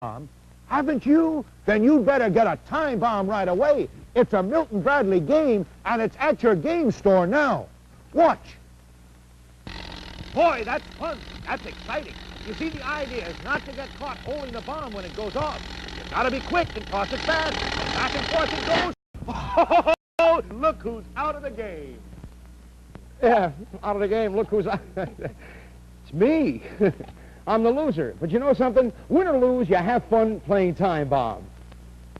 bomb. Haven't you? Then you'd better get a time bomb right away. It's a Milton Bradley game, and it's at your game store now. Watch. Boy, that's fun. That's exciting. You see, the idea is not to get caught holding the bomb when it goes off. You've got to be quick and toss it fast. Back and forth it goes. Oh, look who's out of the game. Yeah, out of the game. Look who's out. It's me. I'm the loser. But you know something? Win or lose, you have fun playing time bomb.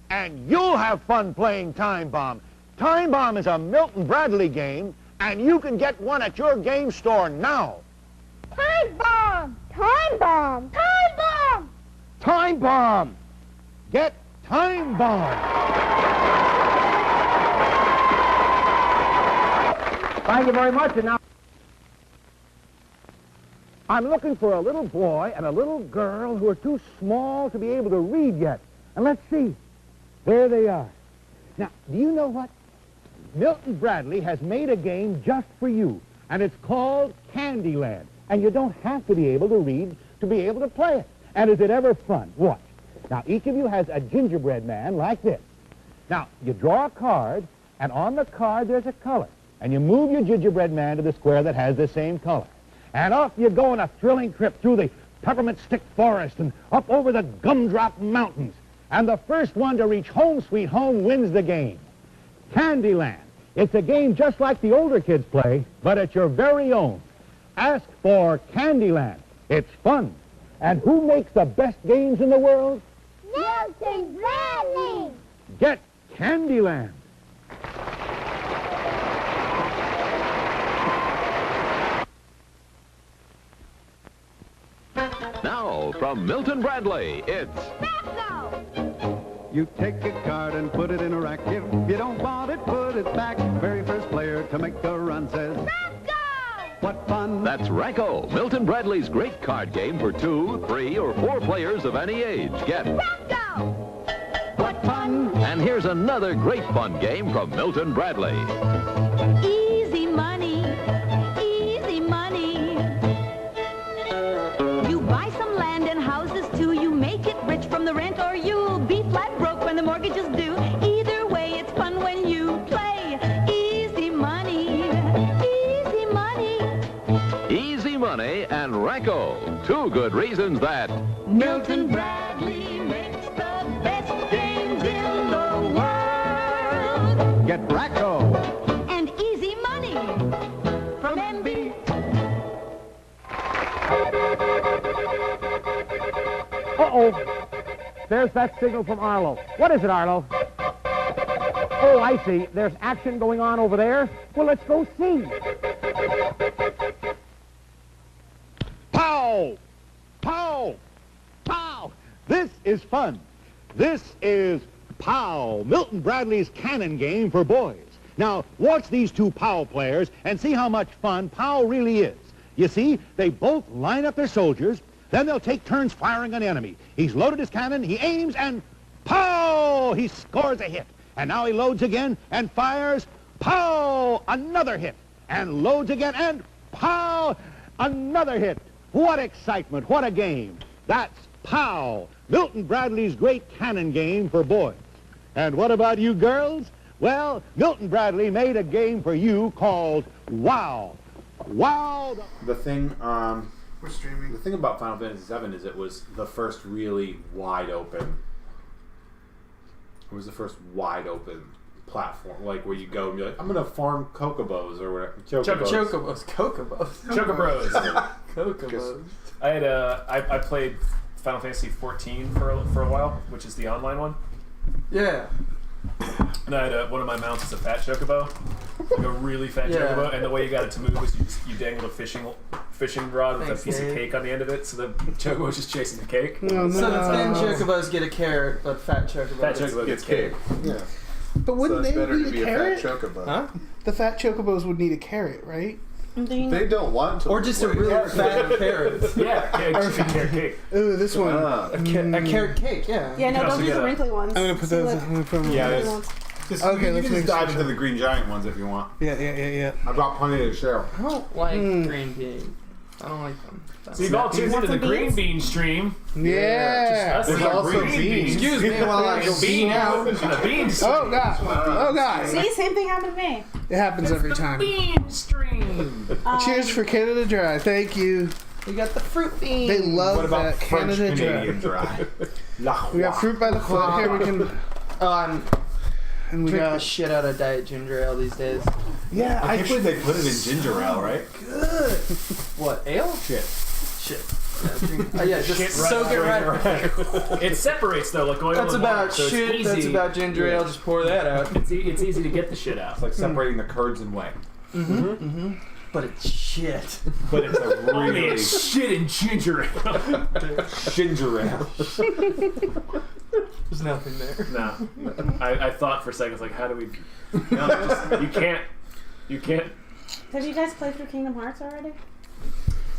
And you'll have fun playing time bomb. Time bomb is a Milton Bradley game, and you can get one at your game store now. Time bomb! Time bomb! Time bomb! Time bomb! Get time bomb. Thank you very much. And now I'm looking for a little boy and a little girl who are too small to be able to read yet. And let's see. There they are. Now, do you know what? Milton Bradley has made a game just for you, and it's called Candyland. And you don't have to be able to read to be able to play it. And is it ever fun? Watch. Now, each of you has a gingerbread man like this. Now, you draw a card, and on the card there's a color. And you move your gingerbread man to the square that has the same color. And off you go on a thrilling trip through the peppermint stick forest and up over the gumdrop mountains. And the first one to reach home sweet home wins the game. Candyland. It's a game just like the older kids play, but it's your very own. Ask for Candyland. It's fun. And who makes the best games in the world? Milton Bradley! Get Candyland. Now, from Milton Bradley, it's Bingo! You take a card and put it in a rack. If you don't want it, put it back. Very first player to make a run says, Bingo! what fun. That's Racco, Milton Bradley's great card game for 2, 3, or 4 players of any age. Get Bingo! What fun. And here's another great fun game from Milton Bradley. Easy money, easy money. You buy some land and houses too. You make it rich from the rent, or you'll be flat broke when the mortgage is due. Either way, it's fun when you play easy money, easy money. Easy Money and Racco, 2 good reasons that Milton Bradley makes the best games in the world. Get Racco. And easy money from MB. Uh-oh. There's that signal from Arlo. What is it, Arlo? Oh, I see. There's action going on over there. Well, let's go see. Pow! Pow! Pow! This is fun. This is Pow, Milton Bradley's cannon game for boys. Now, watch these 2 Pow players and see how much fun Pow really is. You see, they both line up their soldiers, then they'll take turns firing an enemy. He's loaded his cannon, he aims, and pow! He scores a hit. And now he loads again and fires, pow! Another hit. And loads again and pow! Another hit. What excitement, what a game. That's Pow, Milton Bradley's great cannon game for boys. And what about you girls? Well, Milton Bradley made a game for you called Wow. Wow. The thing, We're streaming. the thing about Final Fantasy VII is it was the first really wide open. It was the first wide open platform, like where you go and be like, I'm gonna farm chocobos or whatever. Chocobos. Chocobos. Chocobos. I played Final Fantasy 14 for a while, which is the online one. Yeah. And I had one of my mounts is a fat chocobo, like a really fat chocobo, and the way you got it to move was you dangled a fishing rod with a piece of cake on the end of it, so the chocobo was just chasing the cake. So thin chocobos get a carrot, but fat chocobos gets cake. Yeah. But wouldn't they better need to a be carrot? a fat chocobo. Huh? The fat chocobos would need a carrot, right? They don't want to. Or just a really fat carrot. Yeah, carrot cake. Ooh, this one. A carrot cake, yeah. Yeah, no, don't use the wrinkly ones. I'm gonna put those. I'm gonna put them. Yeah, okay, let's just dive into the green giant ones if you want. Yeah. I brought plenty to share. I don't like green bean. I don't like them. So you've all tuned into the green bean stream. Yeah. There's also beans. Excuse me while I go bean out. The bean stream. Oh god. Oh god. See, same thing happened to me. It happens every time. Bean stream. Cheers for Canada Dry. Thank you. We got the fruit bean. They love What about that French Canada Canadian Dry. dry? We got fruit by the foot here. We can. Oh, I'm And we drinking the got. shit out of Diet Ginger Ale these days. Yeah, I can't believe they put it in ginger ale, right? Good. What, ale? Shit. Shit. Yeah, just Shit, soak it right. It separates though, like going That's on the about water, so it's shit. easy. That's about ginger ale. Just pour that out. It's easy to get the shit out. It's like separating the curds and whey. But it's shit. But it's a Only really it's shit and ginger ale. ginger ale. There's nothing there. No, I thought for a second, like, how do we? No, you can't. Have you guys played through Kingdom Hearts already?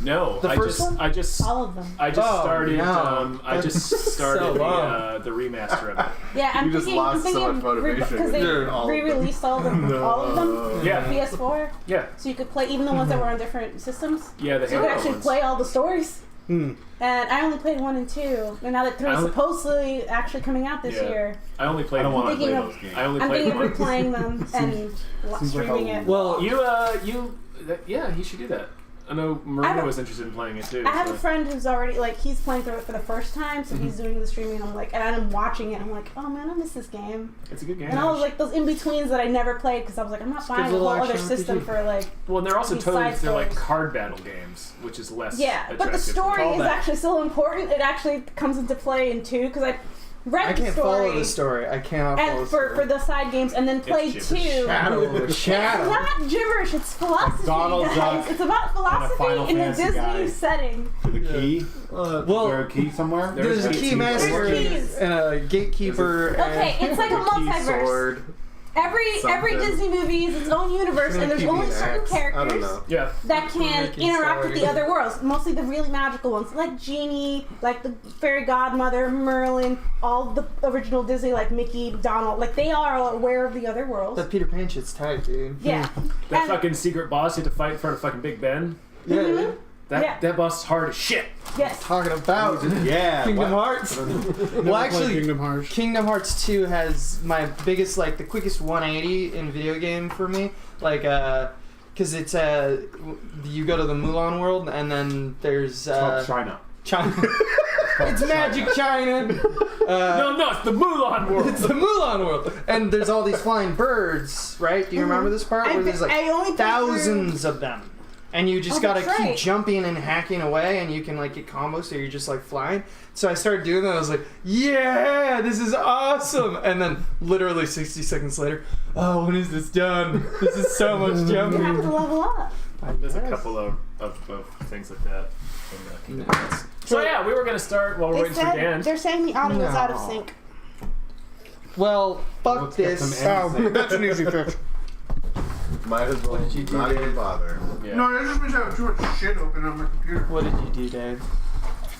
No, The first one? I just All of them. started. no. I just started So long. the remaster of it. Yeah, I'm You just thinking, lost so much motivation because they with all of them. re-released all of them, Yeah. PS4, Yeah, so you could play even the ones that were on different systems. yeah, the So you could Halo actually ones. play all the stories. Hmm. And I only played 1 and 2, and now that 3 I is only- supposedly actually coming out this Yeah. year, I only played I don't one. want to play Thinking those of- games. I only I'm played thinking of one. replaying them and streaming it. Well, Yeah, he should do that. I know Marina was interested in playing it too. I have so. a friend who's already, like, he's playing through it for the first time, so he's doing the streaming, I'm like, and I'm watching it, I'm like, oh man, I miss this game. It's a good game. And all like those in-betweens that I never played, because I was like, I'm not buying a little whole other action system RPG. for, like, Well, and they're also these totally side they're like stories. card battle games, which is less. yeah, but the attractive. story is Callback. actually so important, it actually comes into play in 2, because I read I the can't story. follow the story. I cannot follow And the for story. the side games, and then played 2. Shadow. It's not gibberish, it's philosophy, Donald guys. Duck It's about philosophy Final in a Fantasy Disney guy. setting. The key? Is well, there a key somewhere? there's a key master There's keys. and a gatekeeper. Okay, it's like a multiverse. Sword. Every Something. Disney movie is its own universe, and there's only certain I don't characters know. Yeah. that can Making interact with the sorry. other worlds. Mostly the really magical ones, like Genie, like the Fairy Godmother, Merlin, all the original Disney, like Mickey, Donald. Like they are all aware of the other worlds. That Peter Pan shit's tight, dude. Yeah. That And- fucking secret boss you had to fight in front of fucking Big Ben. Yeah, dude. That boss is hard as shit. Yes. Talking about Yeah. Kingdom what? Hearts. Never Well, played actually, Kingdom Hearts. Kingdom Hearts 2 has my biggest, like, the quickest 180 in video game for me. Like, because it's, you go to the Mulan world, and then there's, Oh, China. China. It's magic China. No, it's the Mulan world. It's the Mulan world. And there's all these flying birds, right? Do you remember this part? Where there's, I only like, played thousands of them. And you just Oh, gotta that's keep right. jumping and hacking away, and you can, like, get combos, so you're just, like, flying. So I started doing that, and I was like, yeah, this is awesome! And then, literally 60 seconds later, oh, when is this done? This is so much You have jumping. to level up. There's a couple of things like that. So yeah, we were gonna start while we're waiting for Dan. They're saying the audio is out of No. sync. Well, fuck Let's get this. some Oh, that's an easy fix. Might as well did you do, not even Dave? bother. Yeah. No, I just wish I had too much shit open on my computer. What did you do, Dave?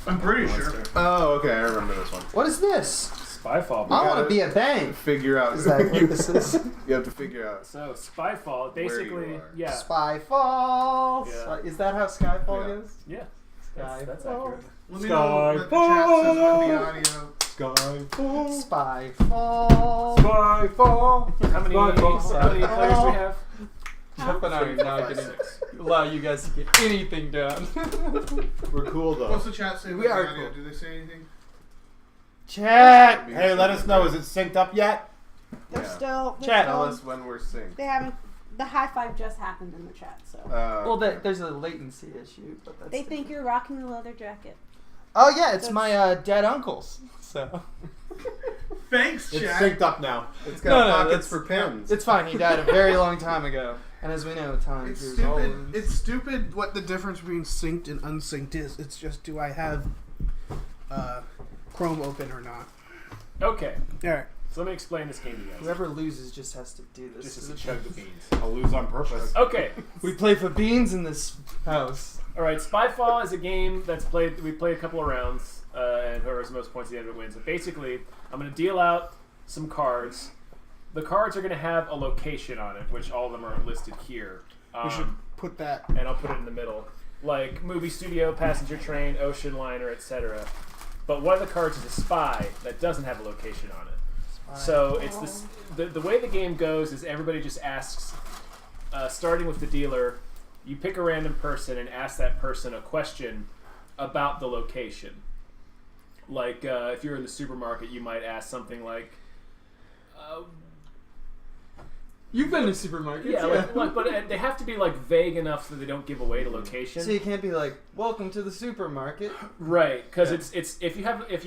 I'm pretty sure. Oh, okay, I remember this one. What is this? Spyfall. I want gotta- to be a bank. Figure out. Is that what this is? You have to figure out. So Spyfall, basically, you are. yeah, Spyfall. Yeah. Is that how Skyfall Yeah. goes? yeah, that's Skyfall. accurate. Let me know what the chat says about the audio. Spyfall. How many players do we have? Jeff and I are not going to allow you guys to get anything done. We're cool though. What's the chat say We about are the audio? cool. Do they say anything? Chat. Hey, let us know. Is it synced up yet? They're Yeah. still. Chat. Tell us when we're synced. They haven't. The high five just happened in the chat, so Well, there's a latency issue, but that's. they think you're rocking the leather jacket. Oh yeah, it's my dead uncle's. So. Thanks, It's chat. synced up now. It's got No, pockets that's- for pins. It's fine. He died a very long time ago, and as we know, time It's is stupid. old. It's stupid what the difference between synced and unsynced is. It's just, do I have Chrome open or not? Okay, All right. so let me explain this game to you guys. Whoever loses just has to do this. Just to chug the beans. I'll lose on purpose. Okay, We play for beans in this house. all right. Spyfall is a game that's played. We play a couple of rounds, and whoever has the most points at the end of it wins. But basically, I'm going to deal out some cards. The cards are going to have a location on it, which all of them are listed here. We should put that. And I'll put it in the middle. like movie studio, passenger train, ocean liner, etc. But one of the cards is a spy that doesn't have a location on it. So it's this. The way the game goes is everybody just asks, starting with the dealer. You pick a random person and ask that person a question about the location. Like if you're in the supermarket, you might ask something like. You've been to supermarkets. Yeah, but they have to be like vague enough so they don't give away the location. So you can't be like, "Welcome to the supermarket." Right, because it's if you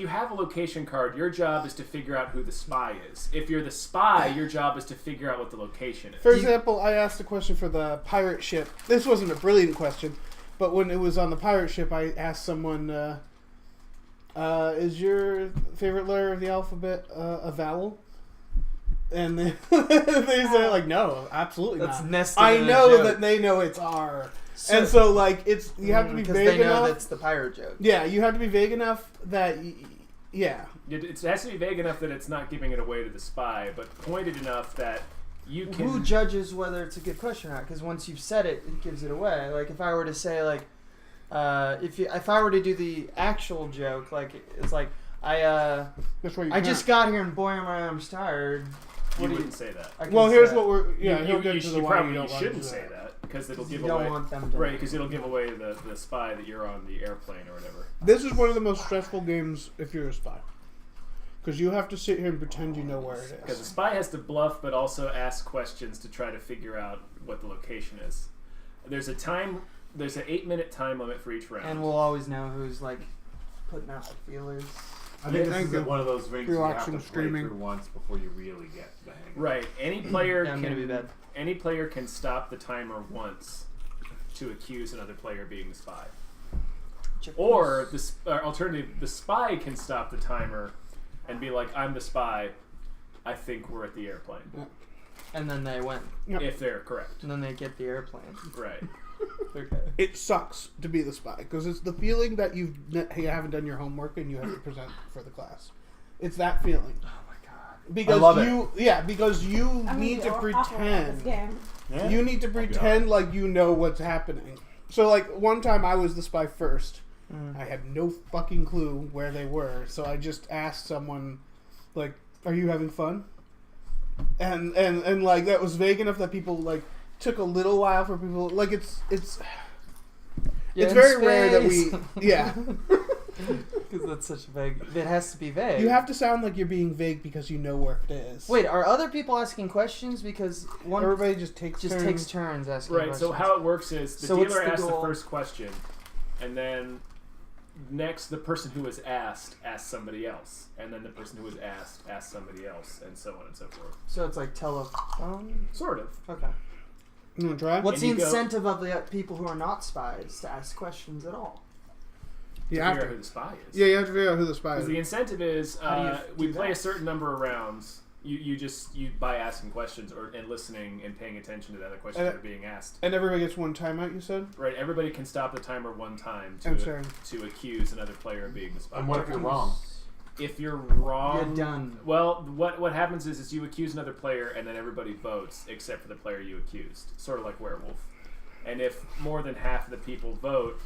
have a location card, your job is to figure out who the spy is. If you're the spy, your job is to figure out what the location is. For example, I asked a question for the pirate ship. This wasn't a brilliant question, but when it was on the pirate ship, I asked someone, "Is your favorite letter of the alphabet a vowel?" And they said like, no, absolutely That's not. nested I in a know joke. that they know it's R, and so like it's you have to be because vague they know enough. that's the pirate joke. Yeah, you have to be vague enough that yeah. It has to be vague enough that it's not giving it away to the spy, but pointed enough that you can. Who judges whether it's a good question or not? Because once you've said it, it gives it away. Like if I were to say like, if I were to do the actual joke, like it's like I just got here and boy am I I'm tired. You wouldn't say that. Well, here's what we're you shouldn't say that because it'll give you don't away. want them to. Right, because it'll give away the spy that you're on the airplane or whatever. This is one of the most stressful games if you're a spy, because you have to sit here and pretend you know where it Because the is. spy has to bluff, but also ask questions to try to figure out what the location is. There's an 8-minute time limit for each round. And we'll always know who's like putting out the feelers. I think this is one of those rings you have to play streaming through once before you really get the hang of it. Right. Any player I'm gonna be bad. Any player can stop the timer once to accuse another player of being the spy. Or alternatively, the spy can stop the timer and be like, "I'm the spy. I think we're at the airplane." Yep. And then they win. Yep. If they're correct. And then they get the airplane. Right. Okay. It sucks to be the spy because it's the feeling that you haven't done your homework and you have to present for the class. It's that feeling. Oh my god. Because I love because you need to pretend. Yeah. You need to pretend like you know what's happening. So like one time I was the spy first. I had no fucking clue where they were, so I just asked someone, like, "Are you having fun?" And like that was vague enough that people like took a little while for people like it's very rare that we because that's such a vague. It has to be vague. You have to sound like you're being vague because you know where it is. Wait, are other people asking questions? Because everybody just takes turns asking Right. questions. So how it works is the So what's dealer the asks the goal? first question, and then next the person who was asked asks somebody else, and then the person who was asked asks somebody else, and so on and so forth. So it's like telephone? Sort of. Okay. You want to try? What's And the you go- incentive of the people who are not spies to ask questions at all? You to have figure to. out who the spy is. Yeah, you have to figure out who the spy Because is. the incentive is How do you we do play a that? certain number of rounds. You by asking questions and listening and paying attention to the other questions that are being asked. And everybody gets one timeout, you said? Right. Everybody can stop the timer one time I'm sorry. to accuse another player of being the spy. And what if you're wrong? If you're wrong, You're done. Well, what happens is you accuse another player, and then everybody votes except for the player you accused. Sort of like Werewolf. And if more than half of the people vote,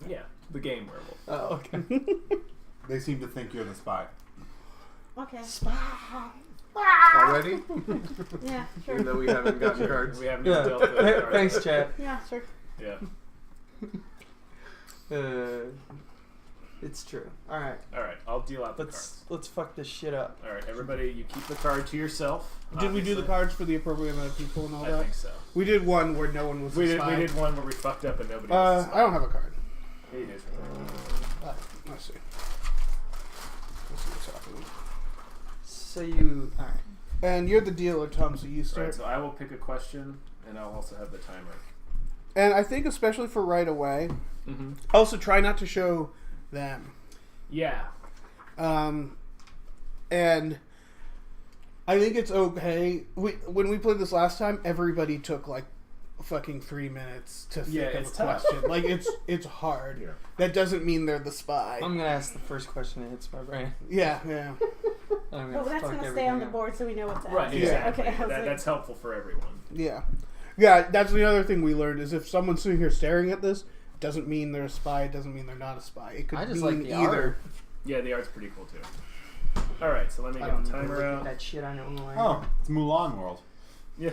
yeah, the game Werewolf. Oh, okay. They seem to think you're the spy. Okay. Already? Yeah, sure. Even though we haven't gotten cards. We haven't even dealt with the cards. Thanks, chat. Yeah, sure. Yeah. It's true. All right. All right. I'll deal out the cards. Let's fuck this shit up. All right, everybody. You keep the card to yourself. Did we do the obviously. cards for the appropriate amount of people and all I that? think so. We did one where no one was We the did. spy. We did one where we fucked up and nobody. Was the spy. I don't have a card. Here it is. Let's see. Let's see what's happening. So you. All right. And you're the dealer, Tom, so you start. Right. So I will pick a question, and I'll also have the timer. And I think especially for right away, Mm-hmm. also try not to show them. Yeah. And I think it's okay. When we played this last time, everybody took like fucking 3 minutes to think of a it's tough. question. Like it's hard. Yeah. That doesn't mean they're the spy. I'm gonna ask the first question that hits my brain. Yeah. I'm Well, that's fuck going to stay on the everything up. board so we know what to ask. Right. Yeah. Exactly. Okay, I was like- That's helpful for everyone. Yeah. Yeah, that's the other thing we learned is if someone's sitting here staring at this, doesn't mean they're a spy. Doesn't mean they're not a spy. It could I just mean like the either. art. Yeah, the art's pretty cool too. All right, so let me I get don't the even timer look at out. that shit. I know. Oh, it's Mulan World. Yeah.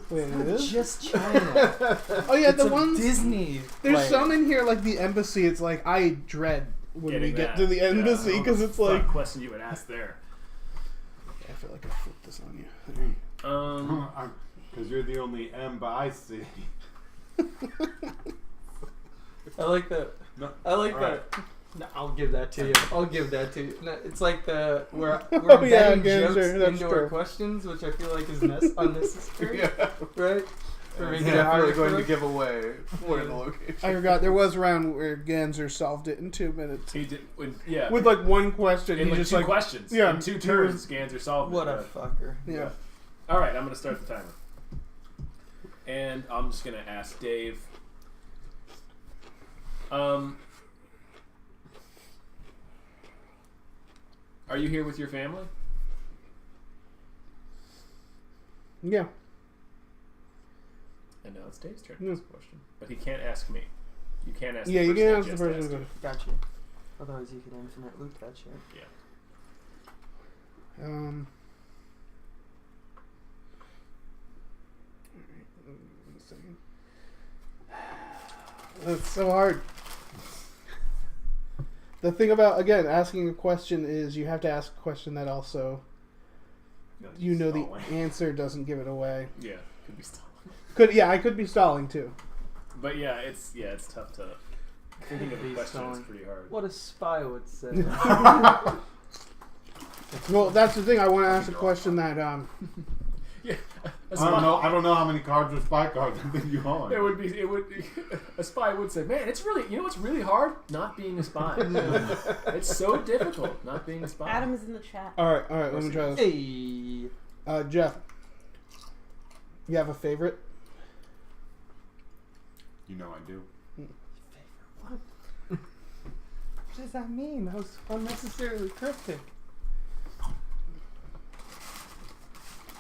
Wait, it is? Just China. Oh yeah, It's the a ones Disney. There's like, some in here like the embassy. It's like I dread when Getting we get that. to the embassy Yeah, because it's like. question you would ask there. I feel like I flipped this on you. Because you're the only M I see. I like that. No. I like All that. right. No, I'll give that to you. I'll give that to you. No, it's like the we're Oh, yeah, embedding jokes Ganser, that's into our true. questions, which I feel like is unnecessary. Yeah. Right? For making it Definitely harder going for to us. give away where the location. I forgot there was a round where Ganser solved it in 2 minutes He did, yeah. with like one question. in He like just two like questions. yeah, In 2 he turns, was- Ganser solved What it. a fucker. yeah. All right, I'm going to start the timer. And I'm just going to ask Dave. Are you here with your family? Yeah. And now it's Dave's turn to Yeah. ask a question. But he can't ask me. You can't ask Yeah, the you person can I ask the just person. asked who- you. Got you. Otherwise, you could infinite loop that shit. Yeah. One second. That's so hard. The thing about again asking a question is you have to ask a question that also you know the answer doesn't give it away. Yeah, could be stalling. I could be stalling too. But yeah, it's tough to thinking of a Be question is stalling. pretty hard. What a spy would say. Well, that's the thing. I want to ask a question that Yeah, I don't know how many cards are spy cards I think you own. It would a spy would say, man, it's really, you know what's really hard? Not being a spy. It's so difficult not being a spy. Adam is in the chat. all right, let me try this. Hey. Jeff, you have a favorite? You know I do. What does that mean? That was unnecessarily cryptic.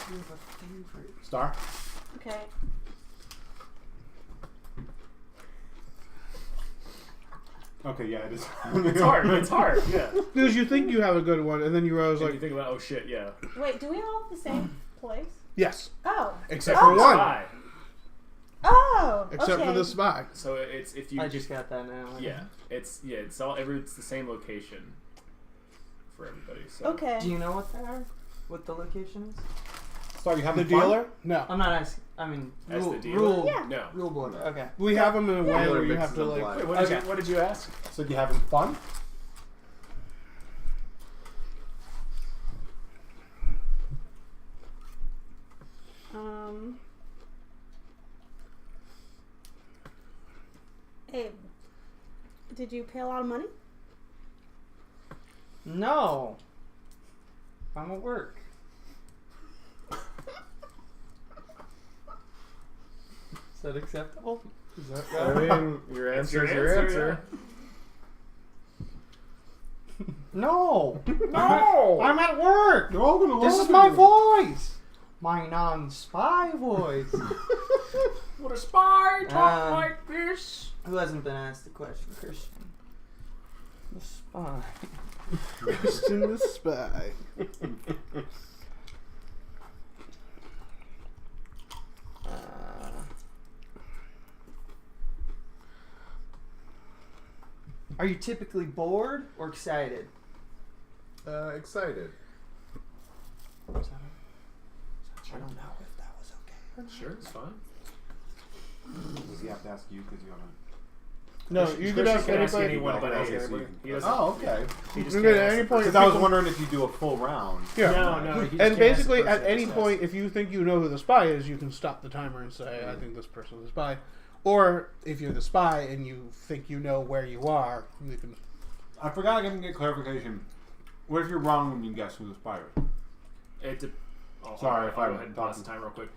You have a favorite. Star? Okay. Okay, yeah, it is. It's hard. It's hard. Yeah. Because you think you have a good one, and then you realize And like, you think about, oh shit, yeah. Wait, do we all have the same place? yes, Oh. except for one, Spy. Oh. except okay. for the spy. So it's if you I just got that now. yeah, it's the same location for everybody. So Okay. Do you know what they are? What the location is? Star, you have The dealer? No, I'm not asking. I mean, As rule, the dealer? rule, Yeah. No. rule book. Okay. we have them in a way Dealer where you mixes have to them like. black. Wait, Okay. what did you ask? So you having fun? Hey, did you pay a lot of money? No. I'm at work. Is that acceptable? Is that I mean, your answer is your answer. No. No! I'm at work. They're all gonna This love is my you. voice. My non-spy voice. Would a spy talk Um, like this? Who hasn't been asked a question? Christian. The spy. Christian the spy. Are you typically bored or excited? Excited. I don't know if that was okay. Sure, it's fine. Does he have to ask you because you haven't? No, you could ask can ask anybody. anyone, but Okay, ask so you anybody. can- He doesn't. Oh, okay. He just You can't could at ask any the point. person. Because I was wondering if you do a full round. Yeah. No, he just And can't ask the basically, person, at any just point, ask. if you think you know who the spy is, you can stop the timer and say, "I think this person is the spy." Or if you're the spy and you think you know where you are, you can. I forgot I didn't get clarification. What if you're wrong when you guess who the spy is? Sorry if I'll I go ahead and pause the time real quick.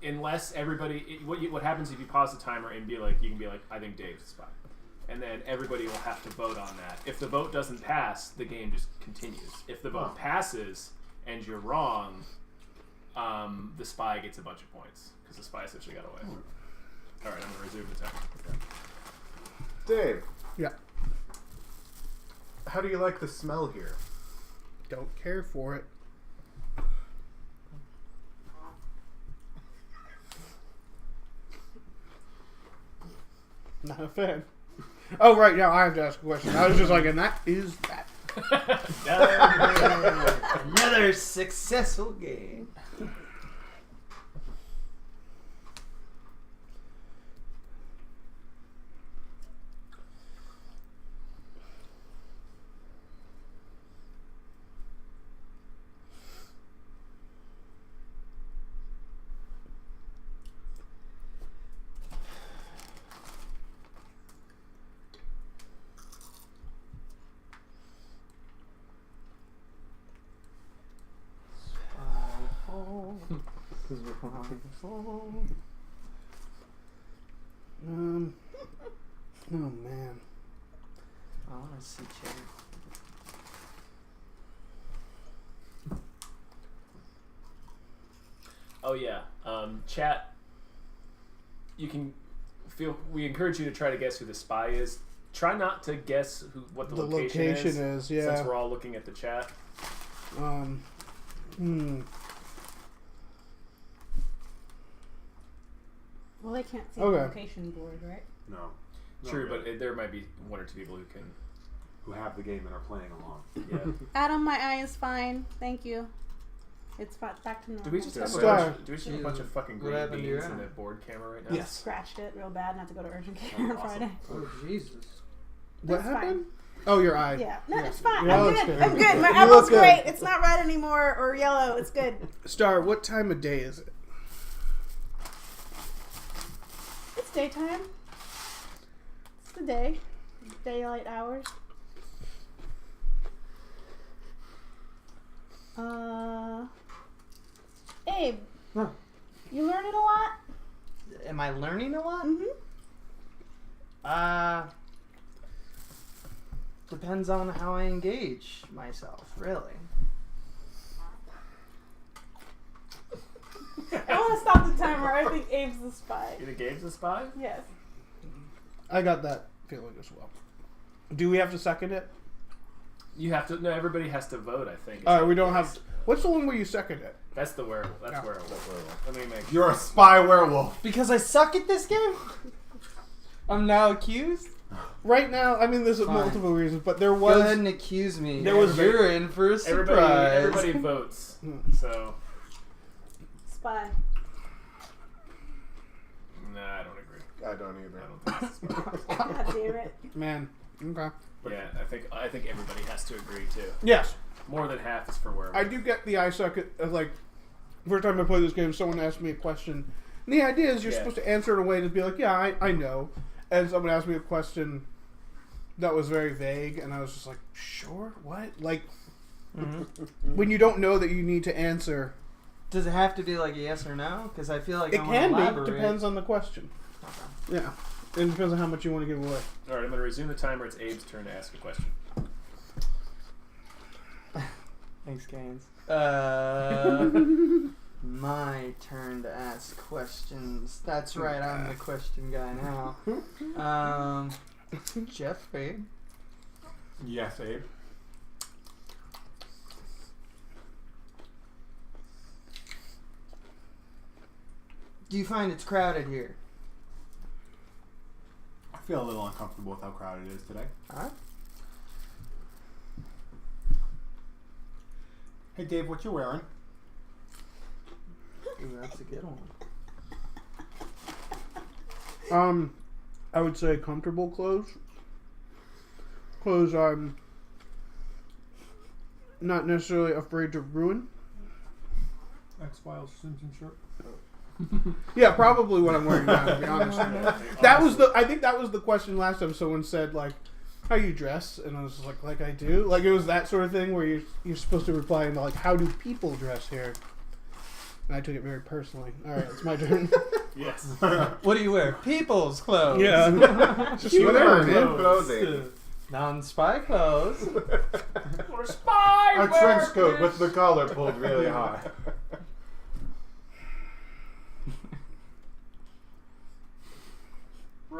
Unless everybody, what happens if you pause the timer and you can be like, I think Dave's the spy, and then everybody will have to vote on that. If the vote doesn't pass, the game just continues. If the vote passes and you're wrong, the spy gets a bunch of points because the spy essentially got away. All right, I'm gonna resume the timer. Dave, Yeah. how do you like the smell here? Don't care for it. Not a fan. Oh, right, now I have to ask a question. I was just like, and that is that. Another successful game. Oh man. I want to see chat. Oh yeah, chat. You can feel. We encourage you to try to guess who the spy is. Try not to guess what the location is. Yeah. Since we're all looking at the chat. Well, they can't see Okay. the location board, right? No. True, really. but there might be one or two people who can. Who have the game and are playing along. Yeah. Adam, my eye is fine. Thank you. It's back to normal. Do we just have Star. a bunch of fucking What green happened to your beans in eye? the board camera right now? Yes. Scratched it real bad and had to go to urgent care on awesome. Friday. Oh Jesus! What It's happened? Oh, your eye. Yeah. No, it's fine. Your eye I'm looks good. good. I'm good. My You elbow's look good. great. It's not red anymore or yellow. It's good. Star, what time of day is it? It's daytime. It's the day. Daylight hours. Abe. Huh. You learning a lot? Am I learning a lot? Mm-hmm. Depends on how I engage myself, really. I want to stop the timer. I think Abe's the spy. You think Abe's the spy? Yes. I got that feeling as well. Do we have to second it? You have to. No, everybody has to vote. I think. All right, we don't have. What's the one where you second it? That's the werewolf. That's Yeah. werewolf. Let me make. You're a spy werewolf. Because I suck at this game? I'm now accused? Right now, I mean, there's Fine. multiple reasons, but there Go ahead was. and accuse me. There was- You're in for a surprise. Everybody votes. So. Spy. Nah, I don't agree. I don't either. I don't think it's a spy. God damn it. Man. Okay. Yeah, I think everybody has to agree too. Yes. More than half is for werewolf. I do get the eye suck. Like, first time I played this game, someone asked me a question. And the idea is you're Yeah. supposed to answer in a way to be like, yeah, I know. And someone asked me a question that was very vague, and I was just like, sure? What? Like, when you don't know that you need to answer, Does it have to be like a yes or no? Because I feel like it I can want to be. elaborate. Depends on the question. Yeah. It depends on how much you want to give away. All right, I'm going to resume the timer. It's Abe's turn to ask a question. Thanks, Gaines. My turn to ask questions. That's right, I'm the question guy now. Jeff, babe. Yes, Abe. Do you find it's crowded here? I feel a little uncomfortable with how crowded it is today. Alright. Hey, Dave, what you wearing? Ooh, that's a good one. I would say comfortable clothes. Clothes I'm not necessarily afraid to ruin. X-Files Simpson shirt. Yeah, probably what I'm wearing now, to be honest. That was I think that was the question last time. Someone said, like, how you dress? And I was just like I do. Like, it was that sort of thing where you're supposed to reply into, like, how do people dress here? And I took it very personally. All right, it's my turn. Yes. What do you wear? People's clothes. Yeah. Just whatever, man. Clothing. Non-spy clothes. We're spies! A trench coat with the collar pulled really high.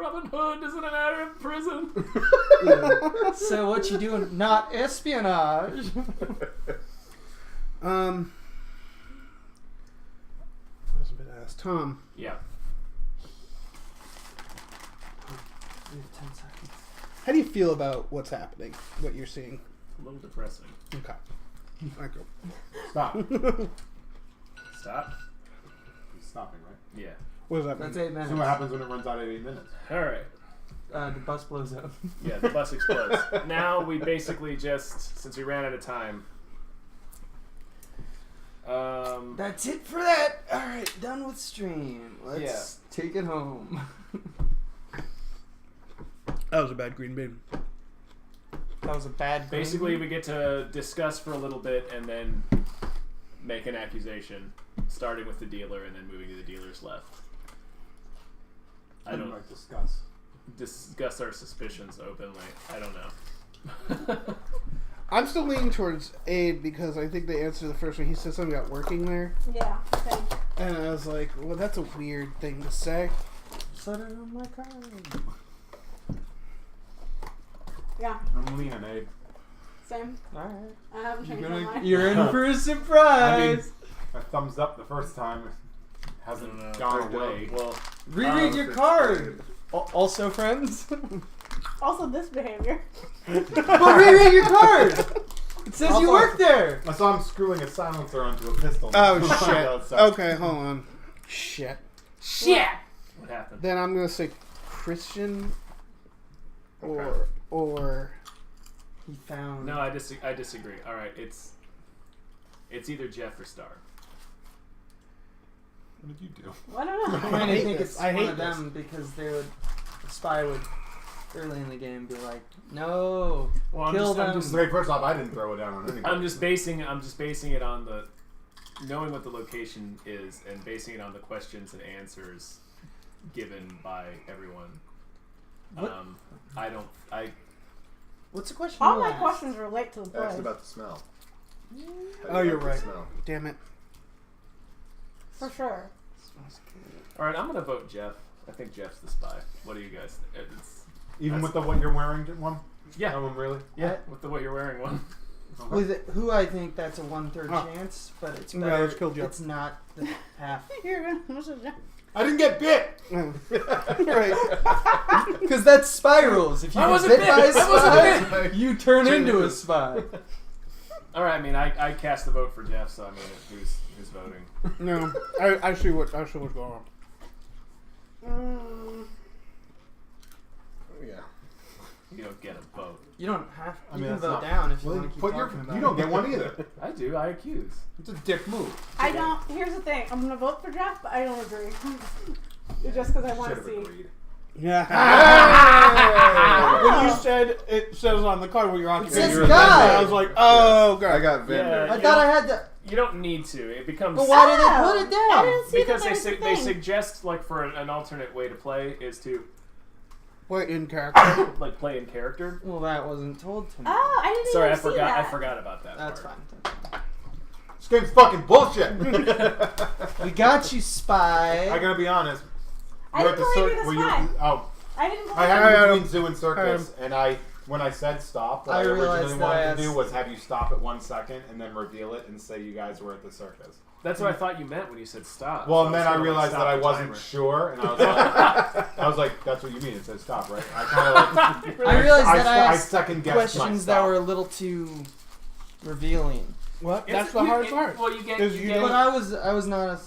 Robin Hood is in an Arab prison. So what you doing? Not espionage. Hasn't been asked. Tom. Yeah. We have 10 seconds. How do you feel about what's happening? What you're seeing? A little depressing. Okay. Alright, go. Stop. Stop. He's stopping, right? Yeah. What does that mean? That's 8 minutes. So what happens when it runs out at 8 minutes? All right. The bus blows up. Yeah, the bus explodes. Now we basically just, since we ran out of time. That's it for that. All right, done with stream. Let's take it home. That was a bad green bean. That was a bad. Basically, we get to discuss for a little bit and then make an accusation, starting with the dealer and then moving to the dealer's left. I don't like discuss our suspicions openly. I don't know. I'm still leaning towards Abe because I think the answer to the first one, he said something about working there. Yeah. Same. And I was like, well, that's a weird thing to say. Set it on my card. Yeah. I'm leaning Abe. Same. All right. I haven't changed my mind. You're in for a surprise. I mean, a thumbs up the first time hasn't gone away. Well, reread your card. Also, friends. Also, this behavior. But reread your card. It says you work there. I saw him screwing a silencer onto a pistol. Oh, shit. Okay, hold on. Shit. What happened? Then I'm going to say Christian or He found. No, I disagree. All right, it's either Jeff or Star. What did you do? I don't know. I kind of think this. it's I one hate of them because the spy would early in the game be like, "No, Well, kill them." Wait, first off, I didn't throw it down on anybody. I'm just basing it on the knowing what the location is and basing it on the questions and answers given by everyone. What? What's the question? All you my asked? questions relate to the Asked play. about the smell. Oh, you're right. Smell. Damn it. For sure. All right, I'm gonna vote Jeff. I think Jeff's the spy. What do you guys? Even with the what you're wearing one? Yeah. Really? Yeah, with the what you're wearing one. With it, who I think that's a 1/3 chance, but it's Yeah, better. let's kill Jeff. It's not the half. You're gonna. I didn't get bit. Right. Because that's spy rules. If you I get wasn't bit by a bit. I wasn't spy, you turn into a spy. All right, I mean, I cast the vote for Jeff, so I mean, who's voting? No, I see what's going on. Yeah. You don't get a vote. You don't have. I You mean, can that's vote not- down if you Well, want to keep put your, talking about you it. don't get one either. I do. I accuse. It's a dick move. I don't. Here's the thing. I'm gonna vote for Jeff, but I don't agree. Just because I want to Should see. have agreed. Yeah. When you said it says on the card what you're on, says guy. I was like, oh, God. I got vendor. Yeah. I thought I had to. You don't need to. It becomes But why did they put it I down? didn't see because that they suggest like for an alternate way to play is to What in character? like play in character. Well, that wasn't told to me. Oh, I didn't Sorry, I even see forgot. that. I forgot about that. That's part. fine. This game's fucking bullshit. We got you, spy. I gotta be honest. I You're didn't believe you the spy. I didn't believe I you. had it between Zoo and Circus, and when I said stop, what I realized originally that wanted to do was have you stop at 1 second and then reveal it and say you guys were at the circus. That's what I thought you meant when you said stop. Well, So and then was I gonna, realized stop that I the wasn't timer. sure, and I was like, "That's what you mean?" It said stop, right? I kind of like. I realized that I I asked second guessed questions that were a little too revealing. What? It's- That's the hard part. Well, you get. 'Cause You you get don't- But I was not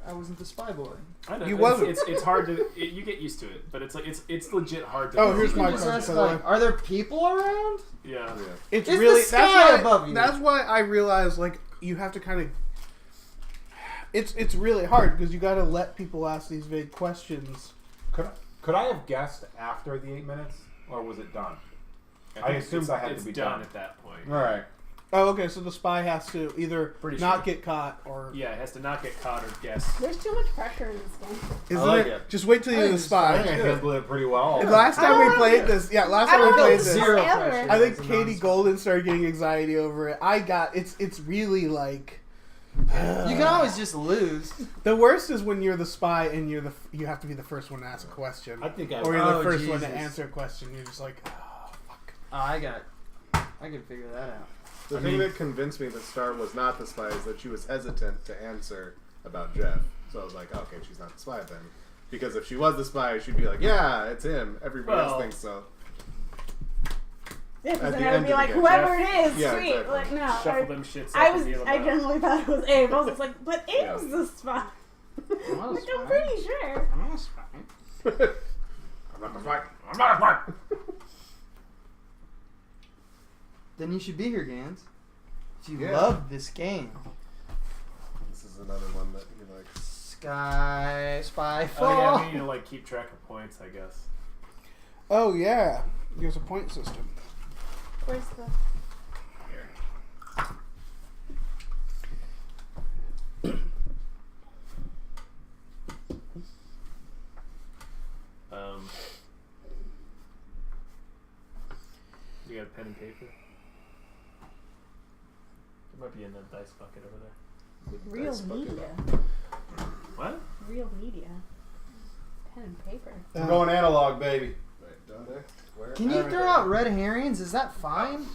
I wasn't the spy boy. I know, You it's- wasn't. It's hard to. You get used to it, but it's like it's legit hard to. Oh, do. here's You my can just question, ask, by the like, way. are there people around? Yeah. It's Is the really sky that's why, above you? That's why I realized like you have to kind of. It's really hard because you got to let people ask these vague questions. Could I have guessed after the 8 minutes, or was it done? I assumed I had it's to be done done at that point. All right. Oh, okay. So the spy has to either Pretty not sure. get caught or Yeah, it has to not get caught or guess. There's too much pressure in this game. isn't like it? it. Just wait till you're the I spy. think I handled it pretty well. Last time we played this, last time we played this, Zero Ever. pressure. I think It's a Katie non-spy. Golden started getting anxiety over it. It's really like You can always just lose. The worst is when you're the spy and you have to be the first one to ask a question. I think or you're the first one to Jesus. answer a question. You're just like, oh, fuck. Oh, I can figure that out. The thing that convinced me that Star was not the spy is that she was hesitant to answer about Jeff. So I was like, okay, she's not the spy then. Because if she was the spy, she'd be like, yeah, it's him. Everybody else thinks so. Yeah, because At then the I would end be of like, the game. whoever it is, Yeah, sweet. exactly. Like, no. Shuffle them shits I up and deal them out. generally thought it was Abe. I was just like, but Abe's the spy. Like, I'm pretty sure. I'm not a spy. I'm not the spy. I'm not a spy. Then you should be here, Gans. If you Yeah. love this game. This is another one that you like. Spyfall. Oh yeah, we need to like keep track of points, I guess. Oh, yeah. There's a point system. Where's the... Here. You got a pen and paper? It might be in that dice bucket over there. Real Dice bucket. media. What? Real media. Pen and paper. I'm going analog, baby. Wait, don't I? Where? Can you throw out red herrings? Is that fine?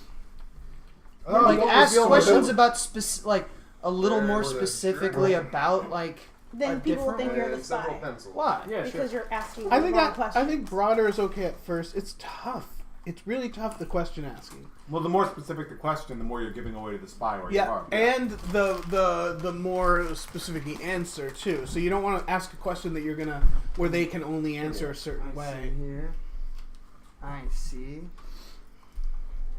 Oh, Like don't ask reveal questions the- about like a little Where more was it? specifically about like Then a people will different- think you're the Simple spy. pencil. Why? Yeah, Because sure. you're asking I the think wrong question. I think broader is okay at first. It's tough. It's really tough, the question asking. Well, the more specific the question, the more you're giving away to the spy where you Yeah, are. and the more specific the answer too. So you don't want to ask a question that you're gonna where they can only answer a certain I way. see here. I see.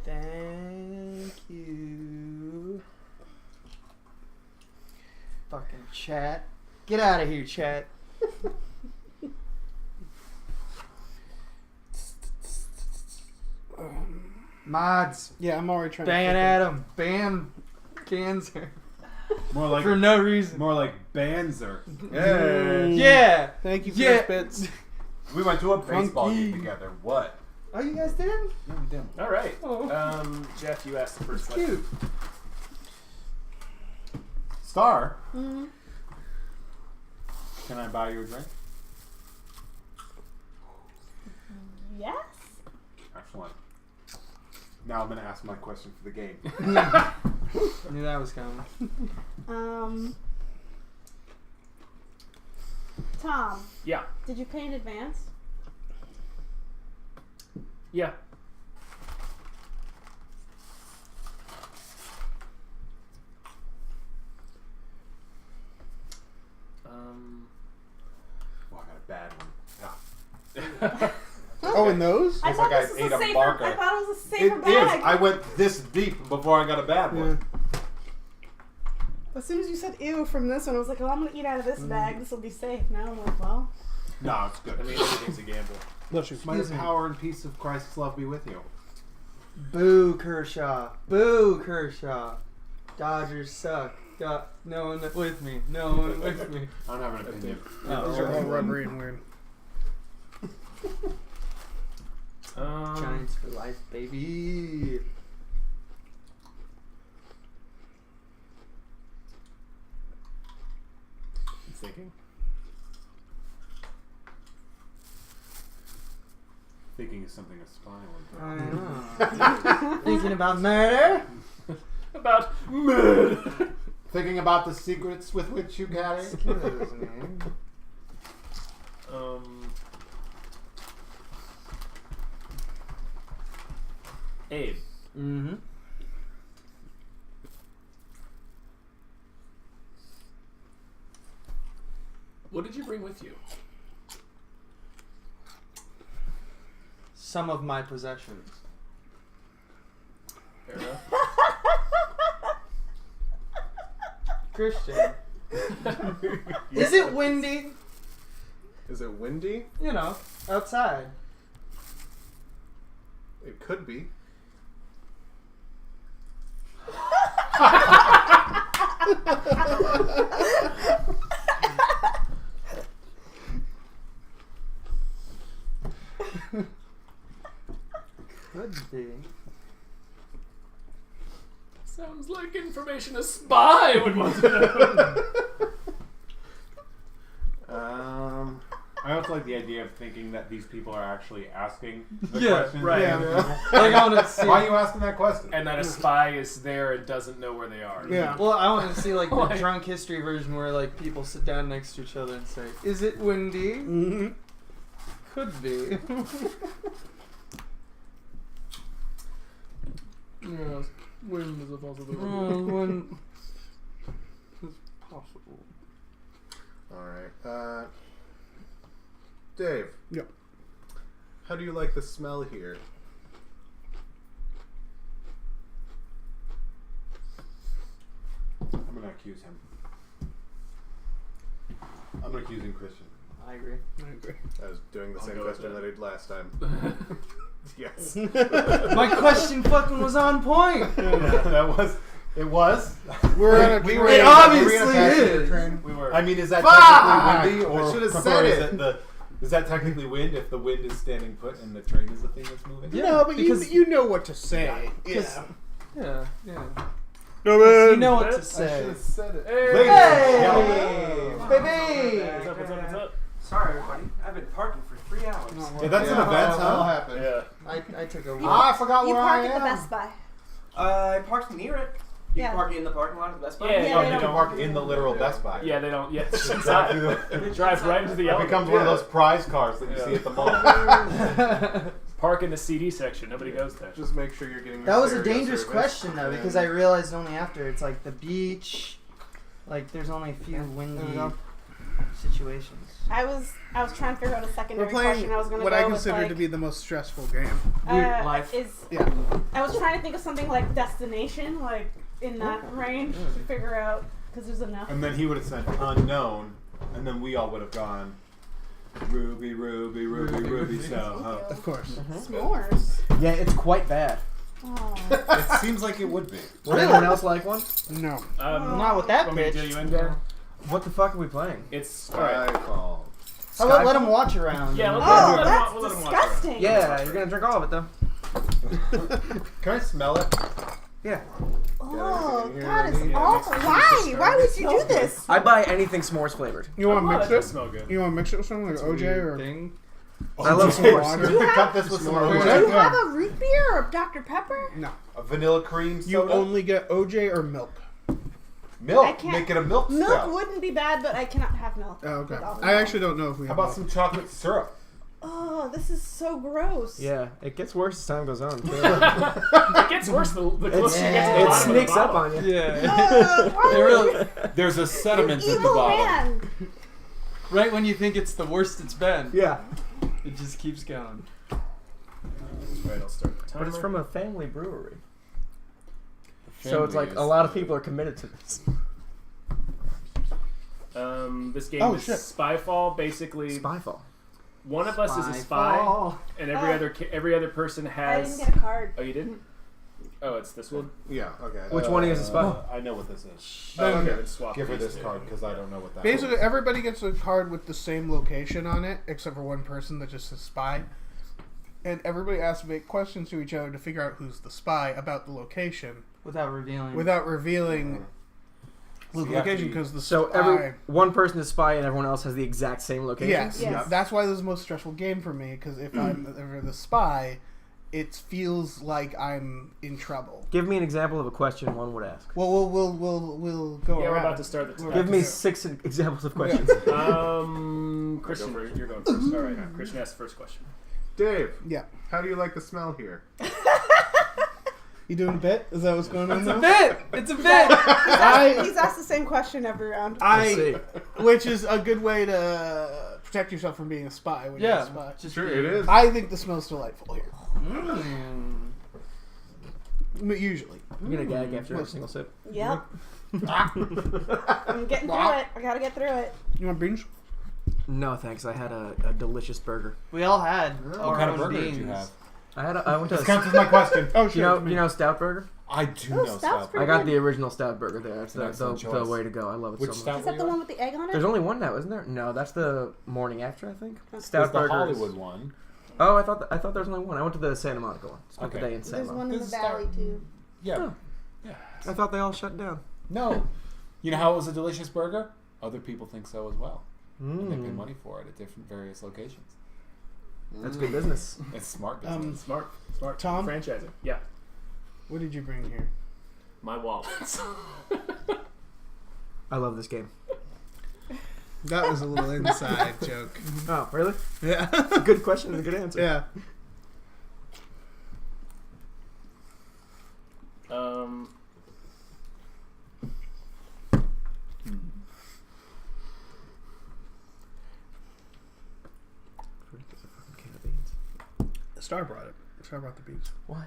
Thank you. Fucking chat. Get out of here, chat. Mods. Yeah, I'm already trying. Ban to Adam. Ban Cancer. More like For no reason. more like Banzer. Hey. Yeah. Thank you for Yeah. those bits. We went to a baseball Funky. game together. What? Oh, you guys did? No, we didn't. All right. Oh. Jeff, you asked the first It's question. cute. Star, Mhm. can I buy you a drink? Yes. Excellent. Now I'm going to ask my question for the game. I knew that was coming. Tom, Yeah. did you pay in advance? Yeah. Oh, I got a bad one. Yeah. Oh, and those? I It's thought like I this was ate a a safer. marker. I thought it was a It safer is. bag. I went this deep before I got a bad one. As soon as you said ew from this one, I was like, oh, I'm gonna eat out of this bag. This will be safe. Now I'm like, well. No, it's good. I mean, everything's a gamble. May the power and peace of Christ's love be with you. Boo Kershaw. Boo Kershaw. Dodgers suck. No one with me. No one with me. I don't have an opinion. These are all rubbery and weird. Giants for life, baby. I'm thinking. Thinking is something a spy would do. I know. Thinking about murder? About murder. Thinking about the secrets with which you carry. Excuse me. Abe. Mm-hmm. What did you bring with you? Some of my possessions. Fair enough. Christian. Is it windy? Is it windy? You know, outside. It could be. Could be. Sounds like information a spy would want to know. I also like the idea of thinking that these people are actually asking the Yeah, question. right. Yeah. Like, I want to see. Why are you asking that question? And that a spy is there and doesn't know where they are. Yeah. Well, I want to see like the Like- drunk history version where like people sit down next to each other and say, "Is it windy?" Mm-hmm. Could be. Yes. Wind is a possibility. When it's possible. All right. Dave. Yep. How do you like the smell here? I'm gonna accuse him. I'm accusing Christian. I agree. I was doing the I'll same go with question that I did last time. Yes. My question fucking was on point. That was. It was. We're on a We train. were It in- obviously were we in a passenger is. train? We were. I mean, is that Fuck! technically windy, or I should have or said is it. Is that technically wind if the wind is standing put and the train is the thing that's moving? No, but because- you know what to say. Yeah. Yeah. Come You know what to I should say. have said it. Hey! Hey, baby. What's up, what's up, what's up? Sorry, everybody. I've been parking for 3 hours. Yeah, that's an event, That'll huh? happen. Yeah. I took a I forgot You where park I at the am. Best Buy. I parked near it. You Yeah. can park in the parking lot of the Best Buy. Yeah, Oh, they you can don't- park in the literal Best Buy. Yeah, they don't. Yeah, it's Drive inside. through the- It drives right into the It elevator. becomes one of those prize cars that you Yeah. see at the mall. Park in the CD section. Nobody goes there. Just make sure you're getting your That was a stereo dangerous service. question though, And because I realized only after it's like the beach, like there's only a few windy situations. I was trying to figure out a We're secondary playing question. I was gonna what go I with, consider like, to be the most stressful game. life. Yeah. I was trying to think of something like destination, like in that range, to figure out because there's enough. And then he would have said unknown, and then we all would have gone Ruby, Ruby, Ruby, Ruby, so. Of course. S'mores. Yeah, it's quite bad. Oh. It seems like it would be. Would anyone else like one? No. Not with that Want me to bitch. deal you in there? What the fuck are we playing? It's alright. Spyfall. How about let him watch around? Yeah, Oh, let him that's watch around. disgusting. Yeah, you're gonna drink all of it though. Can I smell it? Yeah. Oh, Anything in that here? is Yeah, awful. Why? Why would you do this? I buy anything s'mores flavored. You want Oh, to that mix does it? smell good. You want to mix it with something like OJ or? Thing. I love Some s'mores. water? Do you Cut have, this with some S'mores. do OJ. you have a root beer or Dr. Pepper? No. A vanilla cream You soda? only get OJ or milk. Milk. I can't- Make it a milk Milk stout. wouldn't be bad, but I cannot have milk. Oh, okay. with alcohol. I actually don't know if we How have about milk. some chocolate syrup? Oh, this is so gross. Yeah, it gets worse as time goes on. It gets worse the closer you get to the It bottom of the sneaks up bottle. on you. Yeah. Why It would really, There's a sediment you- Evil man. right when you think it's the worst it's been, Yeah. it just keeps going. Right, I'll start the timer. But it's from a family brewery. So family it's like is a lot of people are committed to this. This game Oh, is shit. Spyfall. Basically, Spyfall. one of us is a spy, and every other person I has. didn't get a card. Oh, you didn't? Oh, it's this one. Yeah, okay. Which one is a spy? I know what this is. Oh, okay. Then Let's swap Give her these this two. card because I don't know what that basically is. everybody gets a card with the same location on it, except for one person that just says spy. And everybody has to make questions to each other to figure out who's the spy about the location Without revealing. without revealing the So you have to location be- because the So spy. one person is spy and everyone else has the exact same location. Yes, Yes. that's why this is the most stressful game for me because if I'm ever the spy, it feels like I'm in trouble. Give me an example of a question one would ask. Well, we'll go Yeah, around. we're about to start the timer. Give me 6 examples of questions. Christian, you're going first. All right, Christian asks the first question. Dave, Yeah. how do you like the smell here? You doing a bit? Is that what's going on now? It's a bit. He's asked the same question every round. Which is a good way to protect yourself from being a spy when you're a spy. Just Sure, it is. I think the smell's delightful here. Usually. You're gonna gag after every single sip. Yep. I'm getting through it. I gotta get through it. You want beans? No, thanks. I had a delicious burger. We all had our What kind of own burger beans. did you have? I went to This counts as my question. Oh, shit. you know Stout Burger? I do Oh, know stout's stout. pretty I got good. the original Stout Burger there. That's the Excellent the choice. way to go. I love it Which so much. stout Is that the one with the egg on it? There's only one now, isn't there? No, that's the morning after, I think. That's Stout the Burger. Hollywood one. Oh, I thought there was only one. I went to the Santa Monica one. Spent Okay. the day in Santa There's Monica. one in the valley too. Yeah. Oh. Yeah. I thought they all shut down. No. You know how it was a delicious burger? Other people think so as well. And they pay Mm. money for it at different various locations. That's good business. It's smart business. Smart. Tom? Franchising. Yeah. What did you bring here? My wallets. I love this game. That was a little inside joke. Oh, really? Yeah. It's a good question and a good answer. Yeah. Star brought it. Star brought the beans. Why?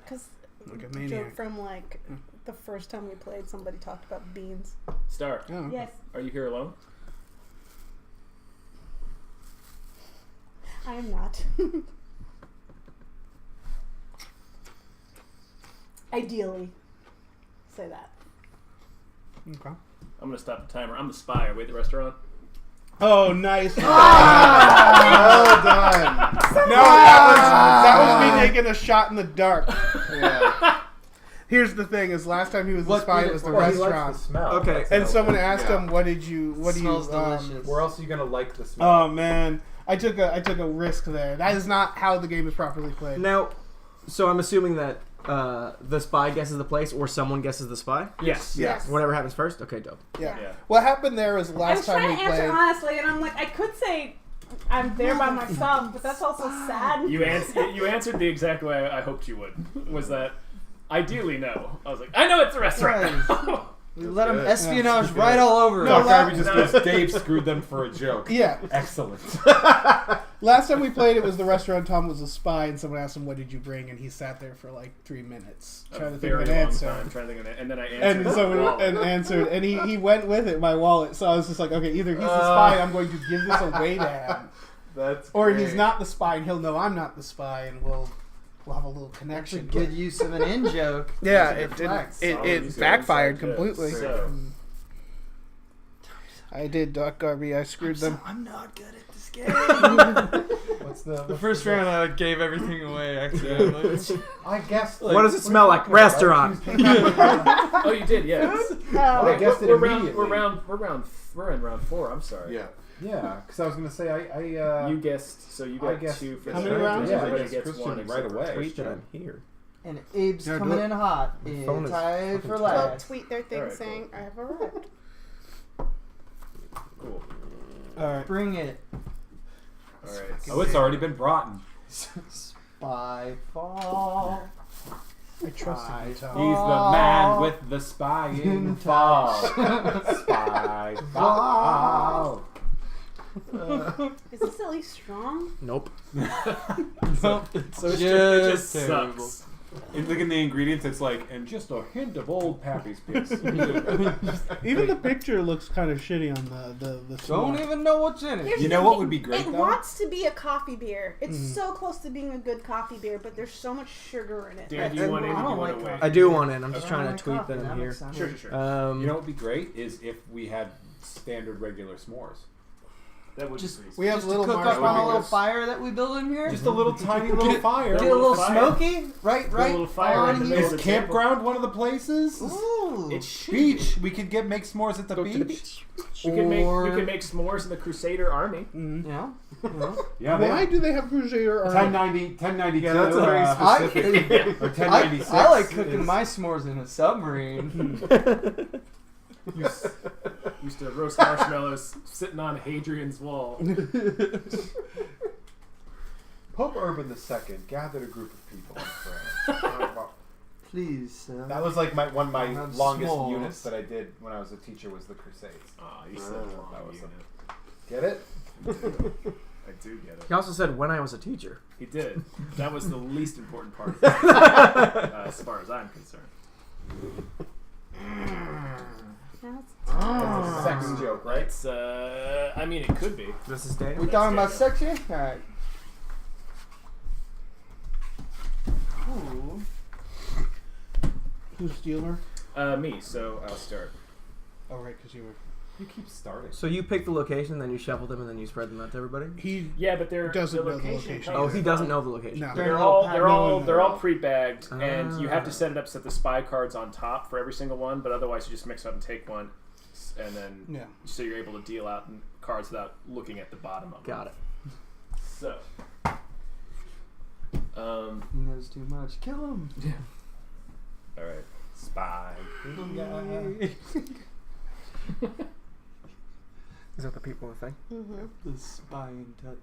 Because Like a joke maniac. from like the first time we played, somebody talked about beans. Star. Oh, okay. Yes, Are you here alone? I am not. Ideally, say that. Okay. I'm gonna stop the timer. I'm the spy. Are we at the restaurant? Oh, nice. Well done. No, that was me taking a shot in the dark. Yeah. Here's the thing: is last time he was the What spy, did it was the well, he likes restaurant. the smell. Okay. That's And how- someone asked Yeah. him, "What do you?" Smells delicious. Where else are you gonna like the smell? Oh man, I took a risk there. That is not how the game is properly played. Now, so I'm assuming that the spy guesses the place or someone guesses the spy? Yes. Yes. Whatever happens first? Okay, dope. Yeah. Yeah. What happened there was I last was time trying we to answer played. honestly, and I'm like, I could say I'm there by myself, but that's also sad. You answered the exact way I hoped you would. Was that ideally no? I was like, I know it's a restaurant. We let him Good. espionage right all over No, us. Darby just goes, Dave screwed them for a joke. Yeah. Excellent. Last time we played, it was the restaurant. Tom was a spy, and someone asked him, "What did you bring?" And he sat there for like 3 minutes A trying to think of very an long answer. time trying to think of it, and then I answered. And someone Wow. answered, and he went with it, my wallet. So I was just like, okay, either he's the spy, I'm going to give this away to him, That's or great. he's not the spy, and he'll know I'm not the spy, and we'll have a little That's a connection. good use of an in joke. Yeah, Using it the didn't. flex. It backfired Inside joke. completely. So, I did, Doc Garby. I screwed them. I'm not good at this game. What's the first round I gave everything away accidentally. I guess. What does it smell like? Restaurant. oh, you did, yes. I guessed it we're immediately. we're in round 4. I'm sorry. Yeah. Yeah, because I was gonna say You guessed. So you I got guessed 2 for How the many round, rounds? and Yeah, I everybody guessed gets Christian 1 right except for away. Tweet that Christian. I'm here. And Abe's Yeah, do coming it. in hot. phone is Tied fucking for tight. They'll last. tweet their thing Alright, saying, I have arrived. Cool. All right. Bring it. All right. Oh, it's already been brought. Spyfall. I trusted you, Tom. He's the man with the spying fall. Spy fall. Is this at least strong? Nope. So it just terrible. sucks. And look in the ingredients, it's like, and just a hint of old Pappy's piss. Even the picture looks kind of shitty on the Don't smell. even know what's in it. Here's You the know what thing. would be great, It though? wants to be a coffee beer. It's so close to being a good coffee beer, but there's so much sugar in it. Dan, do you want in or do you want to wait? I do want in. I'm just Okay. trying to tweet that I'm here. Sure. You know what would be great is if we had standard regular s'mores. That would Just- be pretty We have Just little to cook up on a marshmallows. little fire that we build in here. Just a little tiny little fire. Get a little fire. smoky, right? a little fire on in the here. middle Is of the campground one of the places? Ooh. It should Beach. We could make s'mores at the Go beach. to the beach. We could make s'mores in the Crusader army. Yeah. Yeah, Why do they have Crusader Army? 1092. Yeah, that's a very specific- or I 1096. like cooking my s'mores in a submarine. Used to roast marshmallows sitting on Hadrian's wall. Pope Urban II gathered a group of people in France. Please, sir. That was like one of my Have longest s'mores. units that I did when I was a teacher was the Crusades. Oh, you said that was unit. Get it? I do get it. He also said when I was a teacher. He did. That was the least important part, as far as I'm concerned. It's a sex joke, right? It's, I mean, it could be. This is Dan. We talking about sex here? All right. Ooh. Who's Steeler? Me, so I'll start. Oh, right, because you were. You keep starting. So you pick the location, then you shuffle them, and then you spread them out to everybody. But they're doesn't the know the location. location. Oh, he doesn't know the location. No. They're all pre-bagged, and you have to set it up so that the spy card's on top for every single one. But otherwise, you just mix up and take one, and then so you're able to deal out cards without looking at the bottom of them. Got it. So. He knows too much. Kill him. Yeah. All right. Spy. Is that the people thing? Mm-hmm. The spy in touch.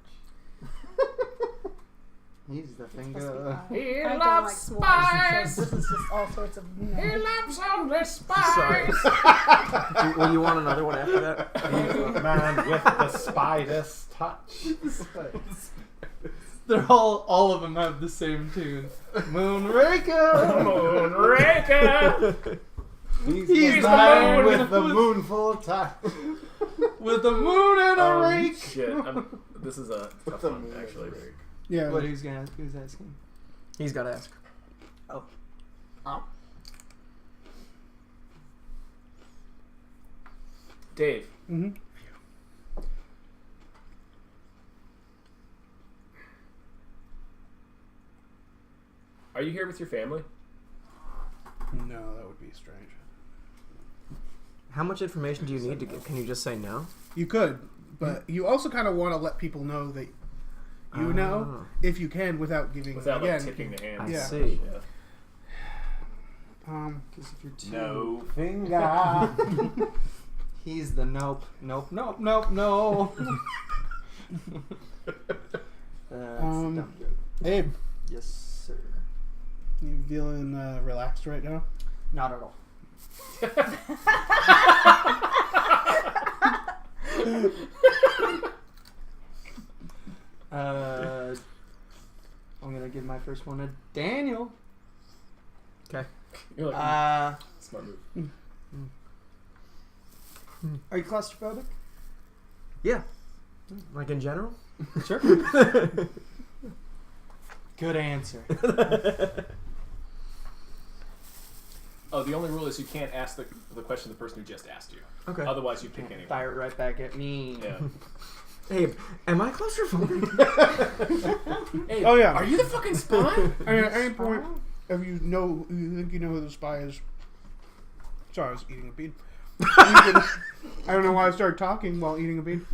He's the finger. He loves spies. So this is just all sorts of. He loves only spies. Sorry. Will you want another one after that? Man with the spidest touch. They're all of them have the same tune. Moonraker. Moonraker. He's the man moon with the moonful touch. With the moon and a rake. Shit. This is a tough one, actually. Yeah. What? Who's asking? He's got to ask. Oh. Dave. Mm-hmm. Are you here with your family? No, that would be strange. How much information do you need to give? Can you just say no? You could, but you also kind of want to let people know that you know, if you can, without giving. Without again, tipping the hand. I see. Yeah. Because if you're too... No finger. He's the nope. Nope, nope, nope, no. That's a dumb joke. Abe, Yes, sir. you feeling relaxed right now? Not at all. I'm gonna give my first one to Daniel. Okay. You're like, smart move. Are you claustrophobic? Yeah. Like in general? Sure. Good answer. Oh, the only rule is you can't ask the question of the person who just asked you. Okay. Otherwise, you pick anyone. Fire it right back at me. Yeah. Abe, am I claustrophobic? Hey, Oh, yeah. Are you the fucking spy? I mean, at any point, if you think you know who the spy is. Sorry, I was eating a bean. I don't know why I started talking while eating a bean.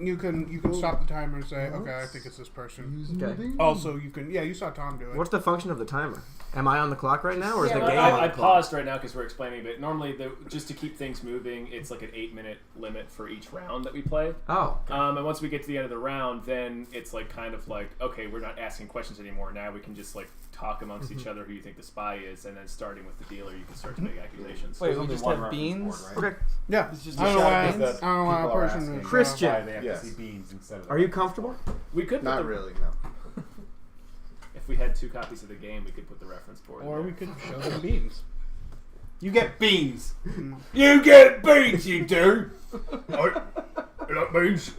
You can stop the timer and say, okay, I think it's this person. Okay. Also, you can, you saw Tom do it. What's the function of the timer? Am I on the clock right now, or is the game on I the clock? paused right now because we're explaining, but normally, just to keep things moving, it's like an 8-minute limit for each round that we play. Oh. Okay. And once we get to the end of the round, then it's like kind of like, okay, we're not asking questions anymore. Now we can just like talk amongst each other who you think the spy is, and then starting with the dealer, you can start to make accusations. Wait, we just have beans? Board, right? Okay. Yeah. It's just I don't know why. Because I don't know why a people are person asking. is. Christian. That's why they have Yes. to see beans instead of. Are you comfortable? We could put Not really, no. If we had 2 copies of the game, we could put the reference board. in Or there. we could show them beans. You get beans. You get beans, you do. You like beans?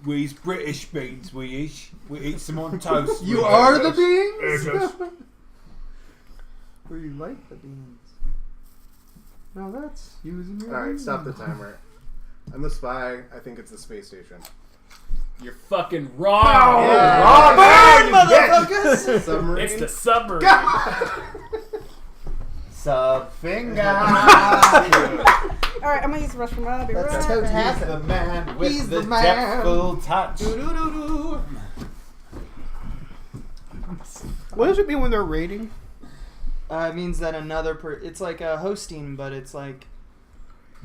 We's British beans, we eat. We eat some on toast. You We are like the us. beans? Yes. Where you like the beans? Now that's using your Alright, beans. stop the timer. I'm the spy. I think it's the space station. You're fucking wrong. Burn, motherfuckers! Submarine. It's the submarine. Sub finger. All right, I'm gonna use the restroom. I'll be right He's back. the man with He's the the man. depthful touch. Doo-doo-doo-doo. What does it mean when they're rating? It means that another it's like a hosting, but it's like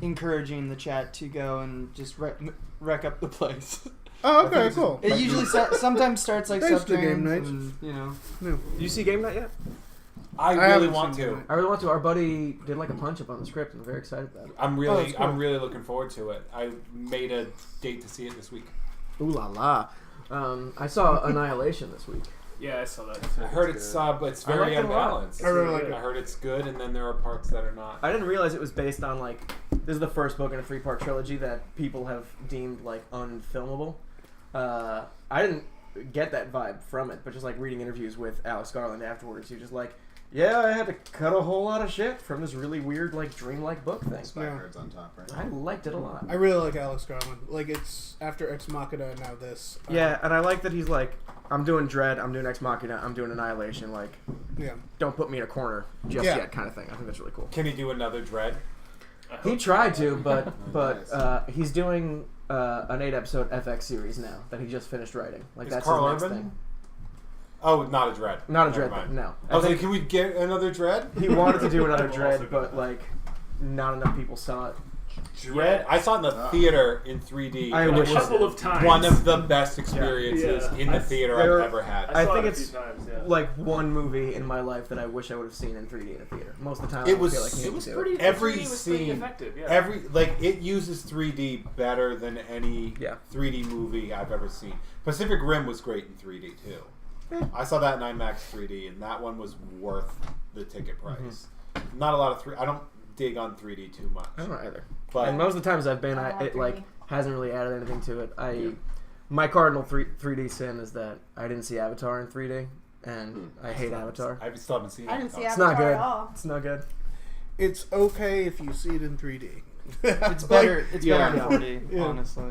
encouraging the chat to go and just wreck up the place. Oh, okay, cool. It usually sometimes starts like Thanks to game subterraneans nights. and, you know. No. Do you see Game Night yet? I I really haven't want seen to. it. I really want to. Our buddy did like a punch up on the script, and I'm very excited about it. I'm Oh, that's cool. really looking forward to it. I made a date to see it this week. Ooh la la. I saw Annihilation this week. Yeah, I saw that. I heard it's I very liked it a lot. unbalanced. I really like it. I heard it's good, and then there are parts that are not. I didn't realize it was based on like this is the first book in a 3-part trilogy that people have deemed like unfilmable. I didn't get that vibe from it, but just like reading interviews with Alex Garland afterwards, he just like Yeah, I had to cut a whole lot of shit from this really weird, like, dreamlike book thing. Spy cards on top, right? I liked it a lot. I really like Alex Garland. Like, it's after Ex Machina and now this. Yeah, and I like that he's like, I'm doing Dread, I'm doing Ex Machina, I'm doing Annihilation. Like, don't put me in a corner just yet, kind of thing. I think that's really cool. Can he do another Dread? He tried to, but he's doing an 8-episode FX series now that he just finished writing. Like, Is that's Carl his next Urban? thing. Oh, not a Dread. Not a Never Dread mind. thing, no. I was like, can we get another Dread? He wanted to do another Dread, but like, not enough people saw it. Dread? I saw it in the theater in 3D. I and wish it was a couple of times. one of the best experiences in the theater I've ever had. I think it's like one movie in my life that I wish I would have seen in 3D in a theater. Most of the time, It I was, feel like it was do pretty. it. Every 3D was scene, pretty effective, yeah. every it uses 3D better than any 3D movie I've ever seen. Pacific Rim was great in 3D too. I saw that in IMAX 3D, and that one was worth the ticket price. Not a lot of I don't dig on 3D too much. I don't either. But and most of the times I've been, it like hasn't really added anything to it. My cardinal 3D sin is that I didn't see Avatar in 3D, and I hate Avatar. I still haven't seen it. I didn't see It's Avatar not good. at all. It's not good. It's okay if you see it in 3D. It's better. It's better in 4D, honestly.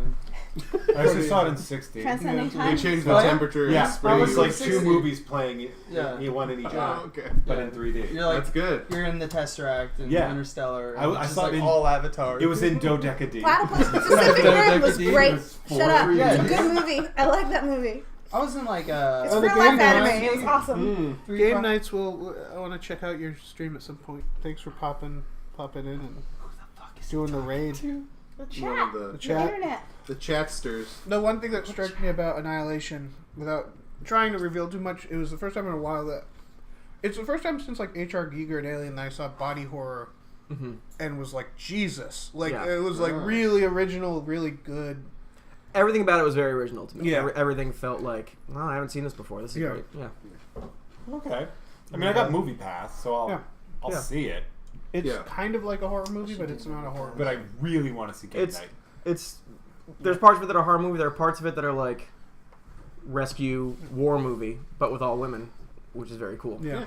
I just saw it in 60. Transcending They time. changed the temperature. Yeah, and spring. it was like 2 movies playing. Yeah. You one in each eye. Okay. But in 3D. You're like, That's good. You're in the Tesseract and Interstellar. And I just saw like it in all Avatar. It was in Dodeca-D. Platypus Pacific Rim was great. was Shut up. Yeah. It's a good movie. I like that movie. I was in like It's the real game life nights. anime. It was awesome. Game nights I want to check out your stream at some point. Thanks for popping in and doing the raid. The One chat. of The chat. Internet. The chatsters. No, one thing that struck me about Annihilation, without trying to reveal too much, it was the first time in a while that it's the first time since like H.R. Giger and Alien that I saw body horror and was like, Jesus, like it was like really original, really good. Everything about it was very original to me. Yeah. Everything felt like, no, I haven't seen this before. This is great. Yeah. Okay. I mean, I got Movie Pass, so I'll see it. It's kind of like a horror movie, but it's not a horror movie. But I really want to see Game Night. There's parts of it that are horror movie. There are parts of it that are like rescue war movie, but with all women, which is very cool. Yeah.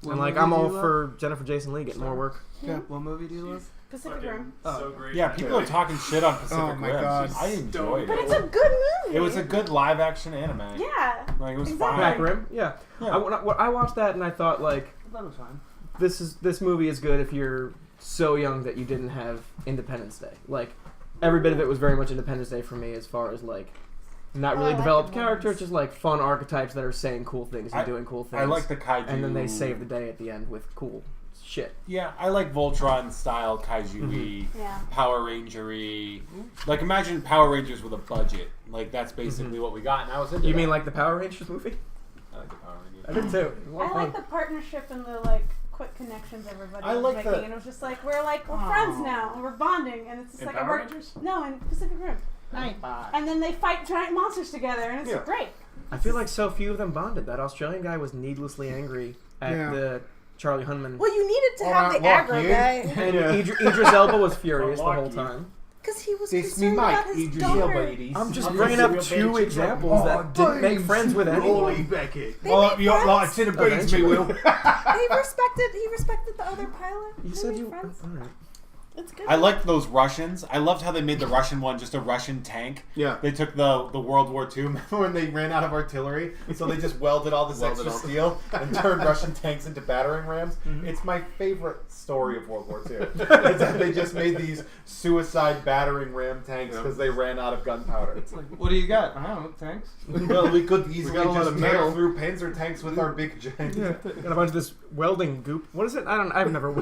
And like, I'm all for Jennifer Jason Leigh getting more work. Yeah. What movie do you love? Pacific Rim. So great. Yeah, people are talking shit on Pacific Oh my Rim. God. I enjoyed But it. it's a good movie. It was a good live action anime. Yeah. Like, it was Exactly. fine. Pacific Rim. Yeah. I watched that and I thought like, That was fine. this movie is good if you're so young that you didn't have Independence Day. Like, every bit of it was very much Independence Day for me, as far as like not really developed characters, just like fun archetypes that are saying cool things and doing cool things. I like the kaiju. And then they save the day at the end with cool shit. Yeah, I like Voltron style kaiju-y, Yeah. Power Ranger-y. Like, imagine Power Rangers with a budget. Like, that's basically what we got, and I was into You that. mean like the Power Rangers movie? I like the Power Rangers. I did too. I like the partnership and the like quick connections everybody I was like making, the- and it was just like we're friends now and we're bonding, and it's just In like Power I work. Rangers? No, in Pacific Rim. And then they fight giant monsters together, and it's great. I feel like so few of them bonded. That Australian guy was needlessly angry at the Charlie Hunman. Well, you needed to have the aggro guy. And Idris Elba was furious the whole time. Because he was This me concerned Mike, about his Idris daughter. Elba. I'm just bringing up two examples that didn't make friends with anyone. Beckett. They Well, made you like friends. to the beans, me will. He respected the other pilot. You They said made you. friends. All right. It's good. I liked those Russians. I loved how they made the Russian one just a Russian tank. Yeah. They took the World War II. Remember when they ran out of artillery? So they just welded all this extra steel and turned Russian tanks into battering rams. It's my favorite story of World War II. It's that they just made these suicide battering ram tanks because they ran out of gunpowder. It's like, What do you got? I don't know. Thanks. well, we could easily got a lot just of tear metal. through Panzer tanks with our big giant. Got a bunch of this welding goop. What is it? I've never. I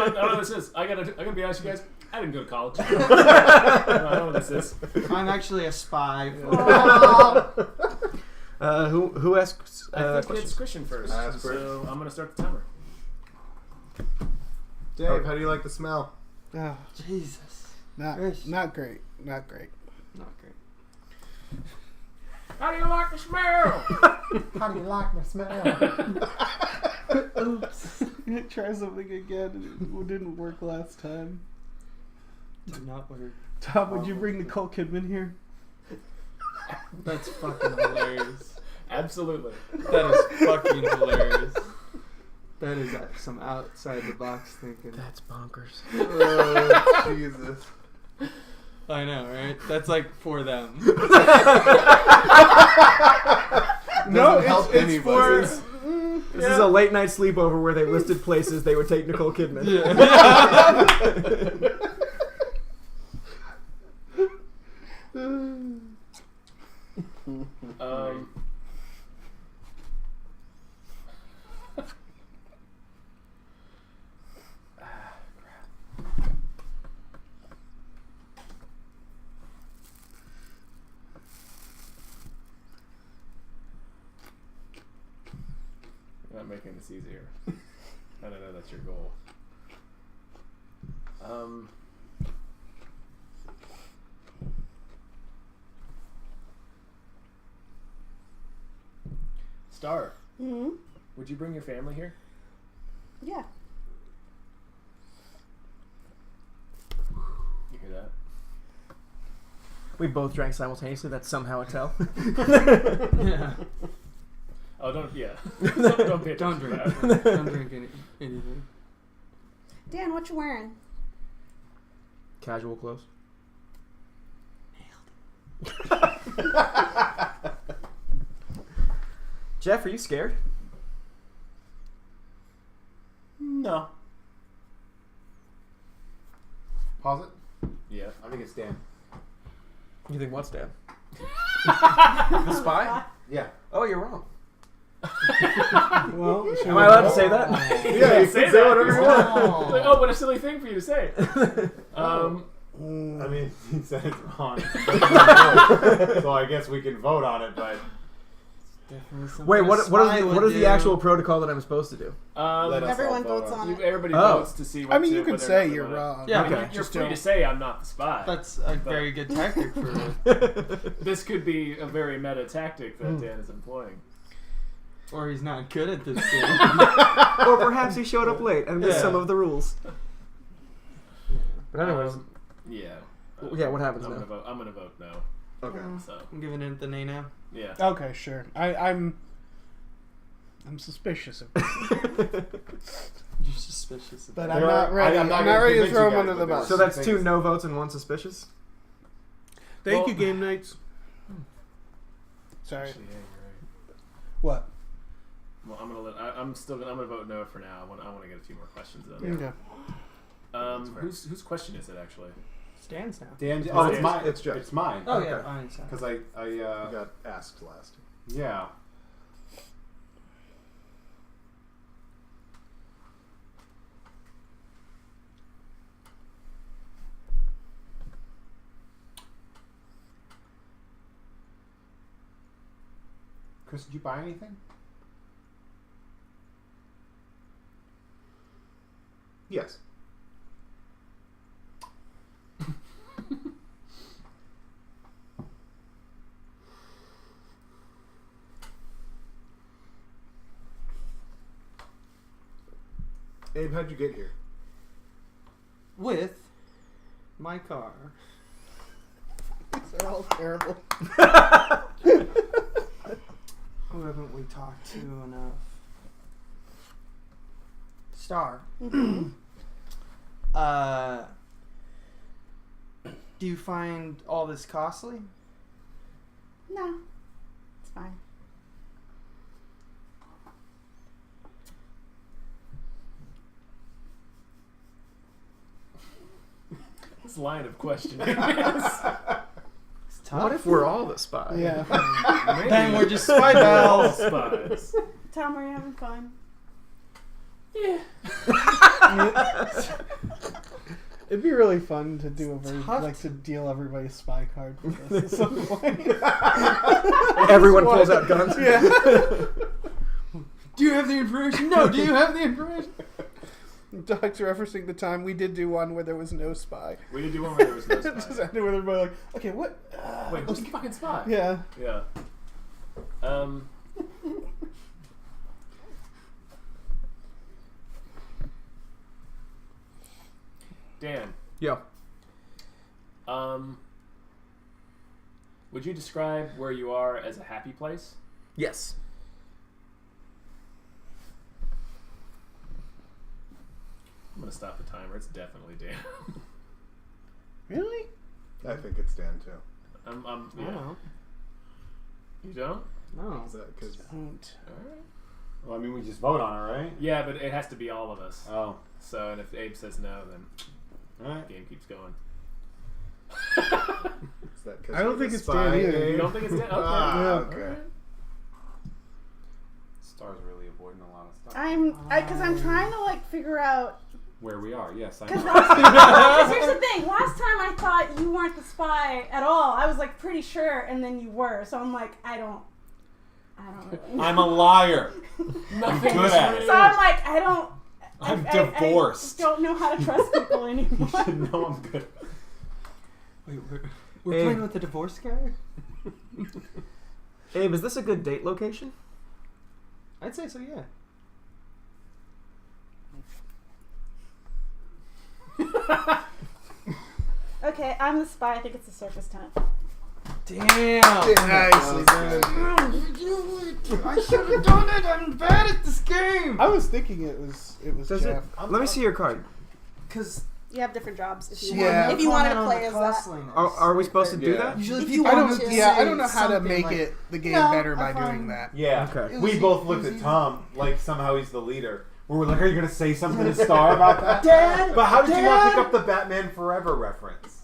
don't know what this is. I gotta be honest with you guys. I didn't go to college. I don't know what this is. I'm actually a spy. Who asks? I think questions? it's Christian first. I asked So I'm gonna start the timer. Dave, how do you like the smell? Oh, Jesus. not great. Not great. Not great. How do you like the smell? How do you like my smell? Oops. Try something again. It didn't work last time. Did not work. Tom, would you bring Nicole Kidman here? That's fucking hilarious. Absolutely. That is fucking hilarious. That is some outside the box thinking. That's bonkers. Oh, Jesus. I know, right? That's like for them. No, help it's anybody. for. This is a late night sleepover where they listed places they would take Nicole Kidman. You're not making this easier. I don't know that's your goal. Star, would you bring your family here? Yeah. You hear that? We both drank simultaneously. That's somehow a tell. Yeah. Oh, don't pay attention Don't to drink. that. Don't drink anything. Dan, what you wearing? Casual clothes. Jeff, are you scared? No. Pause it. Yeah. I think it's Dan. You think what's Dan? The spy? Yeah. Oh, you're wrong. Well, Am I allowed to say that? Yeah, you can say whatever you want. It's like, oh, what a silly thing for you to say. I mean, he said it's wrong. So I guess we can vote on it, but... Wait, what is the actual protocol that I'm supposed to do? Everyone votes on it. Everybody votes to see what I mean, you could whether or say not you're they wanna- wrong. Yeah, I mean, okay. you're free to say I'm not the spy. That's a very good tactic for This could be a very meta tactic that Dan is employing. Or he's not good at this game. Or perhaps he showed up late and missed some of the rules. But anyways, Yeah. yeah, what happens I'm now? gonna vote no. Okay. So I'm giving it the nay now. yeah. Okay, sure. I'm suspicious of You're suspicious. but I'm not ready. I'm not ready to throw him under the bus. So that's 2 no votes and 1 suspicious? Thank you, Game Nights. Sorry. Actually, yeah, you're right. What? Well, I'm gonna vote no for now. I want to get a few more questions in. Okay. Whose question is it actually? Stands now. Dan, Oh, it's it's mine. It's Jeff. It's mine. Oh yeah, fine. Because I You got asked last. yeah. Chris, did you buy anything? Yes. Abe, how'd you get here? With my car. These are all terrible. Who haven't we talked to enough? Star. Do you find all this costly? No, it's fine. This line of questioning. What if we're all the spies? Yeah. Then we're just Spyfall spies. Tom, are you having fun? Yeah. It'd be really fun to do a version, tough like to deal everybody's spy card with us at some point. Everyone pulls out guns. Yeah. Do you have the information? No, do you have the information? Doc's referencing the time we did do one where there was no spy. We did do one where there was no It spy. just ended with everybody like, okay, what? Wait, who's the fucking spy? Yeah. Yeah. Dan. Yeah. Would you describe where you are as a happy place? Yes. I'm gonna stop the timer. It's definitely Dan. Really? I think it's Dan too. Yeah. No. You don't? No. Is that because? Don't. Alright. Well, I mean, we just vote on it, right? Yeah, but it has to be all of us. Oh. So, and if Abe says no, then Alright. the game keeps going. Is that 'cause I don't you're think the it's spy? Dan either. You don't think it's Dan? Okay. Ah, Yeah. okay. Star's really avoiding a lot of stuff. Because I'm trying to like figure out. Where we are, yes, I Because know. here's the thing. Last time I thought you weren't the spy at all. I was like pretty sure, and then you were. So I'm like, I don't know. I'm a liar. I'm good at it. So I'm like, I don't. I'm I divorced. don't know how to trust people anymore. You should know I'm good. Wait, we're playing with the divorce guy? Abe, is this a good date location? I'd say so, yeah. Okay, I'm the spy. I think it's a circus tent. Damn! Nicely done. I should have done it! I'm bad at this game! I was thinking it was Jeff. Let me see your card. Because You have different jobs if you Yeah. want. If you wanted to play as that. Are we supposed to do that? Usually If people you I want don't. to Yeah, I say don't know how to something make like- it the game No, better by I'm fine. doing that. Yeah. Okay. We both looked at Tom like somehow he's the leader. We were like, are you going to say something to Star about that? Dad! But how did you not Dad! pick up the Batman Forever reference?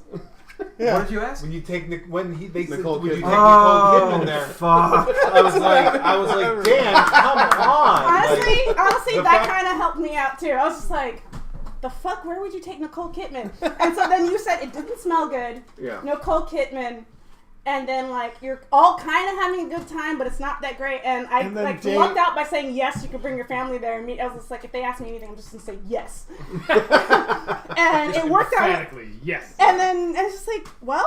Yeah. What did you ask? When you take when he they said, Nicole would you take Kidman. Nicole Kidman there? Fuck. I was like, Dan, come on. Honestly, the that fact- kind of helped me out too. I was just like, the fuck, where would you take Nicole Kidman? And so then you said it didn't smell good. Yeah. Nicole Kidman. And then, like, you're all kind of having a good time, but it's not that great. And I, And then like, Dave- lucked out by saying yes, you could bring your family there and meet. I was just like, if they ask me anything, I'm just going to say yes. And it worked out. Emphatically, yes. And then it's just like, well,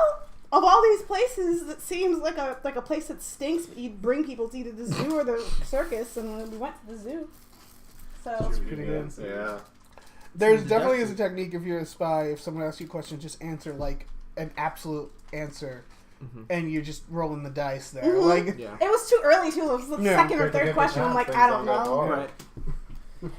of all these places, it seems like a place that stinks, but you'd bring people to either the zoo or the circus, and we went to the zoo. So It's pretty good. Yeah. There's definitely is a technique if you're a spy. If someone asks you a question, just answer like an absolute answer, and you're just rolling the dice there. Mhm. Like, Yeah. it was too early too. It was the Yeah. second or Good to third get the question. I'm like, things I don't on that know. board. Right.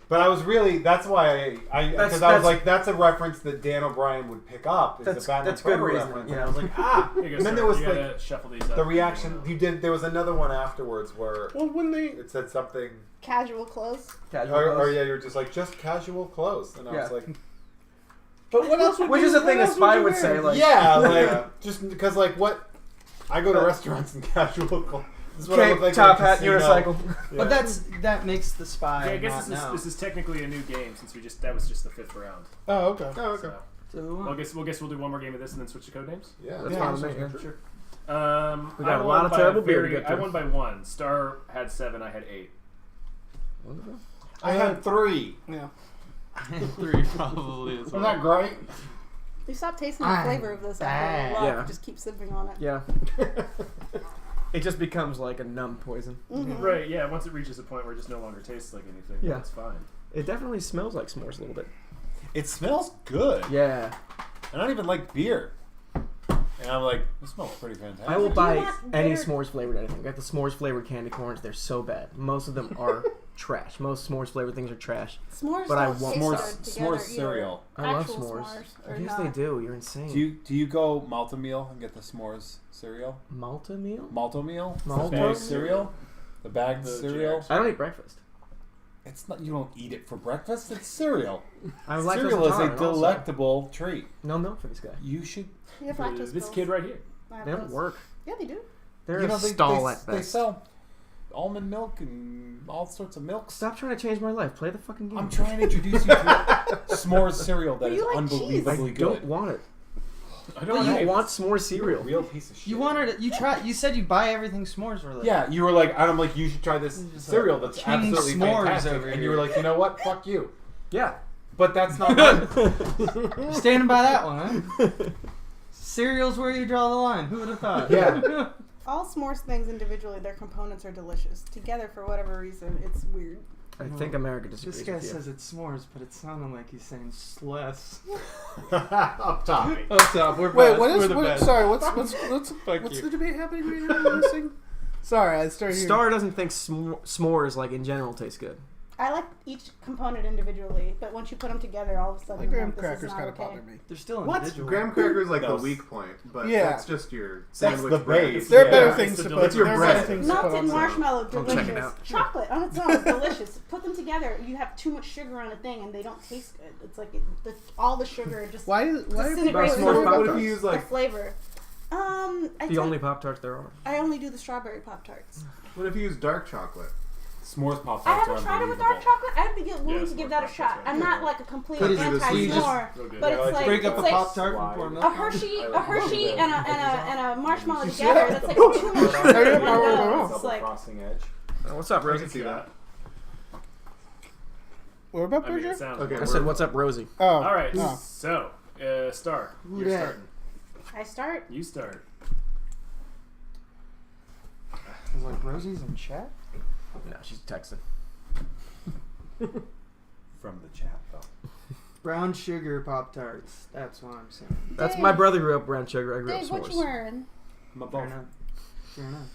But I was really, that's why because I was like, that's a reference that Dan O'Brien would pick up. Is That's- the Batman that's good Forever reasoning, reference. yeah. And I was like, ah. Here you go, And then sir. there was You like gotta shuffle these up. the reaction. You did. There was another one afterwards where well, when they it said something. Casual clothes. Casual Or clothes. yeah, you're just like just casual clothes, and I was Yeah. like, but what else? Would Which you, is a what thing a else spy you would wear? say, like, yeah, like Yeah. just because like what I go to restaurants in casual clothes. This is what I cape, look like top at a hat, casino. unicycle. But that makes the spy Yeah, I guess not know. this is technically a new game since that was just the 5th round. Oh, okay. Oh, okay. So, So, well, I guess we'll do one more game of this and then switch to Codenames. Yeah, That's Yeah, fine with me. Yeah. Sure. We got I a won lot of by terrible beer to get I through. won by 1. Star had 7. I had 8. Wonderful. I had 3. Yeah. 3 probably is Isn't that great? You stop tasting the flavor of this after a while. Yeah. Just keep sipping on it. Yeah. It just becomes like a numb poison. Mhm. Right, yeah, once it reaches a point where it just no longer tastes like anything, Yeah. that's fine. It definitely smells like s'mores a little bit. It smells good. Yeah. I don't even like beer. And I'm like, it smells pretty fantastic. I will you buy want any bitter- s'mores flavored anything. Got the s'mores flavored candy corns. They're so bad. Most of them are trash. Most s'mores flavored things are trash. S'mores But I don't want taste s'mores- good together s'mores cereal. I love Actual s'mores. or Yes, not. they do. You're insane. Do you go Malta meal and get the s'mores cereal? Malta meal? Malta meal? Malta? The bagged cereal? The bagged The cereal? generic I don't eat breakfast. It's not. You don't eat it for breakfast. It's cereal. I'm lactose Cereal is a intolerant also. delectable treat. No milk for this guy. You should. You have The- lactose this pills. kid right here. I have They don't those. work. Yeah, they do. They're you a know, stall at they best. sell almond milk and all sorts of milks. Stop trying to change my life. Play the fucking game. I'm trying to introduce you to s'mores cereal that But is you like cheese. unbelievably I good. don't want it. I don't I know. want s'more cereal. Real piece of shit. you wanted it. You said you buy everything s'mores related. Yeah, you were like, and I'm like, you should try this Just cereal like that's King absolutely s'mores fantastic. over And here. you were like, you know what? Fuck you. Yeah. But that's not mine. Standing by that one, huh? Cereal's where you draw the line. Who would have thought? Yeah. All s'mores things individually, their components are delicious. Together, for whatever reason, it's weird. I think America disagrees This guy with you. says it's s'mores, but it sounded like he's saying sless. Up top. Up top, we're Wait, best. what We're is? the What, best. sorry, what's Fuck the you. debate happening right now? We're missing? Sorry, I started hearing... Star doesn't think s'mores, like, in general, taste good. I like each component individually, but once you put them together, all of a sudden, The graham this is crackers not kind of okay. bother me. They're still What? individual. Graham crackers like the Those- weak point, but Yeah. that's just your That's sandwich the bread. base. There are Yeah. better It's things the to deli- put. your There are bread. better things to put Melted on marshmallow, check it delicious. out. Chocolate on its own is delicious. Put them together, you have too much sugar on a thing, and they don't taste good. It's like all the sugar just Why disintegrates S'mores the Pop-Tarts? use the like flavor. The only Pop-Tarts there are. I only do the strawberry Pop-Tarts. what if you use dark chocolate? S'mores Pop-Tarts I are haven't tried it with dark chocolate. I'd be willing to give that a shot. I'm not like a complete What is it, so you just anti-s'more, but it's like break up it's a like Pop-Tart and pour milk? a Hershey and a marshmallow together. That's like too much sugar in one go. It's like frosting edge. What's up, I Rosie? can see that. What about I mean, it Berger? sounds Okay, I good. said, what's up, Rosie? Oh. All right, Oh. so Star, Who you're dat? starting. I start. You start. Is like Rosie's in chat? No, she's texting. From the chat, though. Brown sugar Pop-Tarts. That's what I'm saying. That's Dave. my brother grew up brown sugar. I grew up Dave, what s'mores. you wearing? My Fair both. enough. Fair enough.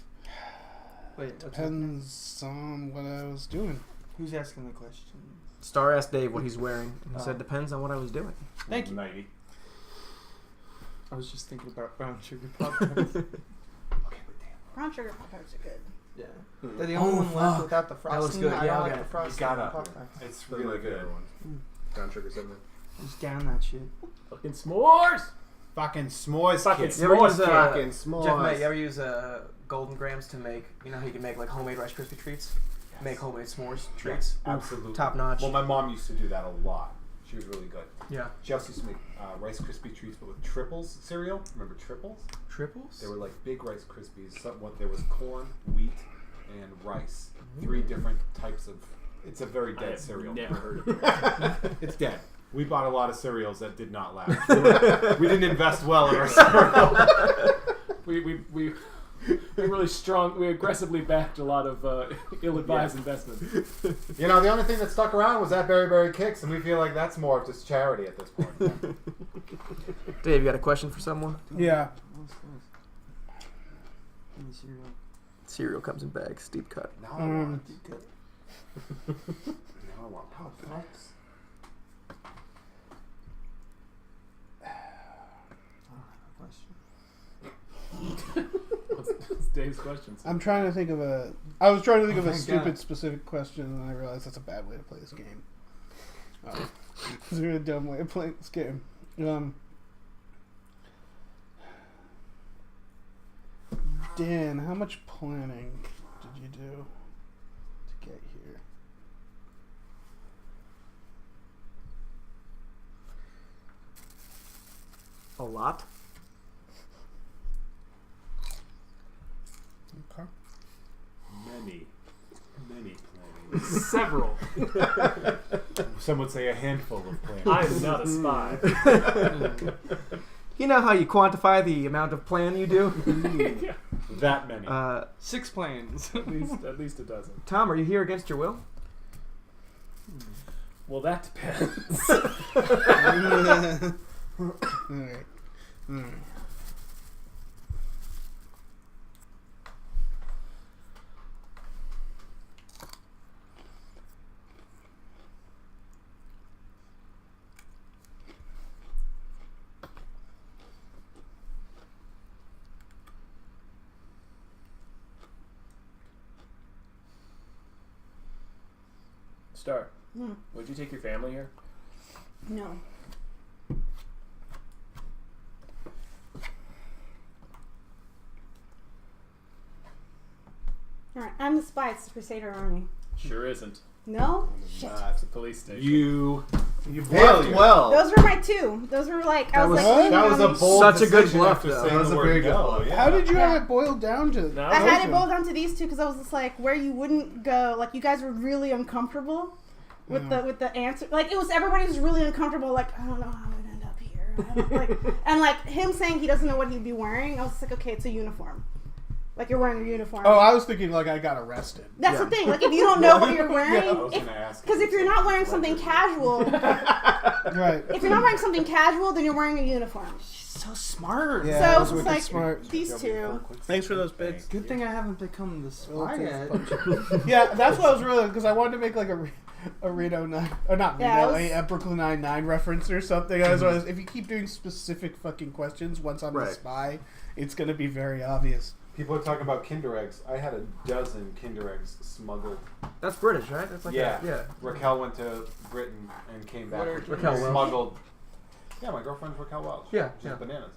Wait, what's Depends on what I was doing. Who's asking the question? Star asked Dave what he's wearing. And he Oh. said, depends on what I was doing. Thank you. 90. I was just thinking about brown sugar Pop-Tarts. Brown sugar Pop-Tarts are good. Yeah. They're the only one left without the frosting. looks good. I Yeah, don't I'll like get the it. frosting gotta. on Pop-Tarts. It's Those are my really good. favorite ones. Brown sugar cinnamon. Just down that shit. Fucking s'mores. Fucking s'mores, Fucking kids. You ever s'mores. use, Fucking Jeff, s'mores. mate, you ever use golden grams to make, you know how you can make like homemade Rice Krispie treats? Yes. Make homemade s'mores treats? Oof, Absolutely. top notch. Well, my mom used to do that a lot. She was really good. Yeah. She also used to make Rice Krispie treats, but with triples cereal. Remember triples? Triples? They were like big Rice Krispies. There was corn, wheat, and rice. 3 different types of. It's a very I dead have cereal. never heard of it. It's dead. We bought a lot of cereals that did not last. We didn't invest well in our cereal. We really strong. We aggressively backed a lot of ill-advised investments. You know, the only thing that stuck around was that Berry Berry Kicks, and we feel like that's more of just charity at this point. Dave, you got a question for someone? Yeah. What's this? Give me cereal. Cereal comes in bags, deep cut. Now I want. Now I want Pop-Tarts. What's Dave's questions? I'm trying to think of a... I was trying to think of a my stupid God. specific question, and I realized that's a bad way to play this game. It's a really dumb way of playing this game. Dan, how much planning did you do to get here? A lot? Okay. Many plannings. Several. Some would say a handful of plannings. I am not a spy. You know how you quantify the amount of plan you do? Yeah. That many. 6 planes. At least a dozen. Tom, are you here against your will? Well, that depends. Alright. Alright. Star, would you take your family here? No. Alright, I'm the spy. It's the Crusader Army. Sure isn't. No? Shit. It's a police station. You bluffed well. Those were my 2. Those were like, I was like, leaning that was on a these- bold Such a good decision bluff, after though. saying That was the a word very good no. bluff. Yeah. How did you Yeah. have it boiled down to? No. I had it those boiled down to these 2 because I was just like, where you wouldn't go, like you guys were really uncomfortable with the answer. Like it was, everybody was really uncomfortable. Like I don't know how I'd end up here. I don't, like, and like him saying he doesn't know what he'd be wearing. I was just like, okay, it's a uniform. Like you're wearing a uniform. Oh, I was thinking like I got arrested. That's the thing. Like if you don't know what you're wearing, I was gonna ask. Because if you're not wearing something casual, right? If you're not wearing something casual, then you're wearing a uniform. So smart. Yeah, so it's like smart. these two. Thanks for those bits. Good thing I haven't become the spy yet. Yeah, that's what I was really because I wanted to make like a Reno 9 or not Yeah, Reno, a Brooklyn Nine-Nine reference or something. I was, if you keep doing specific fucking questions once I'm the spy, it's gonna be very obvious. People are talking about Kinder Eggs. I had a dozen Kinder Eggs smuggled. That's British, right? That's like yeah. Raquel went to Britain and came back. Raquel Welch? Smuggled. Yeah, my girlfriend's Raquel Welch. Yeah, She's bananas.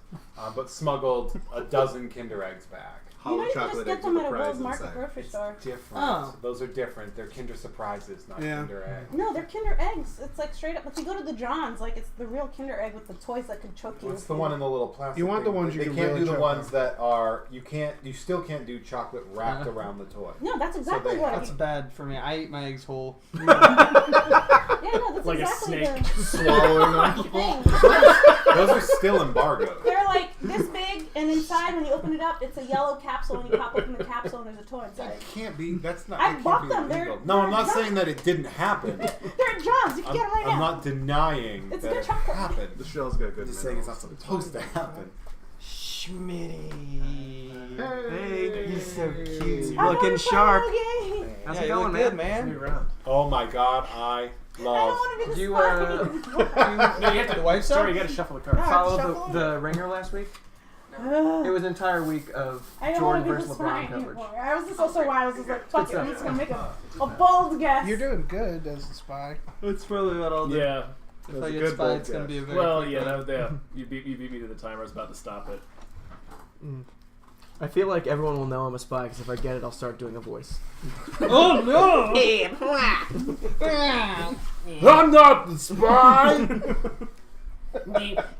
But smuggled a dozen Kinder Eggs back. You know, you can just get them at a World Market grocery store. Different. Oh. Those are different. They're Kinder Surprises, not Kinder Eggs. No, they're Kinder Eggs. It's like straight up. If you go to the John's, like it's the real Kinder Egg with the toys that could choke you. What's the one in the little plastic? You want the thing? ones you They can can't really do the choke ones on. that are you can't. You still can't do chocolate wrapped around the toy. No, that's exactly what. That's bad for me. I eat my eggs whole. Yeah, no, that's Like a exactly snake. Swallowing them. thing. Those are still embargoed. They're like this big, and inside, when you open it up, it's a yellow capsule, and you pop open the capsule, and there's a toy inside. That can't be. That's not. I that can't bought be them. illegal. They're- No, I'm not they're saying that it didn't happen. They're at John's. You can get them right I'm now. not denying It's that good it chocolate. happened. The shell's got good. I'm just saying it's not supposed to happen. Schmitty. Hey, He's so cute. I'm looking on sharp. game. How's Yeah, it you going, look good, man? man. Oh my God, I I don't love. want to be the You, spy. No, you have to. The wife's Sorry, up? you got to shuffle the cards. Shuffle Follow the ringer last week. It was an entire week of I don't Jordan want to be versus the LeBron spy coverage. anymore. I was just also why I was just like, fuck it, I'm Good just gonna make a bold guess. You're doing good as a spy. That's probably what I'll do. Yeah. If I get spy, it's gonna be a very Well, quick yeah, one. you beat me to the timer. I was about to stop it. I feel like everyone will know I'm a spy because if I get it, I'll start doing a voice. Oh no! I'm not the spy.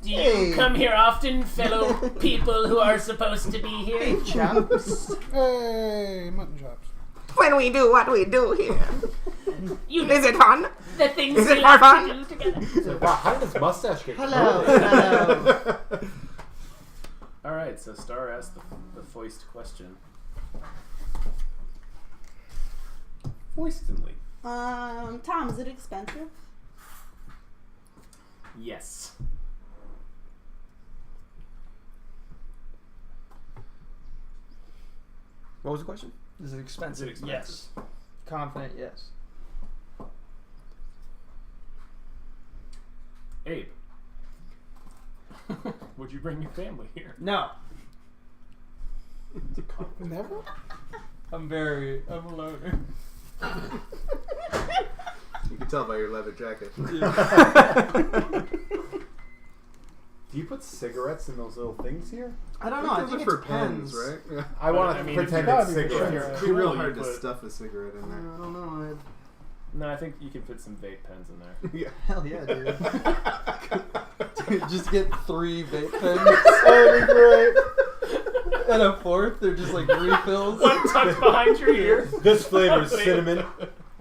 Do you come here often, fellow people who are supposed to be here? Chops. Hey, mutton chops. When we do what we do here. Is it fun? The things Is we it like fun? to do together. Wow, how did his mustache get Hello. All right, so Star asked the foist question. Foistonly. Tom, is it expensive? Yes. What was the question? Is it expensive? Is it expensive? Yes. Confident, yes. Abe. Would you bring your family here? No. Never? I'm a loner. You can tell by your leather jacket. Do you put cigarettes in those little things here? I don't know. I Those think are it's for pens, right? Yeah. I want to I mean, pretend if it's you- cigarettes. It'd be real Cool, hard you to put- stuff a cigarette in I there. don't know. No, I think you can fit some vape pens in there. Yeah. Hell yeah, dude. Dude, just get 3 vape pens. That'd be great. And a 4th, they're just like refills. One tucked behind your ear. This flavor is cinnamon.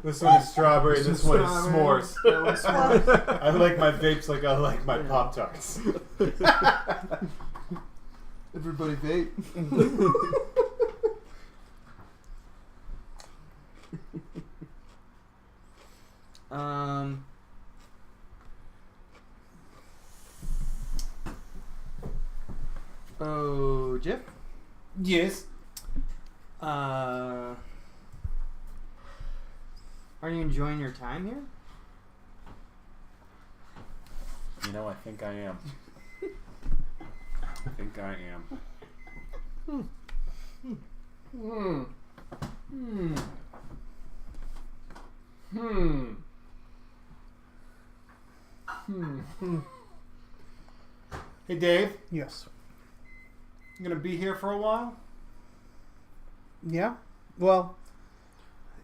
This one is strawberry. This one is s'mores. That one's s'mores. I like my vapes like I like my Pop Tarts. Everybody vape. Oh, Jeff? Yes. Are you enjoying your time here? You know, I think I am. I think I am. Hey, Dave. Yes. You gonna be here for a while? Yeah. Well,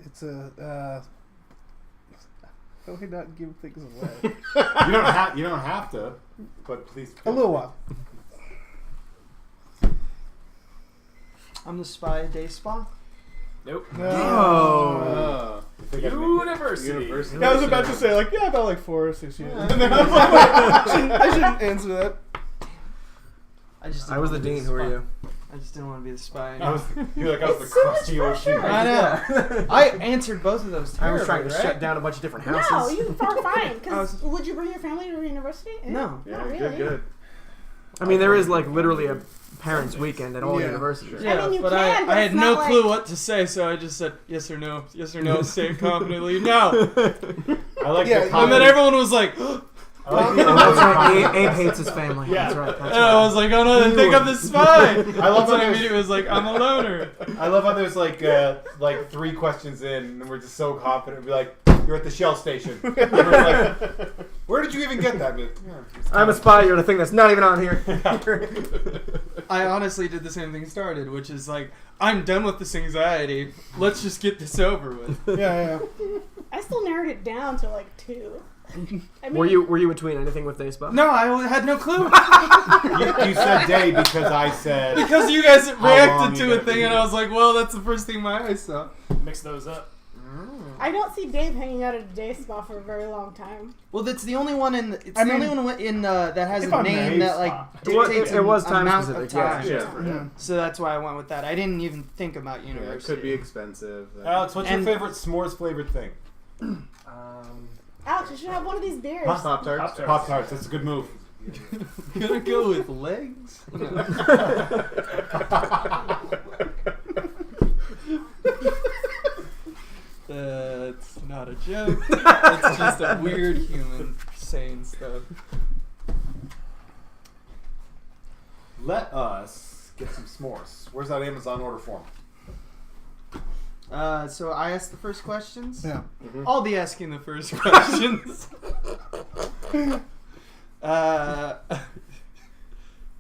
it's a. How do I not give things away? You don't have to, but please. A little while. I'm the spy day spa. Nope. No. University. I was about to say, like, yeah, about like 4 or 6 years. And then I was like, I shouldn't answer that. I was the dean. Who are you? I just didn't want to be the spy. You're like, I was the crusty old sheep. I know. I answered both of those. I was trying to right? shut down a bunch of different houses. No, you are fine. Because would you bring your family to university? No. Not really. Good. I mean, there is like literally a parents' weekend at all universities. Yeah, I mean, you but can, but I had it's no not clue like- what to say, so I just said yes or no, say it confidently, no. I like Yeah, the And comment. then everyone was like, I like the That's right. Abe hates his family. Yeah. That's right. That's and I was like, oh no, they think I'm the spy. I love That's when when I immediately was like, I'm a loner. I love how there's like 3 questions in, and we're just so confident. We're like, you're at the Shell station. And we're like, where did you even get that? I'm a spy. You're the thing that's not even on here. I honestly did the same thing started, which is like, I'm done with this anxiety. Let's just get this over with. Yeah. I still narrowed it down to like 2. I mean, Were you between anything with day spy? No, I had no clue. You said day because I said... Because you guys long reacted you to a gotta thing, be and here. I was like, well, that's the first thing my eyes saw. Mix those up. I don't see Dave hanging out at a day spa for a very long time. Well, that's the only one in. It's I the mean, only one in that has if a I'm name nice, that like It was- dictates it was an time amount specific, of time. Yeah. So that's why I went with that. I didn't even think about Yeah, it university. could be expensive. Alex, what's your And- favorite s'mores flavored thing? Alex, you should have one of these beers. Pop-Tarts. Pop-Tarts. That's a good move. Gonna go with legs. That's not a joke. It's just a weird human saying stuff. Let us get some s'mores. Where's that Amazon order form? So I asked the first questions. Yeah. I'll be asking the first questions.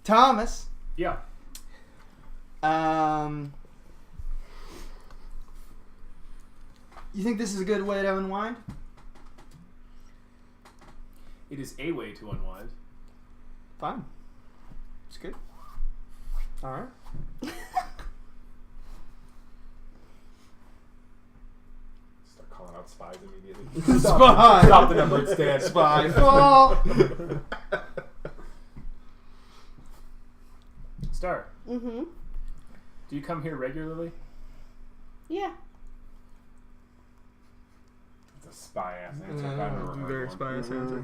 Thomas. Yeah. You think this is a good way to unwind? It is a way to unwind. Fine. It's good. All right. Start calling out spies immediately. Spy. Stop the number and stand. Spyfall. Star, Mm-hmm. do you come here regularly? Yeah. It's a spy ass answer. I've never heard Very one. spy answer.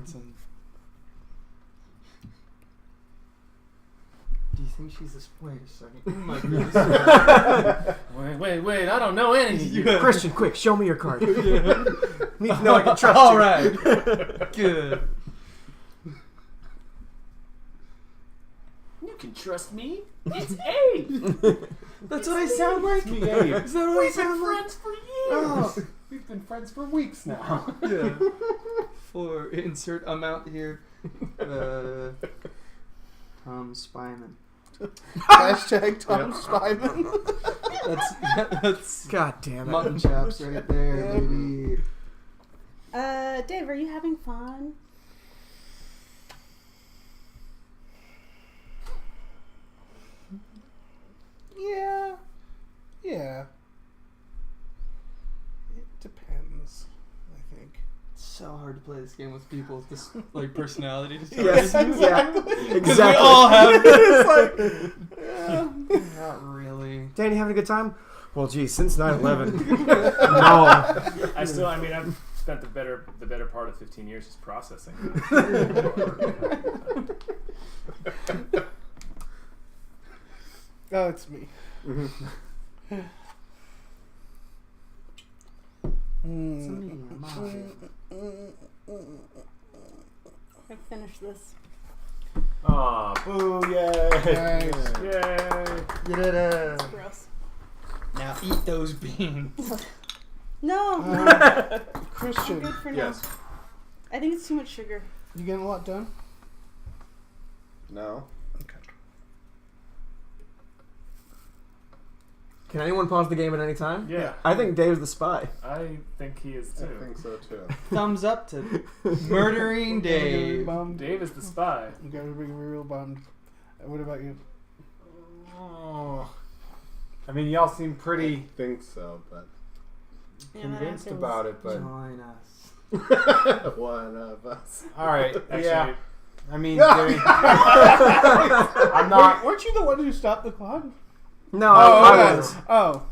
Do you think she's a... Wait a second. Oh my goodness. Wait, I don't know any of you. Christian, quick, show me your card. Need to know I can trust All you. right. Good. You can trust me. It's Abe. That's what I sound like? Me, Abe. Is that what I We've been sound like? friends for years. Oh. We've been friends for weeks now. Yeah. For insert amount here. Tom Spyman. Hashtag Tom Spyman. That's God damn it. mutton chops right there, baby. Dave, are you having fun? Yeah. It depends, I think. It's so hard to play this game with people with this like personality Yes, disorders. yeah, Because exactly. we all have It's like, Not really. Dan, you having a good time? Well, geez, since 9/11. No. I've spent the better part of 15 years just processing. oh, it's me. I've finished this. Aw, boo, yay. Nice. Yay. You did It's gross. Now eat those beans. No. Christian, I'm good for now. Yes. I think it's too much sugar. you getting a lot done? No. Can anyone pause the game at any time? Yeah. I think Dave's the spy. I think he is too. I think so too. Thumbs up to murdering Dave. Bummed. Dave is the spy. I'm gonna be real bummed. What about you? Oh. I mean, y'all seem pretty I think so, but Yeah, that convinced answer about it, but... Join us. one of us. All right, Actually, yeah. I mean, I'm not... Weren't you the one who stopped the clock? No, I I was. was. Oh.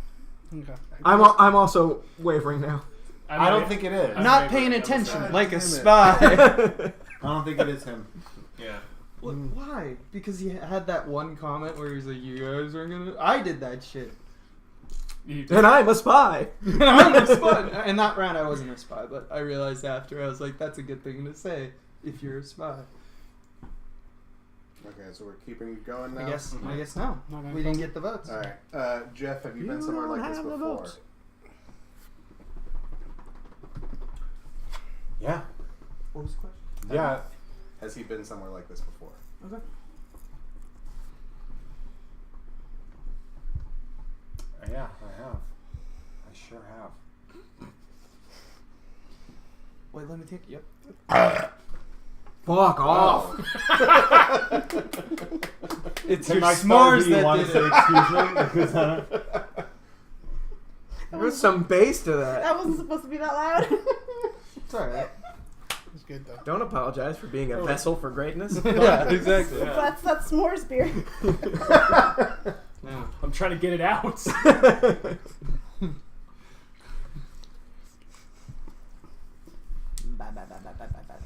Okay. I'm also wavering now. I don't think it is. Not paying attention, like a damn it. spy. I don't think it is him. Yeah. Why? Because he had that one comment where he's like, "You guys are gonna." I did that shit. And I'm a spy. And I'm a spy. In that round, I wasn't a spy, but I realized after I was like, "That's a good thing to say if you're a spy." Okay, so we're keeping going now. I guess no. We didn't get the votes. All right, Jeff, have you been somewhere like this before? Yeah. What was the question? Yeah. Has he been somewhere like this before? Okay. Yeah, I have. I sure have. Wait, let me think. Yep. Fuck off. It's Can your my star s'mores be that want did to say it. excuse me? Because, There was some bass to that. That wasn't supposed to be that loud. It's alright. It's good though. Don't apologize for being a vessel for greatness. Yeah, exactly. That's s'mores beer. No. I'm trying to get it out.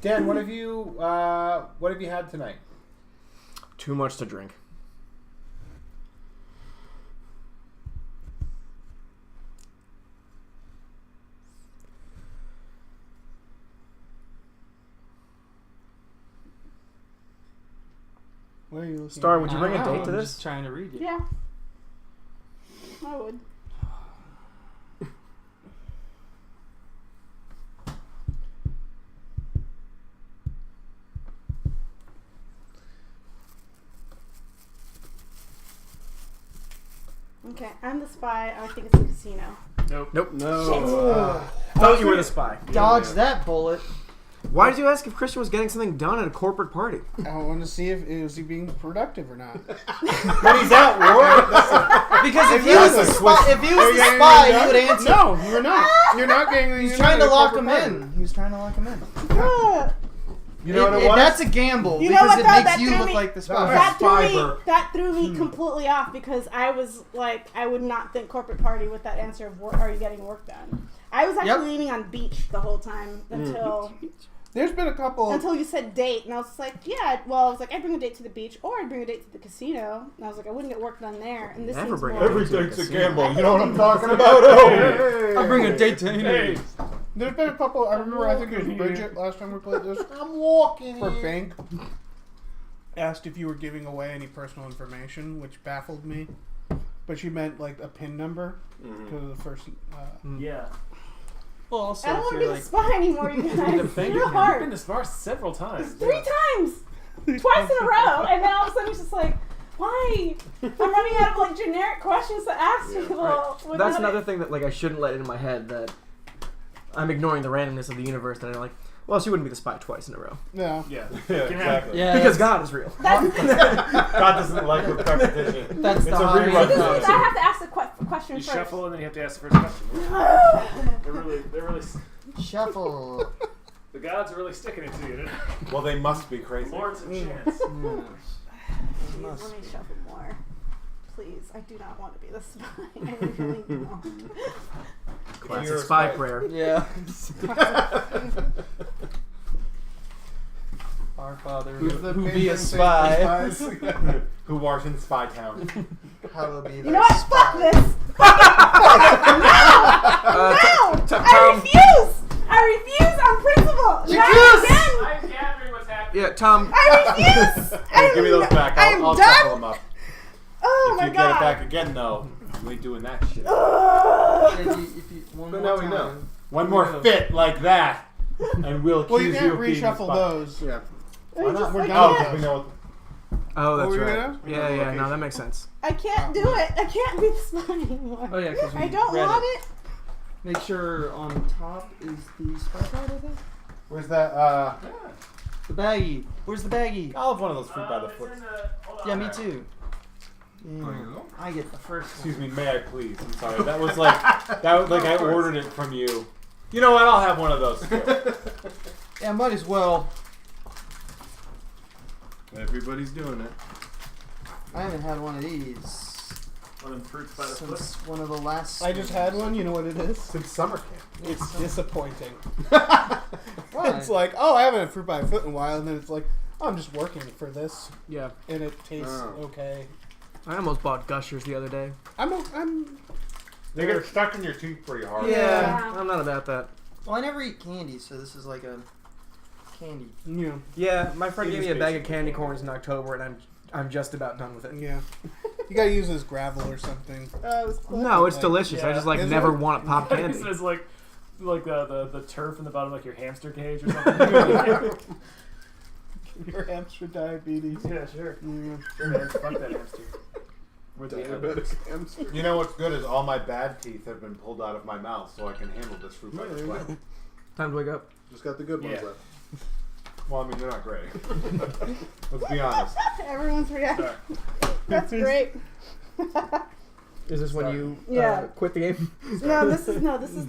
Dan, what have you had tonight? Too much to drink. Where are you looking? Star, would you bring a date to I'm this? just trying to read it. Yeah. I would. Okay, I'm the spy. I think it's a casino. Nope. Nope. No. Thought you were the spy. Dodge that bullet. Why did you ask if Christian was getting something done at a corporate party? I want to see if was he being productive or not. But he's at work. Because if he was the spy, he would answer. No, you're not. You're not getting. He's trying to lock him in. He was trying to lock him in. You know what it was? That's a gamble You know because what, it though? makes That you threw look me- like the spy. That threw me completely off because I was like, I would not think corporate party with that answer of are you getting work done? I was actually leaning on beach the whole time until There's been a couple until you said date, and I was just like, yeah. Well, I was like, I'd bring a date to the beach, or I'd bring a date to the casino, and I was like, I wouldn't get work done there. And this Never seems bring more. Everything's a gamble. You know what I'm talking about? Oh, I'll bring a date to any. There's been a couple. I remember. I think it was Bridget last time we played this. I'm walking For bank. Asked if you were giving away any personal information, which baffled me. But she meant like a PIN number because of the first. Yeah. Well, also, I don't if want to be you're the like, spy anymore, you guys. It's real I've been hard. to Spar several times. 3 times, twice in a row, and then all of a sudden it's just like, why? I'm running out of like generic questions to ask people. with That's another thing that like I shouldn't let in my head, that I'm ignoring the randomness of the universe, and I'm like, well, she wouldn't be the spy twice in a row. No. Yeah. exactly. yeah, Because God is real. God doesn't like repetition. That's It's the a high rerun. This process. means I have to ask the question You first. shuffle and then you have to ask the first question. They're really. shuffle. The gods are really sticking it to you. Well, they must be crazy. Lords of chance. Please, let me shuffle more. Please, I do not want to be the spy. I really don't. Classic You're a spy spy. prayer. Yeah. Our Father, Who's the who patron be a saint spy. for spies? Who art in Spy Town? Hallowed be You thy know what? spy. Fuck this. No! I refuse! I refuse on principle! Not again! I'm gathering what's happening. Yeah, Tom. I refuse! Give me those back. I'm I'll done. shuffle them up. Oh If my you get it god. back again, though, we ain't doing that shit. Ugh. If you, one But more now we know. time. One more fit like that, and we'll accuse Well, you can't of being the reshuffle spy. those. Yeah. Why not? We're I done can't. with we those. know. Oh, that's What were you right. gonna Yeah, yeah, no, that makes sense. I can't do it. I can't be the spy anymore. Oh yeah, because I don't want it. Make sure on top is the spy card, I think. Where's that? The baggie. Where's the baggie? I'll have one of those fruit by the It's foot. in hold on Yeah, me there. too. Yeah, I get the first one. Excuse me, may I please? I'm sorry. That was like I ordered it from you. You know what? I'll have one of those too. Yeah, might as well. Everybody's doing it. I haven't had one of these. One of them fruits by the foot. Since one of the last. I just had one. You know what it is? Since summer camp. It's disappointing. Why? It's like, oh, I haven't had fruit by a foot in a while, and then it's like, oh, I'm just working for this, Yeah. and it tastes okay. I almost bought Gushers the other day. They get stuck in your teeth pretty hard. Yeah, I'm not about that. Well, I never eat candy, so this is like a candy. Yeah. Yeah, my friend It gave is me a bag of basically candy candy. corns in October, and I'm just about done with it. Yeah. You gotta use it as gravel or something. It was cool. No, it's Like, delicious. I yeah. just like Is never it? want pop candy. This is like the turf in the bottom of like your hamster cage or something. Your hamster diabetes. Yeah, sure. Yeah. Sure, man. Fuck that hamster. Where'd the Diabetic hamster. You know what's good is all my bad teeth have been pulled out of my mouth, so I can handle this fruit by the way. Time to wake up. Just got the good ones Yeah. left. Well, I mean, they're not great. Let's be honest. Everyone's reaction. Sorry. That's great. Is this when you Yeah. quit the game? No, this is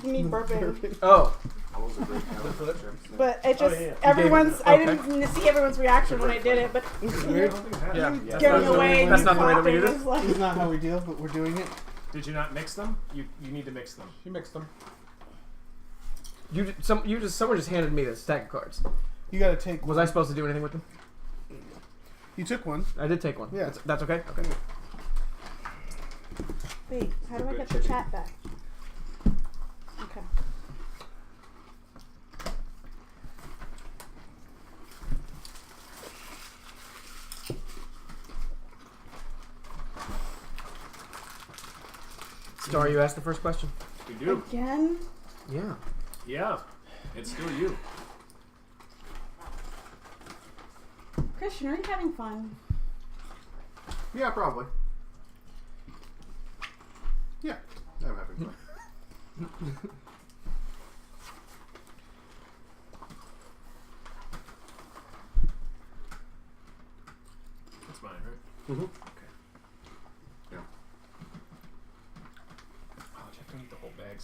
me burping. Oh. Those are great kind of chips. But it just yeah. everyone's. You I gave it- didn't see everyone's reaction when I did it, but Weird. Yeah. getting away and That's not the way that we coughing do this. was like. It's not how we deal, but we're doing it. Did you not mix them? You need to mix them. She mixed them. Someone just handed me this stack of cards. You gotta take. Was I supposed to do anything with them? You took one. I did take one. Yeah. That's okay? Okay. Wait, how do I get the chat back? Okay. Star, you asked the first question. We do. Again? Yeah. Yeah. It's still you. Christian, are you having fun? Yeah, probably. Yeah, I'm having fun. That's mine, right? Mm-hmm. Okay. Yeah. Oh, Jeff, don't eat the whole bag,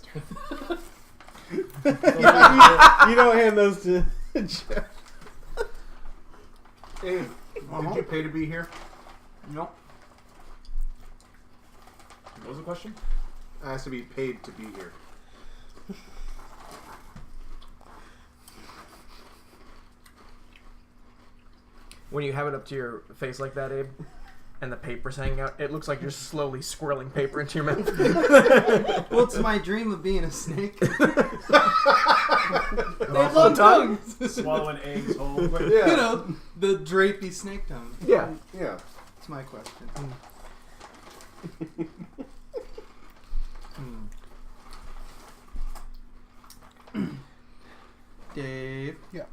You don't hand those to Jeff. Hey, did you pay to be here? No. What was the question? I has to be paid to be here. When you have it up to your face like that, Abe, and the paper's hanging out, it looks like you're slowly squirreling paper into your mouth. Well, it's my dream of being a snake. They All have long the time? tongues. Swallowing eggs whole. Yeah. You know, the drapey snake tongue. Yeah. Yeah. That's my question. Dave. Yeah.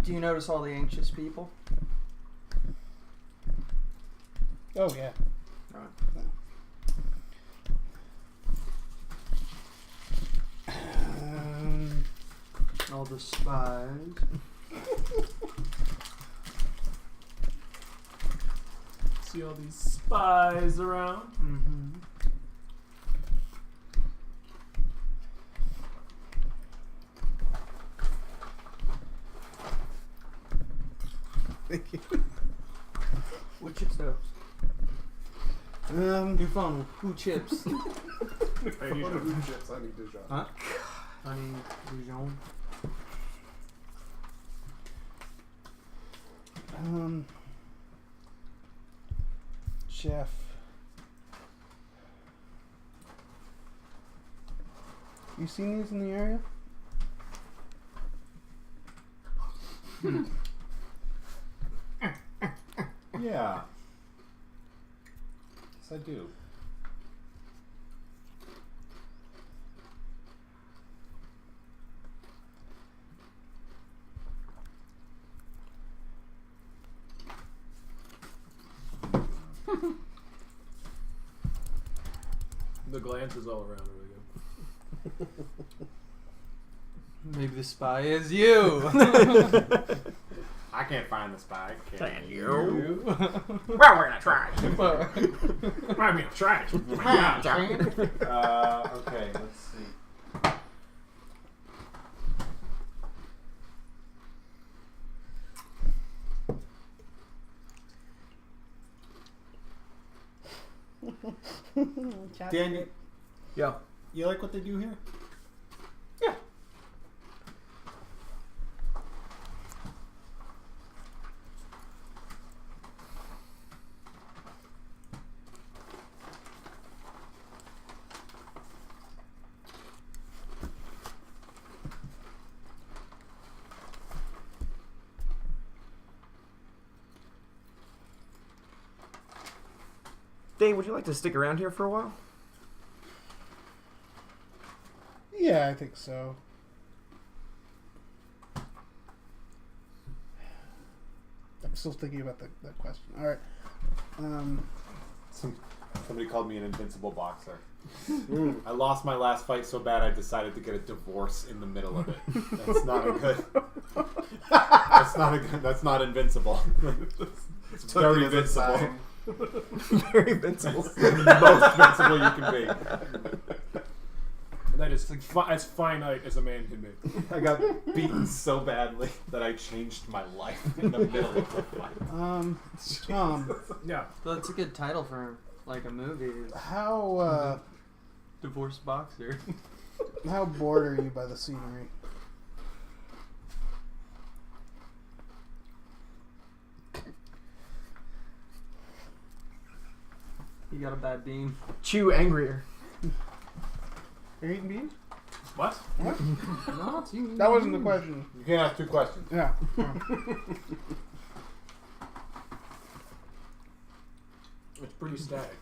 Do you notice all the anxious people? Oh yeah. Alright. All the spies. See all these spies around. Mm-hmm. Thank you. What chips those? New phone. Who chips? Chips, I need Dijon. Huh? I need Dijon. Chef. You seen these in the area? Yeah. Yes, I do. The glances all around really good. Maybe the spy is you. I can't find the spy. Can you? Well, we're gonna try. I'm gonna try it. Okay, let's see. Dan, Yeah. you like what they do here? Dave, would you like to stick around here for a while? Yeah, I think so. I'm still thinking about that question. All right. Somebody called me an invincible boxer. I lost my last fight so bad I decided to get a divorce in the middle of it. That's not a good. That's not invincible. It's very invincible. Very invincible. The most invincible you can be. That is as finite as a man can be. I got beaten so badly that I changed my life in the middle of the fight. Yeah. That's a good title for like a movie. How Divorced boxer. how bored are you by the scenery? You got a bad bean. Chew angrier. Are you eating beans? What? What? No, it's you. That wasn't the question. You can't ask two questions. Yeah. It's pretty static.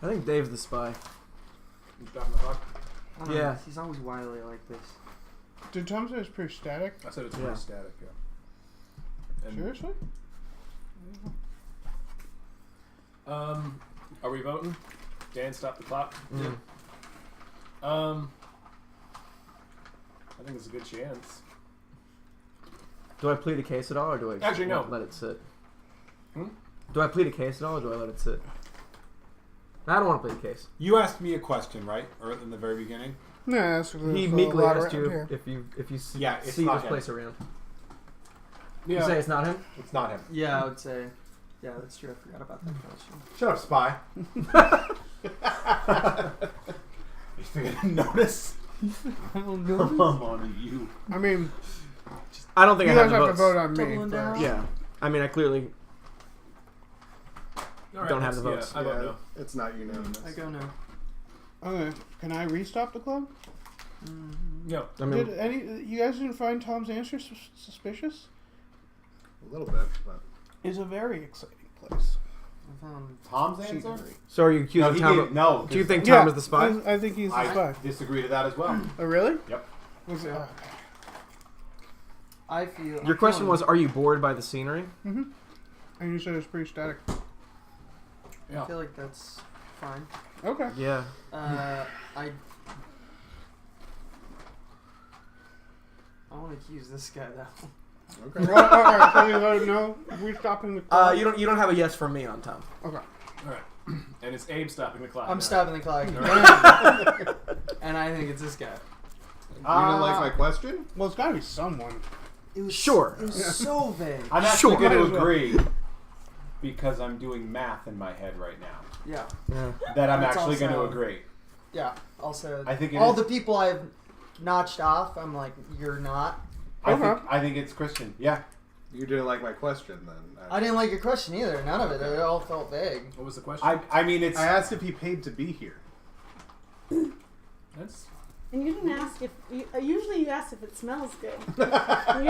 I think Dave's the spy. You stopping the clock? Yeah. He's always wily like this. Did Tom say it's pretty static? I said it's Yeah. pretty static, yeah. And, Seriously? are we voting? Dan, stop the clock. Mm. I think it's a good chance. Do I plead a case at all, or do I Actually, no. let it sit? Hmm? Do I plead a case at all, or do I let it sit? I don't want to plead a case. You asked me a question, right? Or in the very beginning? Yeah, that's He meekly asked you if you Yeah, it's see not this him. place around. Yeah. You say it's not him? It's not him. Yeah, I would say. Yeah, that's true. I forgot about that question. Shut up, spy. You think I didn't notice? Come on, you. I mean, I don't think you I guys have the have to votes. vote on me. Doubling down. first. Yeah. I mean, I clearly All right, don't have the that's- votes. Yeah, I don't know. It's not unanimous. I go no. Okay, can I restop the club? No. I mean, Did you guys didn't find Tom's answer suspicious? A little bit, but It's a very exciting place. I found Tom's answer? Scenery. so are you accusing Tom? No. Do you think Tom Yeah, is the spy? I think he's the spy. I disagree to that as well. Oh, really? Yep. Was it? I feel. Your question was, are you bored by the scenery? Mm-hmm. And you said it's pretty static. I feel like that's fine. Okay. Yeah. I want to accuse this guy though. okay. Well, all right. So you voted no. We're stopping the club. You don't have a yes from me on Tom. Okay. All right. And it's Abe stopping the clock. I'm now. stopping the clock. And I think it's this guy. You didn't like my question? Well, it's got to be someone. It was Sure. It was so vague. I'm actually Sure. going Might to as well. agree because I'm doing math in my head right now. Yeah. Yeah. That I'm That's actually going to also- agree. Yeah. Also, I think it all is- the people I've notched off, I'm like, you're not. I think it's Christian. Yeah. You didn't like my question then. I didn't like your question either. None of it. It all felt vague. What was the question? I mean, it's. I asked if he paid to be here. That's. And you didn't ask if. Usually you ask if it smells good. You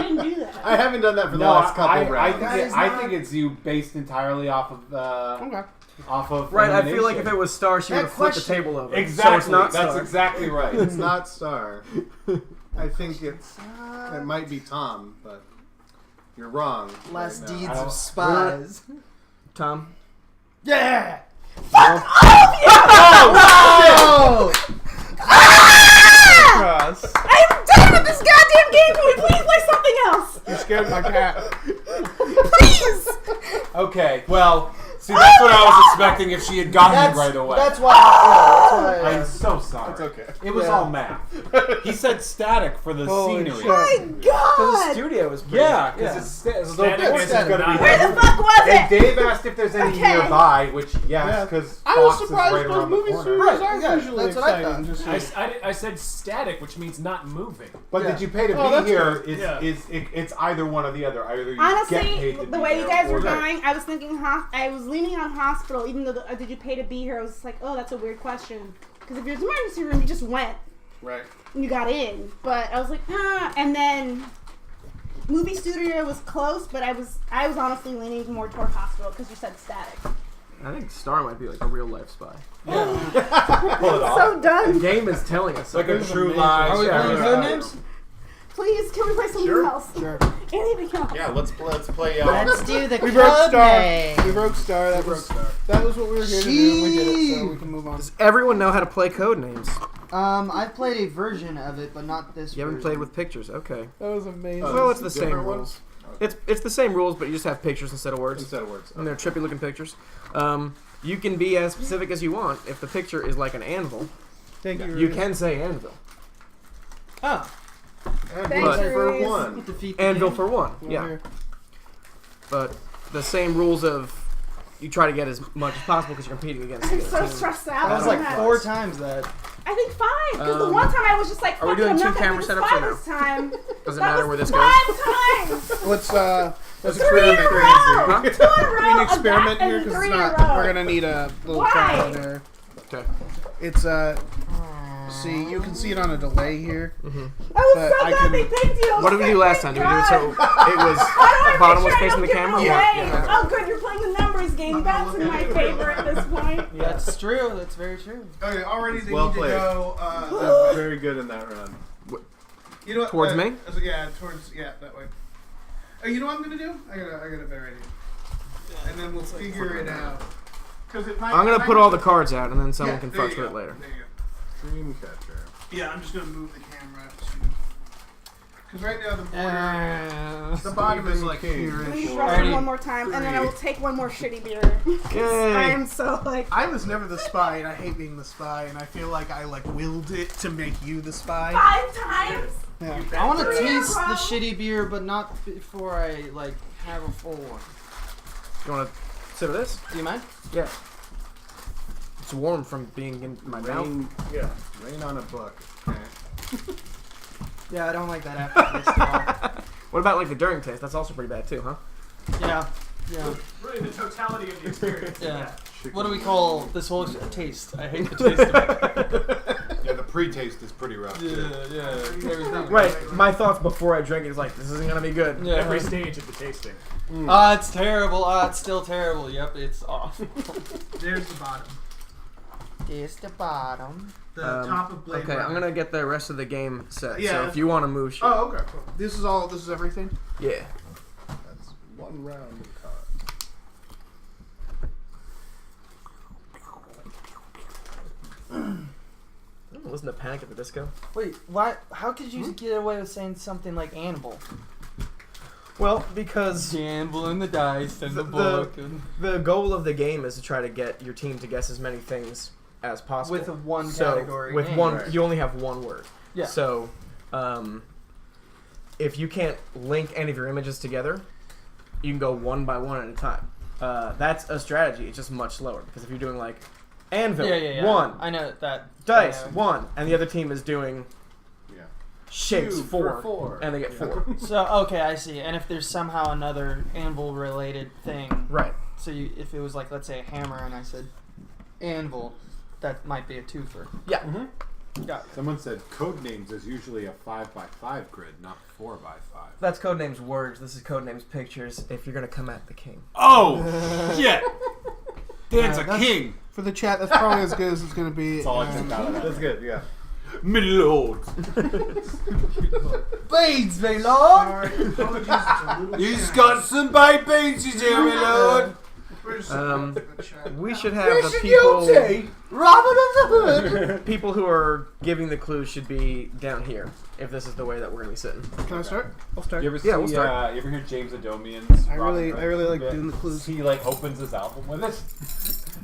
didn't do that. I haven't done that for the No, last couple I rounds. think it's you based entirely off of. Okay. Off of. Right. I feel like if elimination. it was Star, she That would have flipped the question- table over. Exactly. So it's not That's Star. exactly right. It's not Star. I think it might be Tom, but you're wrong. Last right now. deeds I don't- of spies. Tom. Yeah. Fuck Oh! I'm done with this goddamn game. Can we please play something else? You scared my cat. Okay, well, see, that's what I was expecting if she had gotten it right away. That's why. I'm so sorry. It's okay. It was all math. He said static for the Holy scenery. shit. My God! The studio was pretty Yeah, because it's Static going is to be. not- Where the fuck was And it? Dave asked if there's any Okay. nearby, which yes, because I was Fox is surprised right those around the movie corner. studios Right, are yeah, visually that's what I exciting. thought. Just I said static, which means not moving. But Yeah. did you pay to Oh, be that's here? good. Is Yeah. it's either one or the other. Either you get Honestly, paid to the be way you there guys or were not. going, I was thinking, I was leaning on hospital. Even though did you pay to be here? I was just like, oh, that's a weird question. Because if you're in the emergency room, you just went Right. and you got in. But I was like, and then movie studio was close, but I was honestly leaning more toward hospital because you said static. I think Star might be like a real life spy. Pull it off. So The done. game is telling us Like a something. true lie. Are we Yeah, playing right. Codenames? Please, can we play something Sure. else? Sure. Anything else? Yeah, let's play. Let's do the we broke Star. Codenames. We broke Star. That was what we were here to do. We did it, so we can move on. Does everyone know how to play Codenames? I've played a version of it, but not this. You haven't version. played with pictures, okay. That was amazing. Well, it's the same different rules. ones? It's the same rules, but you just have pictures instead of words. Instead of words. And they're trippy looking pictures. You can be as specific as you want. If the picture is like an anvil, Thank you. you can say anvil. Oh. And Thanks, one for Reese. one. Defeat the Anvil game. for one, yeah. But the same rules of you try to get as much as possible because you're competing against I'm the so other team. stressed out. That was from like 4 times that. I think 5. Because the one time I was just like, Are we fuck, doing I'm not 2 gonna camera do this setups or 5 no? this time. Does it That matter was where this 5 goes? times. Let's 3 in a experiment. row. Huh? 2 in a row. We can a experiment back here and because 3 it's in a not. row. We're gonna need a little Why? trial there. Okay. It's See, you can see it on a delay here. I was But so I glad can- they picked you. I was What did we like, do last time? thank Did we do it so God. it was How do I bottom was make sure I facing the don't camera? give Yeah. away? Yeah. Oh, good, you're playing the numbers game. That's my favorite at this point. Yeah, that's true. That's very true. Okay, already they Well need played. to go. That's very good in that run. You know what? Towards me? Yeah, that way. Oh, you know what I'm gonna do? I got a better idea. And then we'll figure it out. Because it might. I'm gonna put all the cards out and then someone can there fuck you with it go. later. There you go. Dreamcatcher. Yeah, I'm just gonna move the camera. Because right now the border, the bottom is like Let me here. brush it one more time, and then I will take one more shitty beer. 'Cause I am so like. I was never the spy, and I hate being the spy, and I feel like I willed it to make you the spy. 5 times. Yeah. I want to 3 in a taste row. the shitty beer, but not before I have a full one. You wanna sip of this? Do you mind? Yeah. It's warm from being in my mouth. Yeah. Rain on a book. Okay. Yeah, I don't like that aftertaste at all. What about like the during taste? That's also pretty bad too, huh? Yeah. Yeah. Really, the totality of the experience. Yeah. What do we call this whole taste? I hate the taste of it. Yeah, the pre-taste is pretty rough. too. Yeah. Everything. Right. My thoughts before I drink it is like, this isn't gonna be good. Yeah. Every stage of the tasting. It's terrible. It's still terrible. Yep, it's awful. There's the bottom. Here's the bottom. The top of Blade Okay, Runner. I'm gonna get the rest of the game set. Yeah. So if you want to move shit. Oh, okay. Cool. This is all. This is everything. Yeah. That's one round of cards. Listen to Panic at the Disco. Wait, why? How could you get away with saying something like anvil? Well, because Gamble in the dice and the book. And the goal of the game is to try to get your team to guess as many things as possible. with one So, category. with name. one, right. you only have one word. Yeah. So, if you can't link any of your images together, you can go one by one at a time. That's a strategy. It's just much slower because if you're doing like anvil, Yeah. one, I know that. dice, Yeah. one, and the other team is doing Yeah. shapes, Cube for 4, and they get 4. So okay, I see. And if there's somehow another anvil-related thing, Right. so if it was like, let's say, a hammer, and I said anvil, that might be a twofer. Yeah. Got it. Someone said Codenames is usually a 5x5 grid, not 4x5. That's Codenames words. This is Codenames pictures. If you're gonna come at the king. Oh, shit. Dan's a that's- king. For the chat, that's probably as good as it's gonna be. That's all I took out of that. That's good, yeah. My lord. Beans, my lord. Sorry, apologies, it's a little You've got some baked beans, you do, my lord. We're just We should have Where's the your people. guilty? Robin of the Hood. People who are giving the clues should be down here if this is the way that we're gonna be sitting. Can I start? I'll start. You ever see, Yeah, we'll start. You ever hear James Adomian's? I really like doing the clues. He like opens his album with it,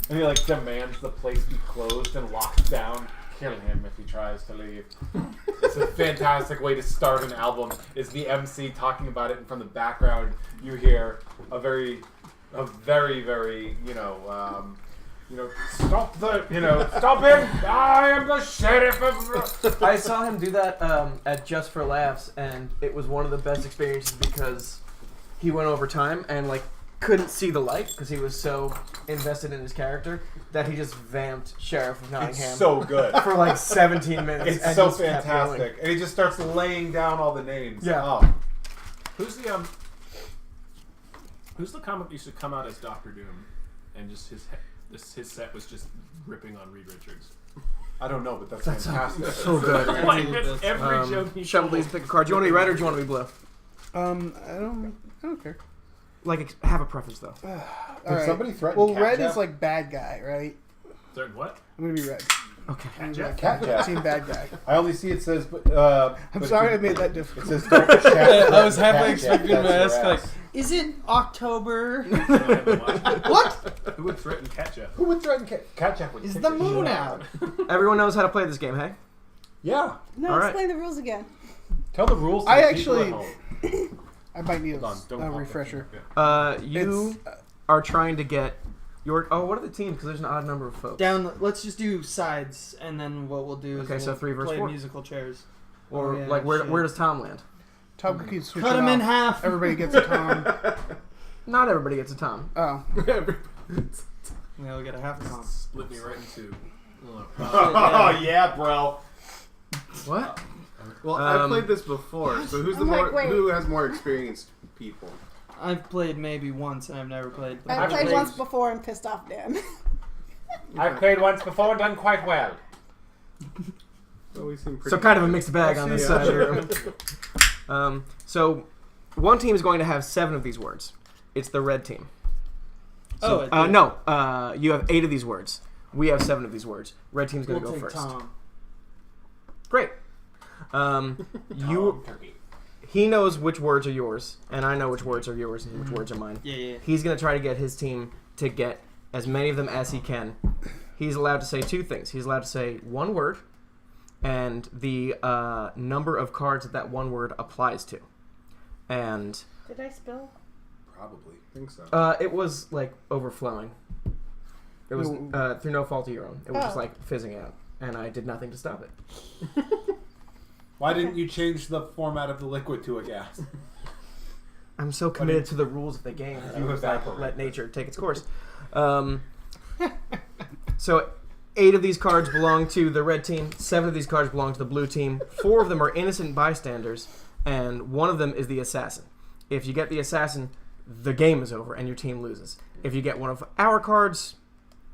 and he like demands the place be closed and locked down, killing him if he tries to leave. It's a fantastic way to start an album. Is the MC talking about it, and from the background you hear a very, very, stop him! I am the sheriff of... I saw him do that at Just for Laughs, and it was one of the best experiences because he went over time and like couldn't see the light because he was so invested in his character that he just vamped Sheriff of Nottingham. It's so good. For like 17 minutes. It's so fantastic. And he just starts laying down all the names. Yeah. Oh. Who's the comic that used to come out as Doctor Doom, and just his set was just ripping on Reed Richards? I don't know, but that's fantastic. So good. Like, that's every joke he Shovel, please pick a card. Do you want to be red or do you want to be blue? I don't care. Like, have a preference though. Alright. Somebody threaten Well, Cat red Jab? is like bad guy, right? Third what? I'm gonna be red. Okay. Cat Jab. Team bad guy. I only see it says. I'm sorry I made that difficult. It says don't chat. I was halfway expecting him to ask like, Is it October? What? Who would threaten Catch-Up? Who would threaten Catch-Up? Is the moon out? Everyone knows how to play this game, hey? Yeah. No, All right. explain the rules again. Tell the rules to I the people actually. at home. I might need Don't a pop refresher. You are trying to get your... Oh, what are the teams? Because there's an odd number of folks. Down. Let's just do sides, and then what we'll do is Okay, we'll so 3 versus play 4. musical chairs. Or, Oh, yeah, like, where shit. does Tom land? Tom Cookie switch Cut it him in off. half. Everybody gets a Tom. Not everybody gets a Tom. Oh. Yeah, we'll get a half a Tom. Split me right in two. Oh yeah, bro. What? Well, I've played this before, so who's who has more experienced people? I've played maybe once, and I've never played. I've played once before and pissed off Dan. I've played once before and done quite well. So kind of a mixed bag on this side here. So one team is going to have 7 of these words. It's the red team. So, no, you have 8 of these words. We have 7 of these words. Red team's going to go first. Tom. Great. He knows which words are yours, and I know which words are yours and which words are mine. Yeah. He's going to try to get his team to get as many of them as he can. He's allowed to say 2 things. He's allowed to say one word and the number of cards that one word applies to. And Did I spill? Probably. I think so. it was like overflowing. It was through no fault of your own. It was just like fizzing out, and I did nothing to stop it. Why didn't you change the format of the liquid to a gas? I'm so committed to the rules of the game that I was like, let nature take its course. So 8 of these cards belong to the red team. 7 of these cards belong to the blue team. 4 of them are innocent bystanders, and 1 of them is the assassin. If you get the assassin, the game is over and your team loses. If you get one of our cards,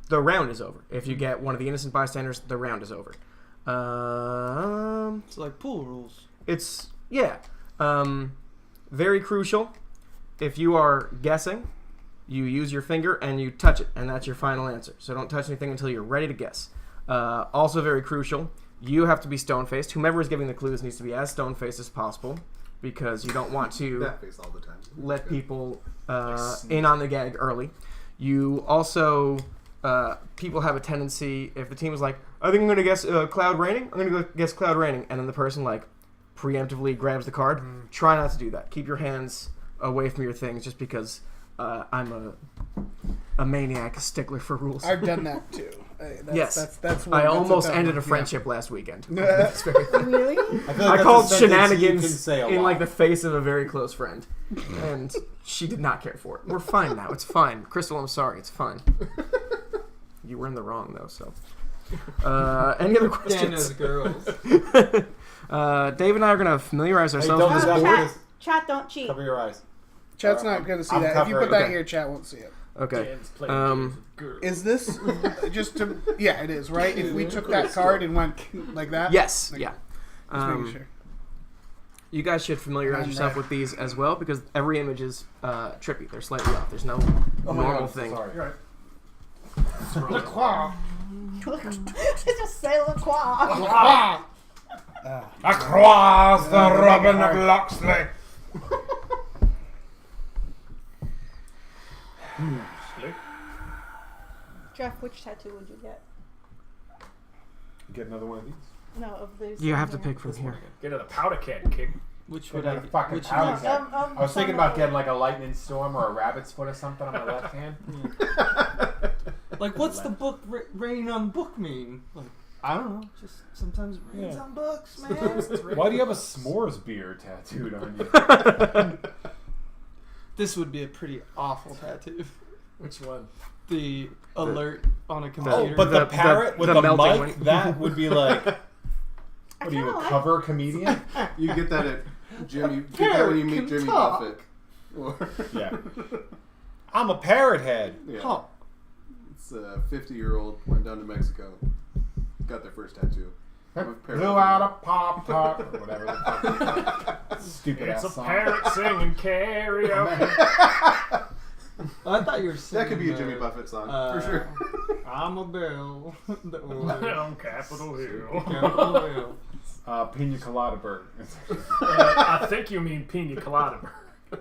the round is over. If you get one of the innocent bystanders, the round is over. It's like pool rules. It's very crucial. If you are guessing, you use your finger and you touch it, and that's your final answer. So don't touch anything until you're ready to guess. Also very crucial, you have to be stone-faced. Whomever is giving the clues needs to be as stone-faced as possible, because you don't want to That face all the time. let people in on the gag early. You also, people have a tendency, if the team is like, I think I'm going to guess cloud raining, I'm going to guess cloud raining, and then the person like preemptively grabs the card, try not to do that. Keep your hands away from your things, just because I'm a maniac, a stickler for rules. I've done that too. That's I almost ended a friendship last weekend. That's Really? I called shenanigans in like the face of a very close friend, and she did not care for it. We're fine now. It's fine. Crystal, I'm sorry. It's fine. You were in the wrong though. So, any other questions? girls. Dave and I are going to familiarize ourselves with this board. Chat, don't cheat. Cover your eyes. Chat's not going to see that. If you put that here, chat won't see it. Okay. Is this just to? Yeah, it is, right? If we took that card and went like that. Yes. Like, Yeah. Just making sure. You guys should familiarize yourself with these as well, because every image is trippy. They're slightly off. There's no normal thing. Sorry. The claw. Just say La Croix. Across the Robin of Locksley. Jeff, which tattoo would you get? Get another one of these. No, of these. You have to pick from here. Get a powder keg kick. Which Get would I another fucking which powder one? keg. I was thinking about getting like a lightning storm or a rabbit's foot or something on my left hand. Like, what's the book rain on book mean? Like, I don't know. Just sometimes it rains Yeah. on books, man. Why do you have a s'mores beer tattooed on you? This would be a pretty awful tattoo. Which one? The alert on a computer. Oh, but the parrot with the melting mic, one. that would be like, what are you, a cover comedian? You get that at Jimmy. Get that when you meet Jimmy Buffett. Or Yeah. I'm a parrot head. yeah. Huh. It's a 50-year-old went down to Mexico, got their first tattoo. I'm a parrot. Blew out a pop tart or whatever the fuck. Stupid It's ass a song. parrot singing karaoke. I thought you were saying That could be a Jimmy Buffett song for sure. I'm a bell. On Capitol Hill. Capitol Hill. Pina Colada Bird. I think you mean Pina Colada Bird.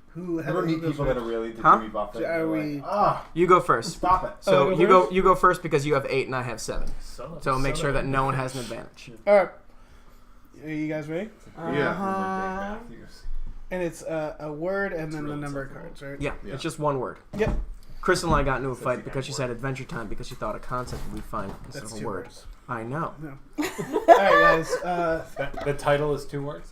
Who Ever meet people that are really into Huh? Jimmy Buffett? Are and they're we- like, ah, You go first. stop it. So Oh, you go first because you have 8 and I have 7. Son So of make a sure that son no of one a has an bitch. advantage. All right. Are you guys ready? Yeah. And it's a word and then the number of cards, right? Yeah, it's just one word. Yep. Crystal and I got into a fight because she said Adventure Time because she thought a concept would be fine instead That's of a 2 word. words. I know. No. All right, guys. The title is 2 words?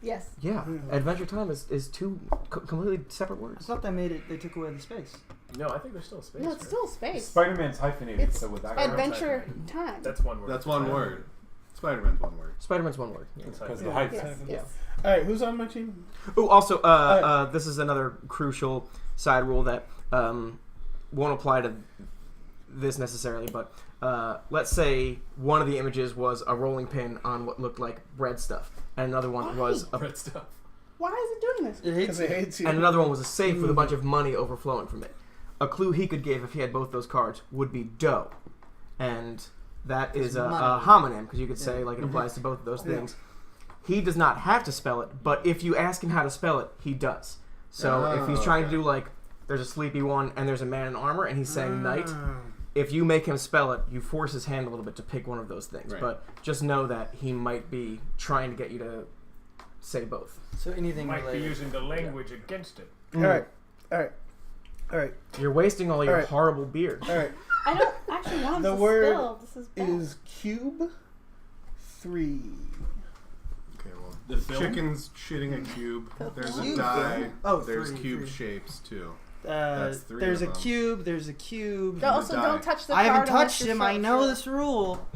Yes. Yeah, Adventure Time is 2 completely separate I words. thought they took away the space. No, I think there's still space. No, it's right? still space. Spider-Man's hyphenated, It's so would that Adventure Time. That's one word. That's one word. Spider-Man's one word. Spider-Man's one word. Because of the hype. Yes. Yeah. All right, who's on my team? Oh, also, this is another crucial side rule that won't apply to this necessarily, but let's say one of the images was a rolling pin on what looked like bread stuff, and another one was a Bread stuff. Why is it doing this? Because it hates you. and another one was a safe with a bunch of money overflowing from it. A clue he could give if he had both those cards would be dough, and that is a homonym because you could say like it applies to both of those things. He does not have to spell it, but if you ask him how to spell it, he does. So if he's trying to do like, there's a sleepy one and there's a man in armor and he's saying night, if you make him spell it, you force his hand a little bit to pick one of those things. Right. But just know that he might be trying to get you to say both. So anything Might be related. using the language against it. All right. All right. All right. You're wasting all your All right. horrible beer. All right. I don't actually want The to word spill. This is bad. is cube 3. Okay, well, The film? chicken's shitting a cube. There's a Cube die. film? Oh, there's three, cube three. shapes too. That's 3 There's a of them. cube. There's a cube. Also, die. don't touch the I haven't card unless touched you're him. I sure. know this rule.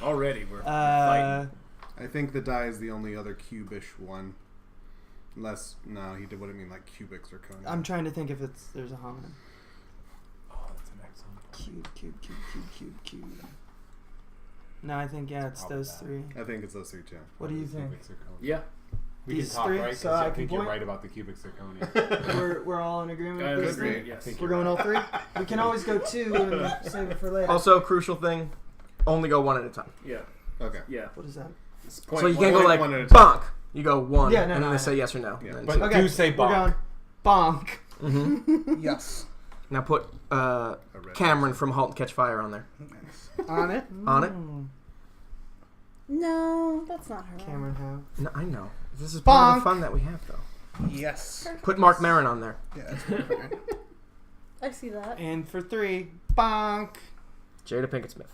Already, we're fighting. I think the die is the only other cubish one. Unless, no, he did what I mean, like cubic zirconia. I'm trying to think if there's a homonym. Oh, that's an excellent. Cube. No, I think it's those 3. I think it's those 3 too. What do you think? Cubic zirconia. Yeah. We These can talk, 3, right? Because so I I can think you're point? right about the cubic zirconia. We're all in agreement I with this agree. thing? Yes. think We're you're going right. all 3? We can always go 2 and save it for later. Also, crucial thing, only go one at a time. Yeah. Okay. Yeah. What is that? It's So you can't go like one at a time. bonk. You go one, Yeah, no, and then no, they no. say yes or no. Yeah. And But then do say We're going bonk. bonk. Yes. now put Cameron from *Halt and Catch Fire* on there. On it. On it. No, that's not her. Cameron Howe. No, I know. This is part of Bonk. the fun that we have, though. Yes. Put Mark Maron on there. Yeah, that's perfect. I see that. And for 3, bonk. Jada Pinkett Smith.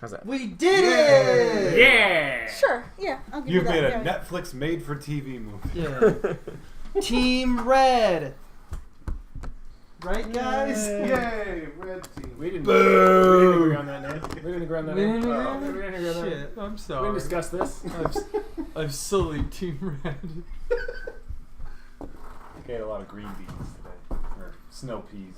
How's that? We did it! Yeah. Sure. Yeah, I'll give You've you made that. a yeah. Netflix made-for-TV movie. Yeah. Team Red. Right, guys? Yay, red team. We didn't agree on that name. We didn't agree on that We name. didn't agree Oh, on that? we didn't agree on that name. Shit, I'm We sorry. didn't discuss this. I've sullied Team Red. Okay, a lot of green beans today. Or snow peas.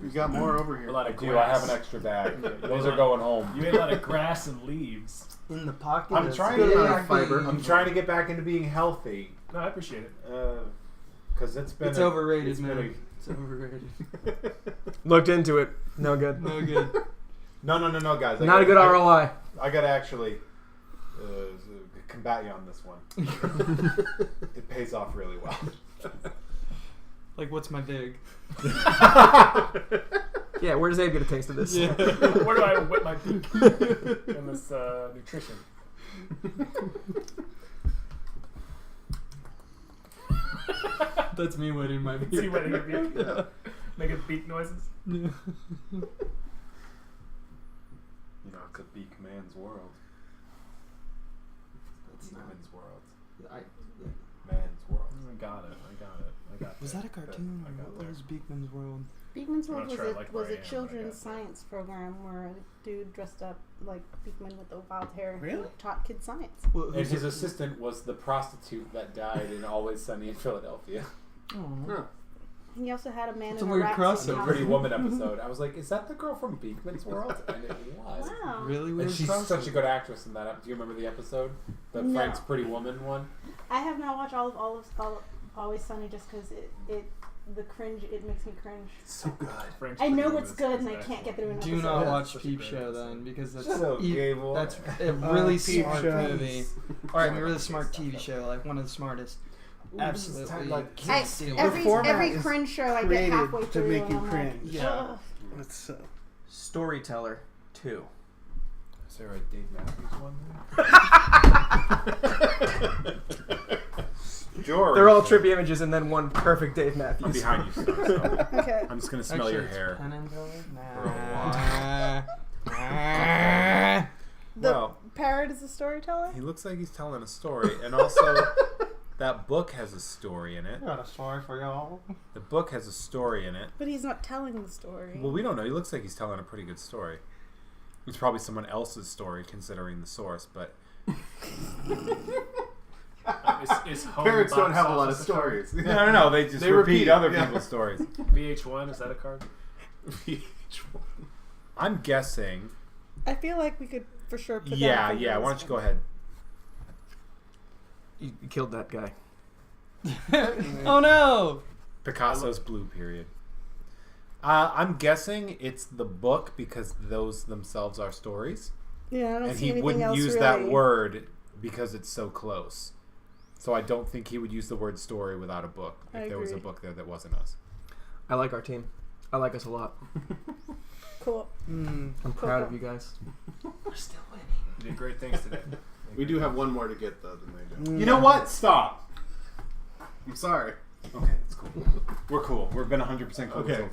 We got more over A here. lot I of do. grass. I have an extra bag. Those are going home. You ate a lot of grass and leaves. In the pocket. I'm of trying good to amount of fiber. I'm trying to get back into being healthy. No, I appreciate it. Because it's been It's overrated, it's man. Been It's overrated. Looked into it. No good. No good. No, guys. Not a good ROI. I gotta actually combat you on this one. It pays off really well. Like, what's my vig? Yeah, where does Abe get a taste of this? Yeah. Where do I whip my beak in this nutrition? That's me wetting my beak. See wetting your beak? Yeah. Making beak noises? Yeah. You know, it's a beak man's world. It's women's world. Man's world. I got it. Was that a cartoon? What was Beekman's World? Beekman's I'm World not sure I like was where a I am, children's science program where a dude dressed up like Beekman with the wild hair Really? who taught kids science. And his assistant was the prostitute that died in Always Sunny in Philadelphia. Oh. He also had a man It's in a a weird rat crossover. suit The house. Pretty Woman episode. I was like, is that the girl from Beekman's World? And it was. Wow. Really weird And she's crossover. such a good actress in that. Do you remember the episode? The No. Frank's Pretty Woman one? I have not watched all of Always Sunny just because the cringe, it makes me cringe. So good. I know it's good and I can't get through an Do episode. not watch Peep Show then, because that's Shut up, gay boy. that's a really Peep smart Show. movie. Or I mean, really smart TV show, like one of the smartest. Absolutely. Every cringe show I get halfway to through make and you I'm cringe. like, Yeah. ugh. It's so. Storyteller 2. Is there a Dave Matthews one there? George. They're all trippy images and then one perfect Dave Matthews. I'm behind you, so Okay. I'm just gonna smell Actually, your it's hair. Penn and Teller? The Well, parrot is a storyteller? he looks like he's telling a story, and also that book has a story in it. Got a story for y'all. The book has a story in it. But he's not telling the story. Well, we don't know. He looks like he's telling a pretty good story. It's probably someone else's story, considering the source, but Is home parrots don't box have a lot of office a card? stories. No, they just repeat other people's stories. VH1, is that a card? I'm guessing. I feel like we could for sure put that Yeah. up on Why the don't you go ahead? You killed that guy. Oh no! Picasso's Blue Period. I'm guessing it's the book because those themselves are stories. Yeah, I don't And see he anything wouldn't else use really. that word because it's so close. So I don't think he would use the word story without a book if there was a agree. book there that wasn't us. I like our team. I like us a lot. Cool. I'm proud of you guys. We're still winning. You did great things today. We do have one more to get though than they do. You know what? Stop. I'm sorry. Okay, it's cool. We're cool. We've been 100% cool. Okay.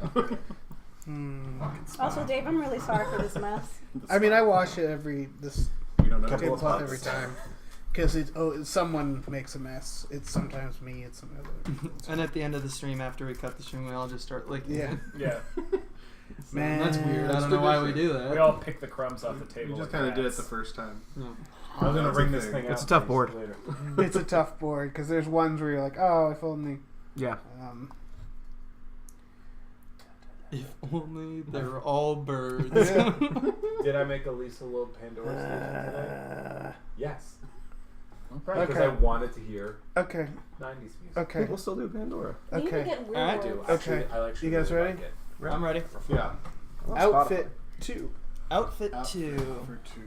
Also, Dave, I'm really sorry for this mess. I mean, I watch it We don't know. tablecloth every time because someone makes a mess. It's sometimes me. It's some other. And at the end of the stream, after we cut the stream, we all just start licking Yeah. it. Yeah. Man, That's weird. I don't know why we do that. We all pick the crumbs off the table. We just like kind of did it rats. the first time. No. I was gonna bring this thing out. It's a tough board. later. It's a tough board because there's ones where you're like, oh, if only. Yeah. If only they were all birds. Did I make a Lisa Loeb Pandora station today? Yes. Right, because Okay. I wanted to hear Okay. 90s music. Okay. We'll still do Pandora. We need to Okay. get weird I do. words. Actually, Okay. I actually You guys really ready? like it. I'm ready. Yeah. Outfit 2. Outfit 2. For 2.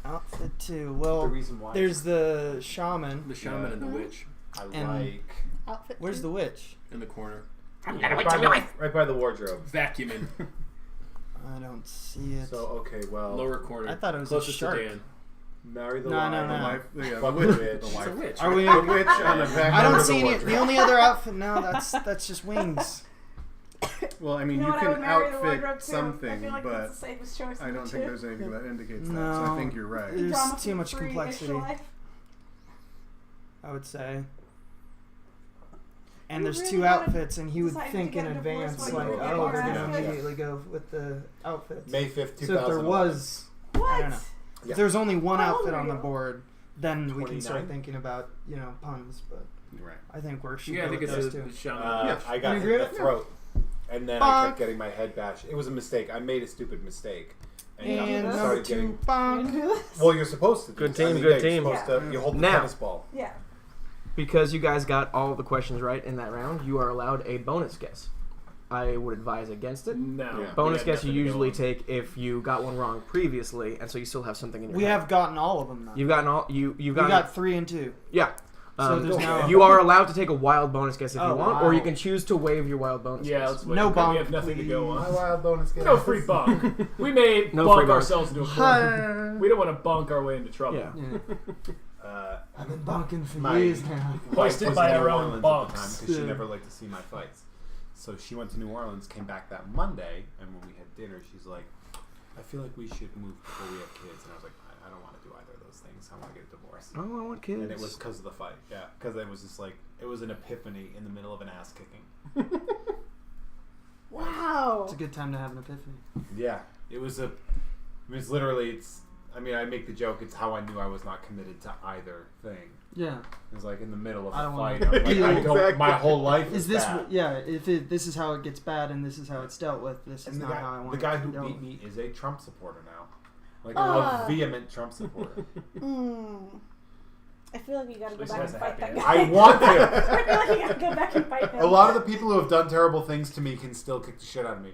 Outfit 2. The Well, reason why there's the shaman. The shaman and the witch I and- like Outfit Where's two. the witch? in the corner. right by the wardrobe. Vacuuming. I don't see it. So okay, well, Lower corner. I thought it was a closest shark. to Dan. marry the No, lion. no, no. The wife. Yeah, Fuck the the witch. witch. The It's a wife. witch. Are we? The witch on the back. I door don't of see any. wardrobe. The only other outfit. No, that's just wings. Well, I mean, You know you what? I would can marry the wardrobe outfit too. I something, feel like but that's the safest choice. I don't think there's anything that indicates that. No. So I think you're right. There's Drama too much free complexity. extra life. I would say. And You there's really two gotta outfits, and he would decide to think in get a divorce advance, when like, you oh, get we're gonna married. immediately go with the outfits. May 5th, 2011. So if there was, I don't know. Yeah. If there's only one How old outfit are on the you? board, then we can start 29? thinking about puns. But Right. I think we're Yeah, I think it's those a two. shaman. I got You hit agree in the with me? throat, and then I Bonk. kept getting my head bashed. It was a mistake. I made a stupid mistake, And I number started two, getting. bonk. Well, you're supposed to. Do Good this. I team, mean, good yeah, team. You're supposed to. You hold the Now. tennis ball. Yeah. Because you guys got all the questions right in that round, you are allowed a bonus guess. I would advise against it. No. Yeah. Bonus We got guess you nothing to go usually on. take if you got one wrong previously, and so you still have something in your We head. have gotten all of them, though. You've gotten all. You've We gotten. got 3 and 2. Yeah. So there's no. You are allowed to take a wild bonus guess if Oh, you want, wow. or you can choose to waive your wild bonus Yeah, guess. let's wait. No We bonk, have nothing to go on. My wild bonus guess. No free bunk. We may No bunk free bunk. ourselves into a corner. We don't want to bunk our way into trouble. Yeah. I've been bunking for My years now. wife Hoisted was by in our New own Orleans at the bunks. time because she Yeah. never liked to see my fights. So she went to New Orleans, came back that Monday, and when we had dinner, she's like, "I feel like we should move before we have kids." And I was like, "I don't want to do either of those things. I want to get a divorce." Oh, I want kids. And it was because of the fight. Yeah, because it was just like it was an epiphany in the middle of an ass kicking. Wow. It's a good time to have an epiphany. Yeah, it was a. I mean, it's literally. It's. I mean, I make the joke. It's how I knew I was not committed to either thing. Yeah. It's like in the middle of I a don't fight. wanna I'm like, deal I with don't. that. My whole life Is is this? bad. Yeah. This is how it gets bad, and this is how it's dealt with. This is And not how I want. the guy it to who be dealt beat with. me is a Trump supporter now, like a vehement Trump supporter. I feel like you gotta go least back it and has a fight that happy guy. I want to. I feel like you gotta go back and fight him. A lot of the people who have done terrible things to me can still kick the shit out of me.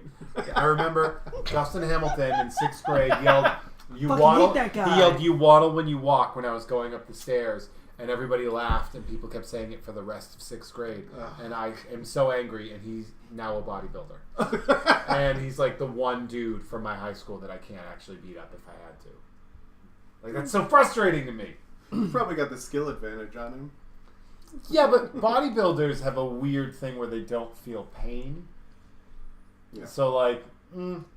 I remember Justin Hamilton in 6th grade yelled, "You Fucking waddle." hate that guy. He yelled, "You waddle when you walk," when I was going up the stairs, and everybody laughed, and people kept saying it for the rest of 6th grade. And I am so angry, and he's now a bodybuilder, and he's like the one dude from my high school that I can't actually beat up if I had to. Like that's so frustrating to me. You probably got the skill advantage on him. Yeah, but bodybuilders have a weird thing where they don't feel pain. Yeah. So, like,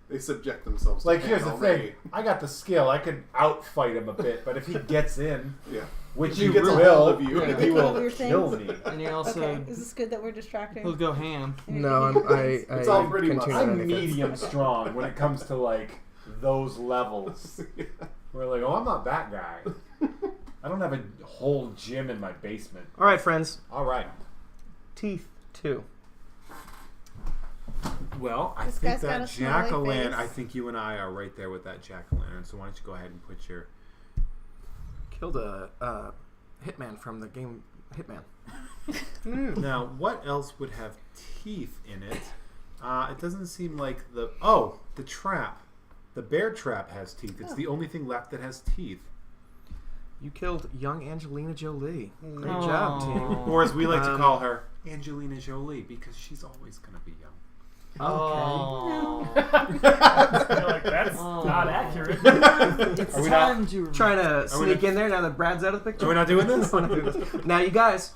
They subject themselves to like pain here's the already. thing. I got the skill. I could outfight him a bit, but if he gets in, Yeah. which If he he gets a will, hold of you. he One of will your kill things? me. And he also Okay, is this good that we're distracting? he'll go ham. No, It's all pretty can much- tune out I'm anything. medium strong when it comes to, like, those levels. We're like, oh, I'm not that guy. I don't have a whole gym in my basement. All right, friends. All right. Teeth 2. Well, I This think guy's got that a smiley jack-o'-lantern, face. I think you and I are right there with that jack-o'-lantern, so why don't you go ahead and put your... Killed a hitman from the game Hitman. Now, what else would have teeth in it? It doesn't seem like the... Oh, the trap. The bear trap has teeth. It's the only thing left that has teeth. You killed young Angelina Jolie. Great Aw. job, team. Or as we like to call her, Angelina Jolie, because she's always going to be young. Oh. You're like, that's not accurate. It's Are we time not to Trying to Are we sneak not- in there now that Brad's out of the picture? Are we not doing this? We're not doing this. Now, you guys,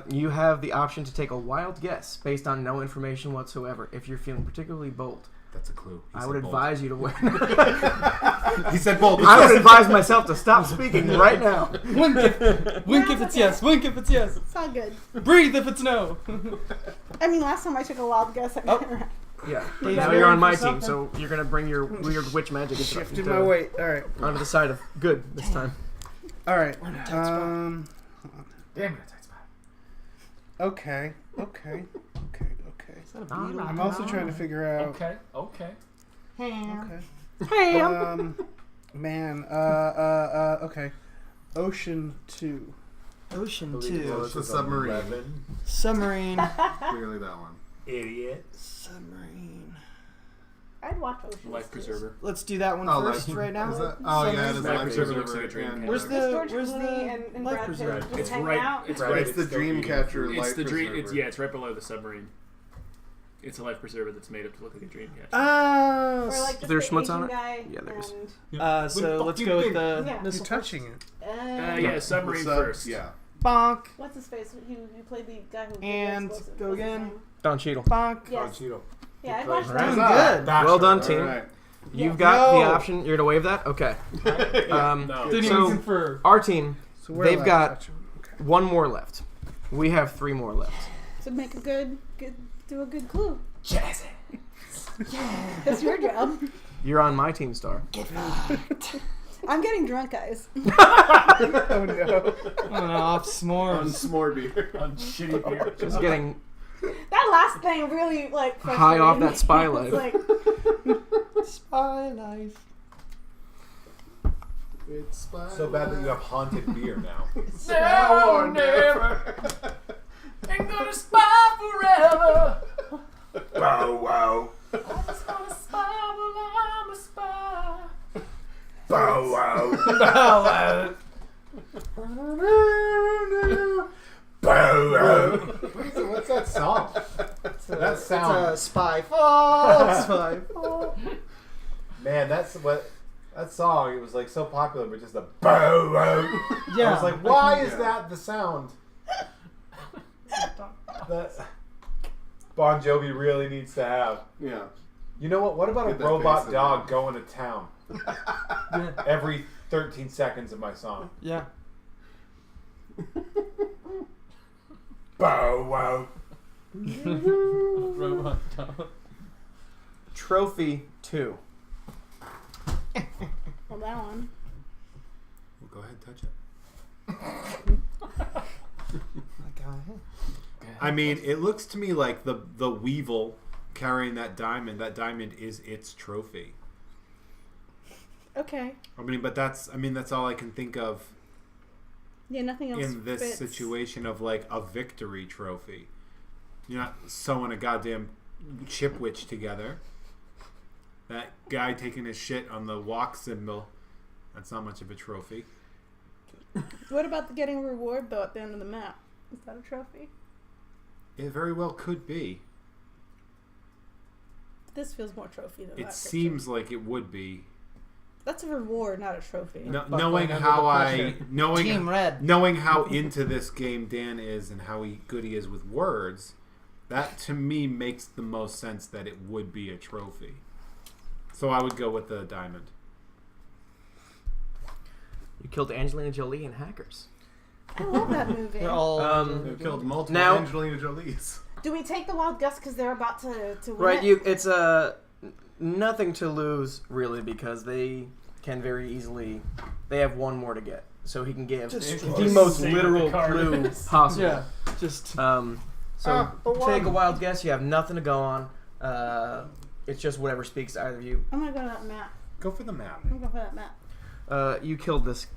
you have the option to take a wild guess based on no information whatsoever. If you're feeling particularly bold, That's a clue. He I said would bold. advise you to win. He said bold. I would advise myself to stop speaking right now. wink if it's yes. Wink if it's yes. It's all good. Breathe if it's no. I mean, last time I took a wild guess, I got it right. Yeah. Dave's Now ready you're on for my something. team, so you're gonna bring your weird witch magic Shifted my weight. All right. onto the side of good this time. All right. Damn it, a tight spot. Okay. I'm also trying to figure out. Okay, okay. Ham. Okay. Man. Okay. Ocean 2. Ocean So 2. it's a submarine. Submarine. Clearly that one. Idiot. Submarine. I'd watch Ocean. Life preserver. Let's do that one Oh, first like- right now. is that- oh, yeah, it is a Life life preserver preserver. looks like a dream and- catcher. Where's George the Clooney and life Brad Pitt preserver? just It's hanging right. out. It's Right. right. It's the Dreamcatcher It's life the dream. preserver. It's yeah. It's right below the submarine. It's a life preserver that's made up to look like a dream catcher. Oh. Or like just There's the schmutz Asian on it? guy Yeah, there is. and, So let's go with the Yeah. missile. You're touching it. Yeah, submarine first. Yeah. Bonk. What's his face? He played the guy who. And explosive. go What's his again. name? Don Cheadle. Bonk. Yes. Cheeto. Yeah, I'd watch Doing that. good. Well done, team. All right. You've got No. the option. You're gonna waive that. Okay. No. Didn't even So confer. our team, So we're they've allowed got to touch 'em. Okay. one more left. We have 3 more left. So make a good, do a good clue. Jazzy. That's your job. You're on my team, Star. I'm getting drunk, guys. Oh no. Oh no, off s'mores. On s'more beer. On shitty beer. Just getting That last thing really like high off that spy frustrated life. me. It's like, Spy life. It's spy So bad that you have haunted beer now. Now or never. Ain't gonna spy forever. Bow What's that song? That sound. It's a Spyfall. Spyfall. Man, that's what that song. It was like so popular, but just a bow wow. Yeah. I was like, why is that the sound that Bon Jovi really needs to have? Yeah. You know what? What about Get a that robot bass in dog there. going to town every 13 seconds of my song? Yeah. Bow wow. Robot dog. Trophy 2. Well, that one. Well, go ahead, touch it. I mean, it looks to me like the Weevil carrying that diamond. That diamond is its trophy. Okay. I mean, but that's all I can think of Yeah, nothing else in this fits. situation of like a victory trophy. You're not sewing a goddamn chipwich together. That guy taking his shit on the walk symbol, that's not much of a trophy. What about the getting a reward though at the end of the map? Is that a trophy? It very well could be. This feels more trophy than that. It seems like it would be. That's a reward, not a trophy. Knowing Team Red. knowing how into this game Dan is and how good he is with words, that to me makes the most sense that it would be a trophy. So I would go with the diamond. You killed Angelina Jolie in Hackers. I love that movie. They're all They've killed multiple now- Angelina Jolies. Do we take the wild guess because they're about to win Right, it? it's nothing to lose really because they can very easily. They have one more to get, so he can give the most literal clue possible. Yeah, just so take a wild guess. You have nothing to go on. It's just whatever speaks to either of you. I'm gonna go to that map. Go for the map. I'm gonna go for that map. You killed this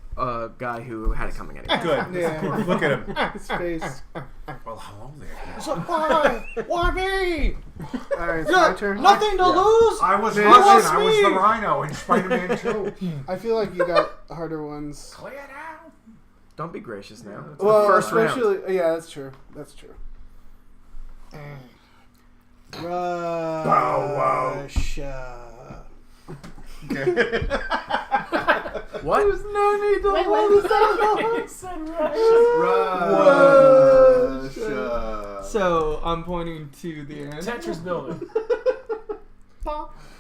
guy who had it coming anyway. Good. Yeah. Look at him. His face. Well, hello there. it's like, why me? Alright, it's my turn. Nothing to lose. I was Man, Russian. I was me. the Rhino in Spider-Man 2. I feel like you got harder ones. Clear down. Don't be gracious now. It's Well, the first round. especially, yeah, that's true. That's true. Russia. What? There's no need to Wait, lose. he said Russia. So I'm pointing to the end. Tetris building.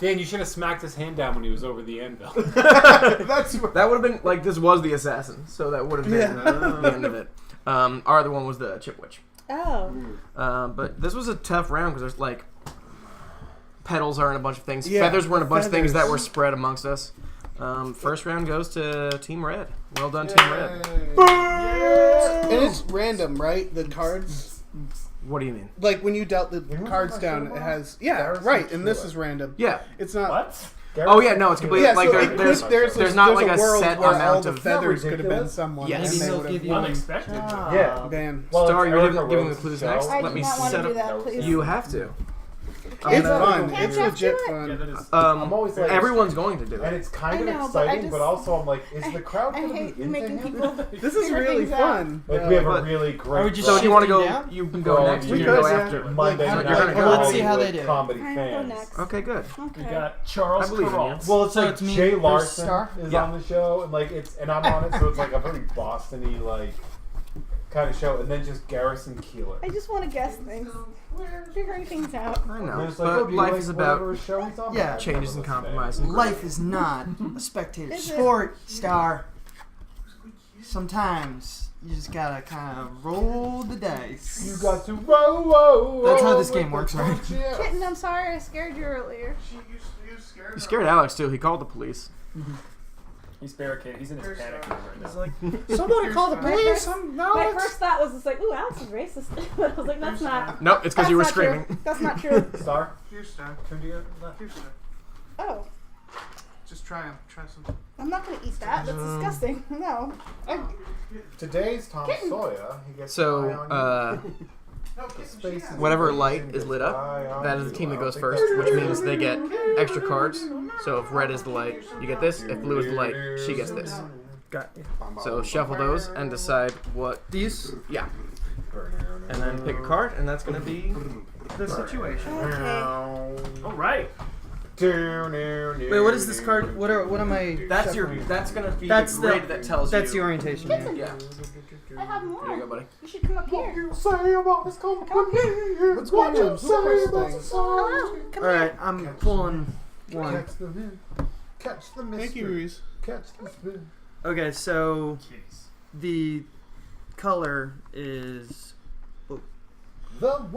Dan, you should have smacked his hand down when he was over the anvil. That would have been like this was the assassin, so that would have been the end of it. Our other one was the Chipwich. Oh. But this was a tough round because there's like petals are in a bunch of things, Yeah, feathers were in a bunch of things that feathers. were spread amongst us. First round goes to Team Red. Well done, Team Red. And it's random, right? The cards? What do you mean? Like when you dealt the cards down, it has... Yeah, right. And this is random. Yeah. It's not... What? Oh yeah, no, it's completely Yeah, like so it there's could- not like a a world set where all amount the of feathers could have been ridiculous? someone. Yes. and Maybe they he'll would have give you won. Unexpected. Yeah. Dan. Well, Star, it's you're Erica giving the Rose's clues show. next. I Let do me not want set to do up. that, please. You have to. It's fun. Can't It's Jeff legit do it? fun. Yeah, that is. I'm always like, Everyone's going to do and it. it's kind I of know, but I exciting, but just- also I'm like, is the crowd I going to hate be into making him? people. This is figure really things out. fun. Like we have a But- really great. just So if you want to shifting go, down? you can go Well, next. we You can go could, yeah. after. Monday Like, night you're gonna go. Well, let's see how with they do. comedy I'm gonna go fans. next. Okay, good. We Okay. got Charles I believe in you. Perrault. Well, it's So like it's me Jay versus Larson Star? is Yeah. on the show, and like and I'm on it, so it's like a very Boston-y like kind of show, and then just Garrison Keillor. I just want to guess things. We're figuring things out. I And know, it's like, but oh, do you life like is about whatever show he's on? Yeah. changes and compromises. Life is not a spectator Is it? sport, Star. Sometimes you just gotta kind of roll the dice. You got to roll. That's how this game works, right? Kitten, I'm sorry I scared you earlier. He scared Alex too. He called the police. He's barricaded. He's in his panic room right now. He's like, Somebody call the My police. first- My first thought was just like, ooh, Alex is racist. But I was like, that's not. nope, it's because you were that's not true. screaming. That's not true. Star, Houston. turn to your left. Houston. Oh, Just try them. Try some. I'm not gonna eat that. That's disgusting. No. Today's Tom Kitten. Sawyer. He gets So, an eye on you. No, The space is whatever amazing, light is gets lit an up, eye on that is the you. team that I don't goes think first, that's which true. means they get extra cards. So if red is the light, you get this. If blue is the light, she gets this. Got you. So shuffle those and decide what these. Yeah. and then pick a card, and that's going to be the situation. All right. Wait, what is this card? What am I? That's shuffling? That's going to be the grid that tells That's you. the orientation. Yeah. I have more. Here you go, buddy. You should come up here. Say about this company. What's going on? Who's the first thing? Hello. Come All right, I'm pulling one. Catch the man. Catch the mystery. Thank you, Reese. Catch the spin. Okay, so Jeez. the color is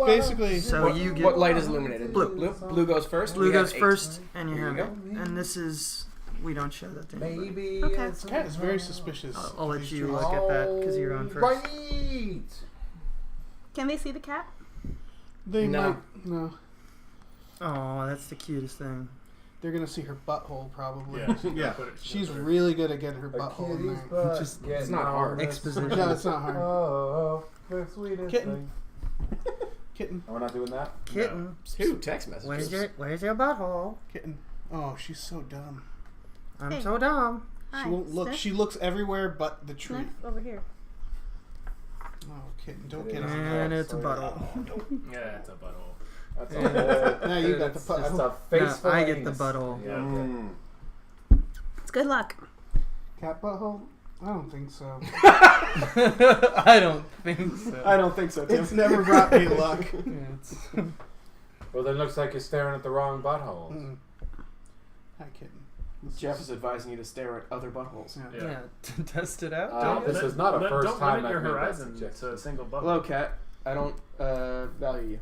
Basically, so you get What light is illuminated? Blue. Blue goes first. Blue We have goes 8. first, and you Here have you it. And this is we don't show that to anybody. Maybe. Okay. It's Cat is very suspicious. I'll let These you trees. look at that because you're on first. Right. Can they see the cat? They No. might no. Oh, that's the cutest thing. They're gonna see her butthole probably. Yeah. Yeah. She's really good at getting her A butthole in kitty's there. butt. Just- Getting it's not hard. all Exposition. No, it's not hard. Oh, the sweetest Kitten. thing. Kitten. Oh, we're not doing that? Kitten. Two text messages. Where's your butthole? Kitten. Oh, she's so dumb. I'm Hey. so dumb. Hi. She won't look. Sniff. She looks everywhere but the tree. Sniff over here. Oh, kitten, don't get It on is. that. And it's a butthole. Yeah, it's a butthole. That's Yeah. a whole. Now you got the That's butthole. a face. No, I get the butthole. Yeah. Okay. Mm. It's good luck. Cat butthole? I don't think so. I don't think so. I don't think so, Tim. It's never brought me luck. Well, then it looks like you're staring at the wrong butthole. Mm. Hi, kitten. Jeff is advising you to stare at other buttholes. Yeah. Yeah, to test it out. This is not a first don't time limit your I've made that horizon suggestion. to a single button. Hello, cat. I don't value you.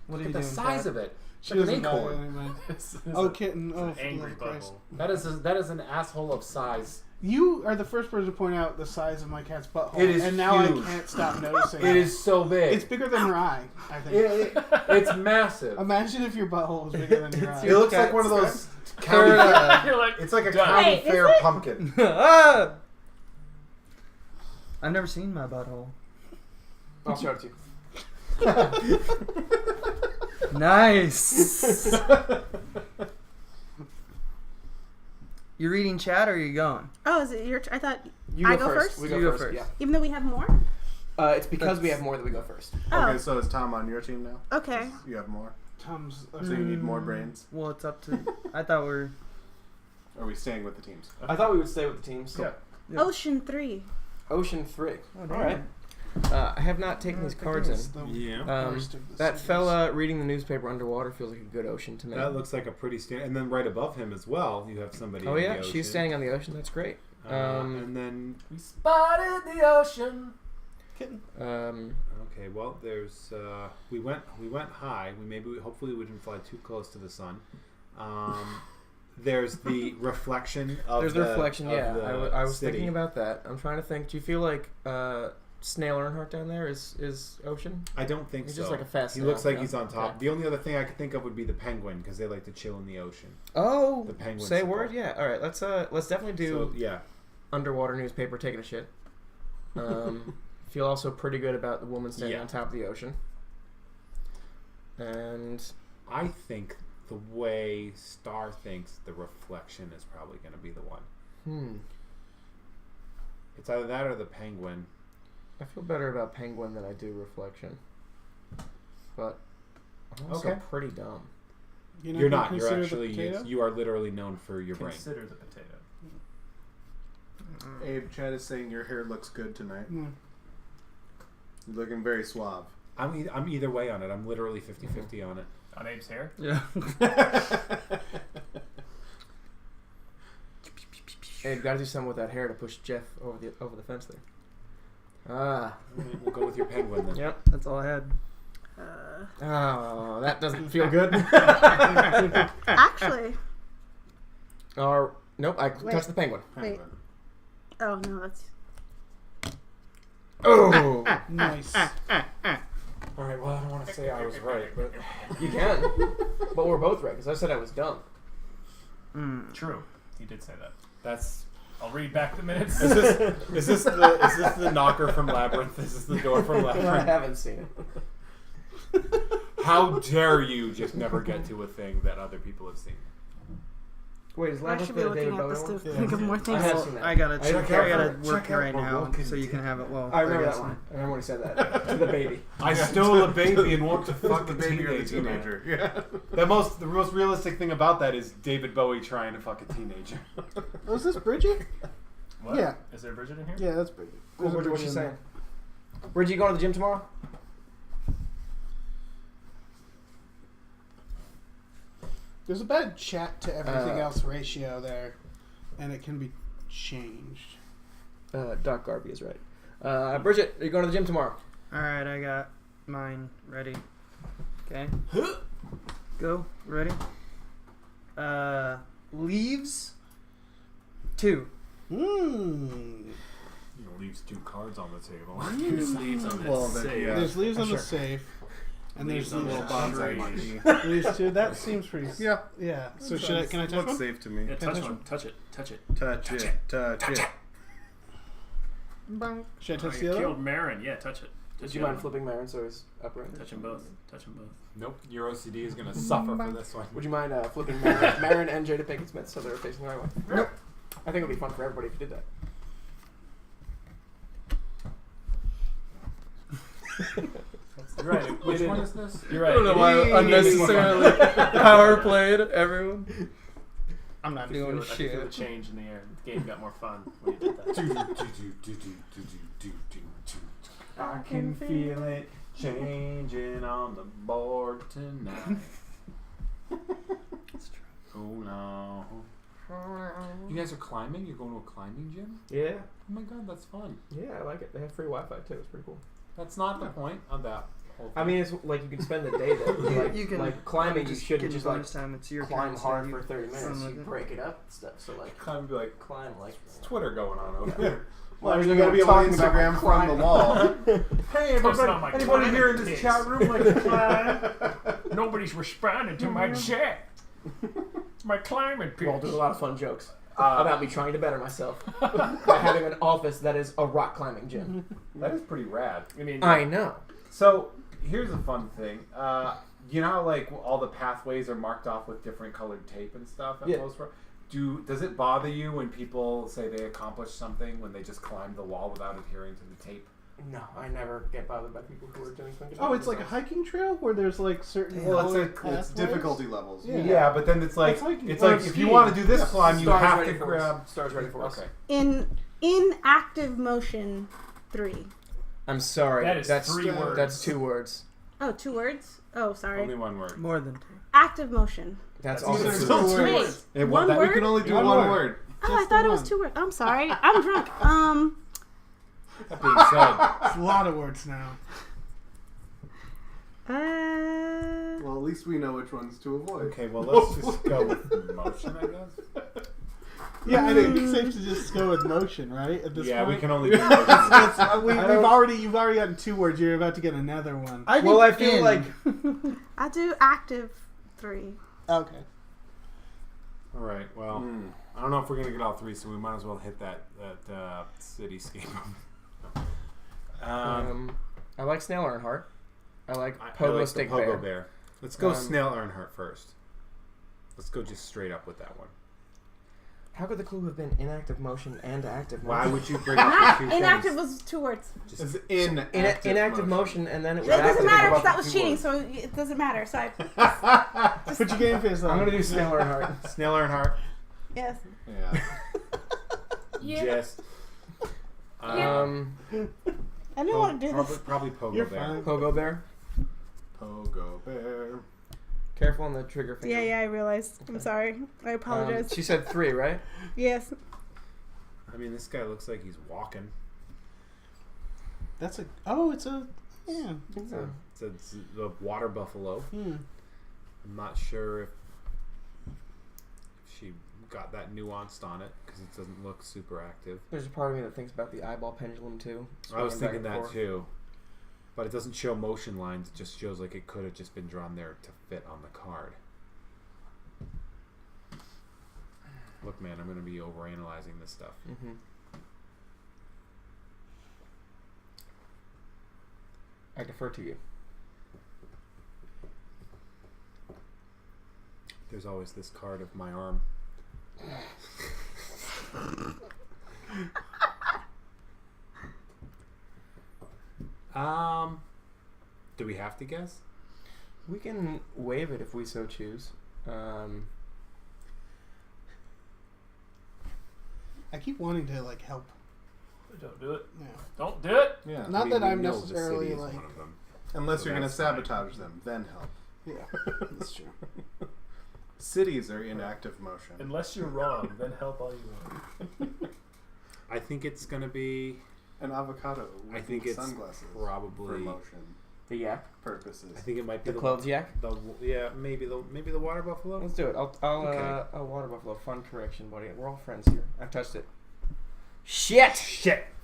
What are Look you at doing? the size Cat? of it. She Like an doesn't value acorn. anybody. This is Oh, a- kitten. it's Oh, an for angry love of Christ. butthole. That is an asshole of size. You are the first person to point out the size of my cat's butthole. It is and now huge. I can't stop noticing It is so big. It's bigger than her eye, I think. It's massive. Imagine if your butthole was bigger than your eye. It looks like one of those county You're like, It's like a done. county Wait, is fair it? pumpkin. Ah! I've never seen my butthole. I'll show it to you. Nice. You reading chat or are you going? Oh, is it your? I thought You I go go first. first? We You go go first. first. Yeah. Even though we have more. It's because we have more that we go first. Oh, Okay, so is Tom on your team now? okay. You have more? Tom's. So you need more brains? Well, it's up to. I thought we're. Or are we staying with the teams? I thought we would stay with the teams. Yeah. Yeah. Ocean 3. Ocean 3. Oh, All damn. right. I have not taken these cards It's in. the Yeah. worst of the That series. fella reading the newspaper underwater feels like a good ocean to me. That looks like a pretty standard. And then right above him as well, you have somebody. Oh in yeah, the ocean. she's standing on the ocean. That's great. And then we spotted the ocean. Kitten. okay, well, there's we went high. Hopefully we didn't fly too close to the sun. There's the reflection of There's the reflection. Yeah, the I was city. thinking about that. I'm trying to think. Do you feel like Snail Earnhardt down there is ocean? I don't think He's so. just like a fast. He snail, looks like yeah. he's on top. Okay. The only other thing I could think of would be the penguin because they like to chill in the ocean. Oh, The penguin. say a symbol. word. Yeah. All right. Let's definitely do So, yeah. underwater newspaper taking a shit. Feel also pretty good about the woman standing Yeah. on top of the ocean. And I think the way Star thinks the reflection is probably going to be the one. It's either that or the penguin. I feel better about penguin than I do reflection. But I'm also Okay. pretty dumb. You're gonna not. You're consider the actually. potato? You are literally known for your brain. Consider the potato. Abe, Chad is saying your hair looks good tonight. Mm. You're looking very suave. I'm either way on it. I'm literally 50-50 on it. On Abe's hair? Yeah. Hey, you gotta do something with that hair to push Jeff over the fence there. Ah. We'll go with your penguin then. Yep. That's all I had. Oh, that doesn't feel good. Actually. Or nope, I Wait. touched the penguin. Wait. Oh, no, that's... Oh, Nice. All right. Well, I don't want to say I was right, but you can. But we're both right because I said I was dumb. True. You did say that. that's. I'll read back the minutes. Is this the knocker from Labyrinth? Is this the door from I Labyrinth? haven't seen it. How dare you just never get to a thing that other people have seen? Wait, is I Labyrinth should be the looking David at Bowie this one? to think of more I things. have seen that. I gotta Check work out right my now Vulcan so you can have it. Well, I remember guess that one. I remember when he said that to the baby. I stole a baby and want to fuck the a baby or the teenager. teenager. Yeah. The most realistic thing about that is David Bowie trying to fuck a teenager. Was this Bridget? What? Yeah. Is there Bridget in here? Yeah, that's Bridget. Cool, There's a Bridget, what's she in saying? Bridget, you going to the gym tomorrow? There's a bad chat to everything else ratio there, and it can be changed. Doc Garvey is right. Bridget, are you going to the gym tomorrow? Alright, I got mine ready. Okay. Go. Ready? Leaves 2. Leaves 2 cards on the table. There's leaves on that safe. There's leaves on the Sure. safe, and Leaves there's on leaves the on tree. Leaves 2. That seems pretty. Yeah. Yeah. So should I? Can I touch Looks one? safe to me. Yeah, Can I touch touch one. Touch it. Touch it. Touch it. Touch it. Bang. Should I touch I the other killed one? Marin. Yeah, touch it. Would Touch you the mind other flipping Marin so he's upright? one. Touch them both. Touch them both. Nope, your OCD is going to suffer for this one. Would you mind flipping Marin and Jada Pinkett Smith so they're facing the right way? Nope. I think it would be fun for everybody if you did that. You're right. Which one is this? You're right. I don't know why I unnecessarily power played everyone. I'm not doing I shit. feel the change in the air. The game got more fun when you did that. I can feel it changing on the board tonight. Oh no. You guys are climbing? You're going to a climbing gym? Yeah. Oh my god, that's fun. Yeah, I like it. They have free Wi-Fi too. It's pretty cool. That's not the point of that whole thing. I mean, it's like you can spend the day there. Like, You can like climbing, you just shouldn't get just like bonus time. It's your climb turn, so hard you for 30 minutes. run with You it. break it up and stuff. So like Climb and be like, climb like. what's Twitter going on over there? Well, you gotta be on Instagram from the wall. Hey, everybody, anybody here in this chat room like to climb? Nobody's responding to my chat. My climbing We'll pics. do a lot of fun jokes about me trying to better myself by having an office that is a rock climbing gym. That is pretty rad. I mean, I know. So here's a fun thing. You know how like all the pathways are marked off with different colored tape and stuff at Yeah. most. Does it bother you when people say they accomplished something when they just climbed the wall without adhering to the tape? No, I never get bothered by people who are doing something. Oh, it's like a hiking trail where there's like certain. Well, colored it's pathways? difficulty levels. Yeah. But then it's like It's like- it's or like if you skiing. want to do this climb, you Stars have ready to for grab. us. Stars ready for us. Okay. In active motion 3. I'm sorry. That is that's 3 words. That's 2 words. Oh, 2 words? Oh, sorry. Only one word. More than 2. Active motion. That's That's also either 2 still words. 2 Wait, words. one We word? can only do One one word. word. Oh, I Just thought the it was one. 2 words. I'm sorry. I'm drunk. That being said, It's a lot of words now. Well, at least we know which ones to avoid. okay, well let's just go with motion, I guess. Yeah, I think it's safe to just go with motion, right? At this Yeah, we point? can only do motion. You've already gotten 2 words. You're about to get another one. I feel like I do active 3. Okay. All right. Well, I don't know if we're gonna get all 3, so we might as well hit that cityscape. I like Snail Earnhardt. I like I Pogo like Stick the Pogo Bear. Bear. Let's go Snail Earnhardt first. Let's go just straight up with that one. How could the clue have been inactive motion and active motion? Why would you bring up the two Inactive things? was 2 words. It's inactive motion and then it It was doesn't active. matter It because that wasn't was 2 cheating, words. so it doesn't matter. So I Put your game face on. I'm gonna do Snail Earnhardt. Snail Earnhardt. yes. Yeah. Just. I didn't want to do this. Probably Pogo You're Bear. fine. Pogo Bear. Pogo Bear. Careful on the trigger finger. Yeah, I realized. I'm sorry. I apologize. She said 3, right? Yes. I mean, this guy looks like he's walking. That's a. Oh, it's a. Yeah. It's a water buffalo. Hmm. I'm not sure if she got that nuanced on it because it doesn't look super active. There's a part of me that thinks about the eyeball pendulum too. I was swinging thinking back and that forth. too. But it doesn't show motion lines. It just shows like it could have just been drawn there to fit on the card. Look, man, I'm going to be overanalyzing this stuff. Mm-hmm. I defer to you. There's always this card of my arm Do we have to guess? We can waive it if we so choose. I keep wanting to like help. Don't do it. Yeah. Don't do it. Yeah. Not that we I'm know the necessarily city is like. one of them. Unless So you're going to that's fine. sabotage them, then help. Yeah, that's true. Cities are in active motion. Unless you're wrong, then help all you want. I think it's gonna be an avocado. I with think it's sunglasses probably for motion The yak. purposes. I think it might be The clothes yak. Maybe the water buffalo. Let's do it. I'll Okay. water buffalo. Fun correction, buddy. We're all friends here. I've touched it. Shit.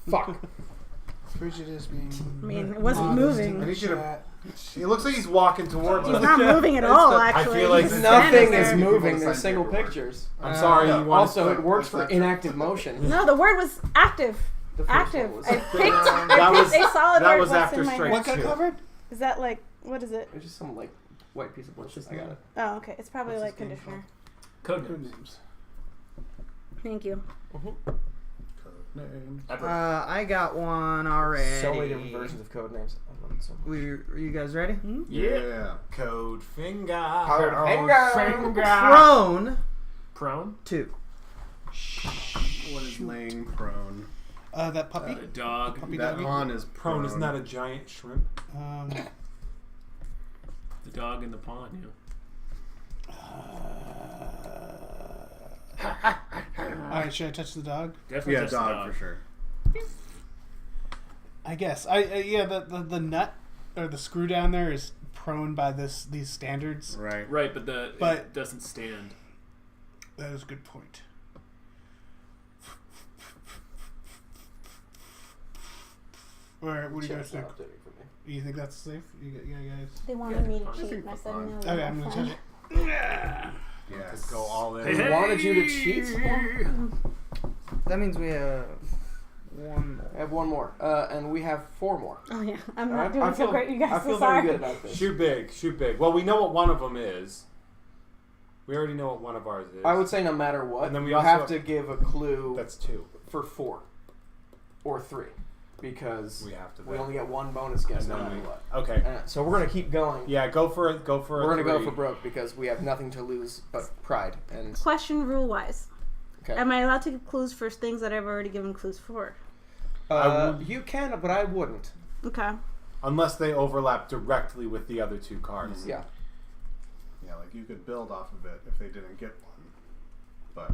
Fuck. Prejudice being. I mean, it wasn't moving. I need you to. It looks like he's walking towards He's us. not moving at all, I actually. feel like He's this Nothing there. is People moving. to They're sign single paperwork. pictures. I'm sorry. You want Also, it works for that's inactive motion. No, the word was active. The first Active. one was- I picked, That I was- picked a solid that word. was what's after in my strike head. What got covered? Is that like, what is it? It's just some like white piece of bullshit. I got it. Oh, okay. It's probably What's like this game conditioner. Codenames. Thank you. I got one already. So many different versions of code names. I love it so much. Are you guys ready? Yeah. Code finger. Prone. Prone. 2. What is laying prone? That puppy. Dog. Puppy That doggy. on is Prone is not a giant shrimp. The dog in the pond. Alright, should I touch the dog? Definitely Yeah, just the dog for sure. I guess. The nut or the screw down there is prone by these standards. Right. Right, but it doesn't stand. That is a good point. Alright, what do you guys think? You think that's safe? You guys? They wanted me to cheat, and I said no. Okay, I'm gonna touch it. Yes. Go all in. They wanted you to cheat. That means we have one more. I have one more, and we have 4 more. Oh yeah, I'm Alright, not doing so great. You guys I feel so sorry. very good about this. Shoot big. Shoot big. Well, we know what one of them is. We already know what one of ours is. I would say no matter what, And then we you also have have- to give a clue. That's 2. For 4 or 3, because We have to. we only get 1 bonus guess And no then matter we- what. Okay. So we're gonna keep going. Yeah, go for it. Go for it. We're gonna go for broke because we have nothing to lose but pride. And Question rule wise. okay, Am I allowed to give clues for things that I've already given clues for? you can, but I wouldn't. Okay. Unless they overlap directly with the other 2 cards. Yeah. Yeah, like you could build off of it if they didn't get one. But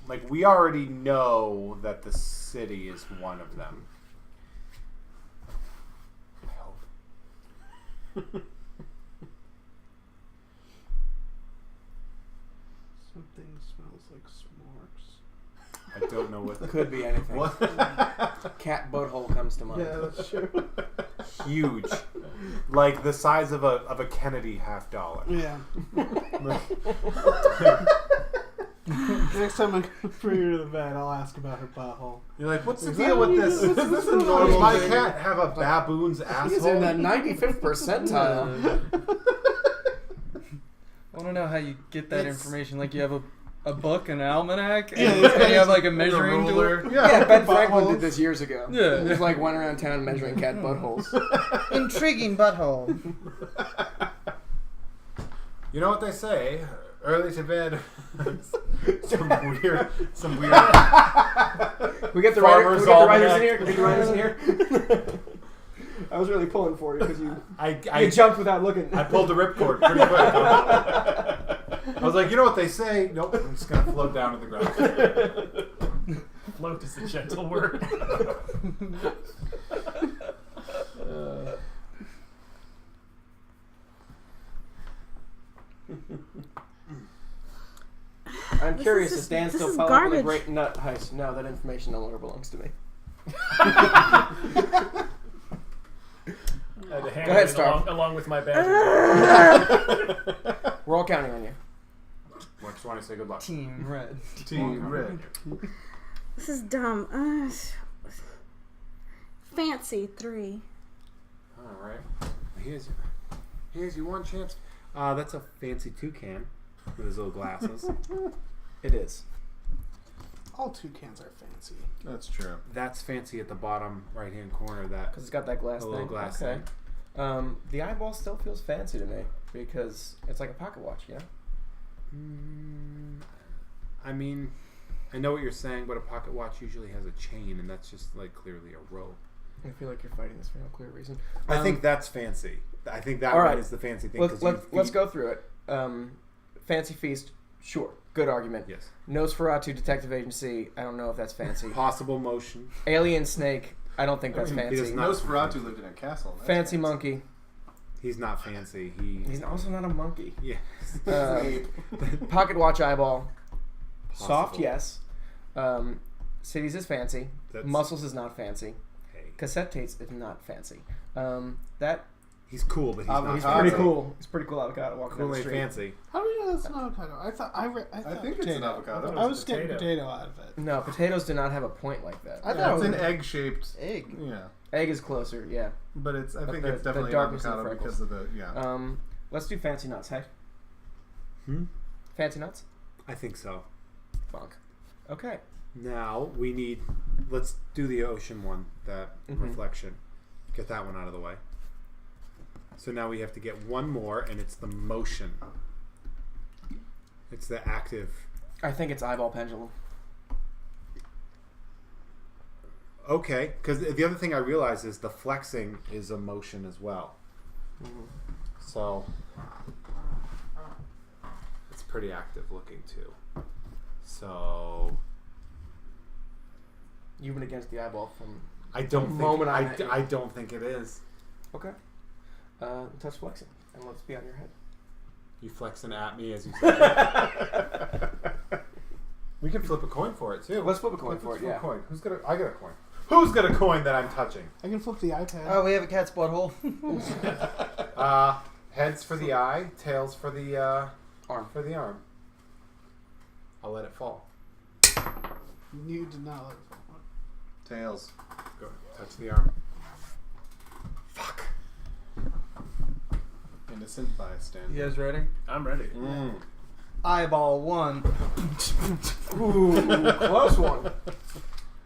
Like, we already know that the city is one of them. I hope. Something smells like s'mores. I don't know what Could be anything. What? Cat butthole comes to mind. Yeah, that's true. Huge. Like the size of a Kennedy $50. Yeah. Next time I bring her to the vet, I'll ask about her butthole. You're like, what's the Is deal that with what this? you- Is this a Does normal my thing? cat have a baboon's asshole? He's in that 95th percentile. I want to know how you get that It's- information. Like you have a book, an almanac, Yeah, and, it's- and you have like a measuring tool. Yeah, Ben Franklin did this years ago. Yeah. He just like went around town measuring cat buttholes. Intriguing butthole. You know what they say? Early to bed. some weird. We get the Farmer's writers in Almanac. here. Can we get the writers in here? I was really pulling for you because you I jumped without looking. I pulled the ripcord pretty quick. I was like, you know what they say? Nope, I'm just gonna float down to the ground. Float is a gentle word. I'm curious. is- Is Dan this still is following the garbage. great nut heist? No, that information no longer belongs to me. I had to hand Go ahead, it Star. along with my badge. We're all counting on you. I just want to say good luck. Team Red. Team Red. This is dumb. Fancy 3. All right. Here's your one chance. That's a fancy toucan with his little glasses. It is. All toucans are fancy. That's true. That's fancy at the bottom right-hand corner. That Because it's got that glass a thing. little glass Okay. thing. The eyeball still feels fancy to me because it's like a pocket watch, you know? I mean, I know what you're saying, but a pocket watch usually has a chain, and that's just like clearly a rope. I feel like you're fighting this for no clear reason. I think that's fancy. I think that all one right. is the fancy thing. Let's go through it. Fancy Feast, sure. Good argument. Yes. Nosferatu Detective Agency, I don't know if that's fancy. Possible motion. Alien Snake, I don't think that's fancy. Nosferatu lived in a castle. That's Fancy Monkey. He's not fancy. He's also not a monkey. Yeah. Pocket Watch Eyeball. Possible. Soft, yes. Cities is fancy. Muscles is not fancy. Hey. Cassette tapes is not fancy. He's cool, but he's not He's fancy. pretty cool. He's pretty cool avocado walking down Cool the ain't street. fancy. How do you know that's an avocado? I think it's an avocado. I was getting potato out of it. No, potatoes do not have a point like that. I thought it's an egg-shaped egg. Yeah. Egg is closer, yeah. But it's. I think the- it's definitely the an darkness of the avocado freckles. because of the Let's do fancy nuts, hey? Fancy nuts? I think so. Funk. Okay. Now we need. Let's do the ocean one. That reflection. Get that one out of the way. So now we have to get one more, and it's the motion. It's the active. I think it's eyeball pendulum. Okay, because the other thing I realize is the flexing is a motion as well. So it's pretty active looking too. So You went against the eyeball from I don't the think moment I met you. I don't think it is. Okay. Touch flexing, and let's be on your head. You flexing at me as you say. We can flip a coin for it too. Let's flip a coin for it. Flip Yeah. a coin. Who's got a? I got a coin. Who's got a coin that I'm touching? I can flip the iPad. Oh, we have a cat's butthole. Heads for the eye, tails for the arm. For the arm. I'll let it fall. You did not like that one. Tails. Go touch the arm. Fuck. Innocent bystander. You guys ready? I'm ready. Eyeball 1. Ooh, close one.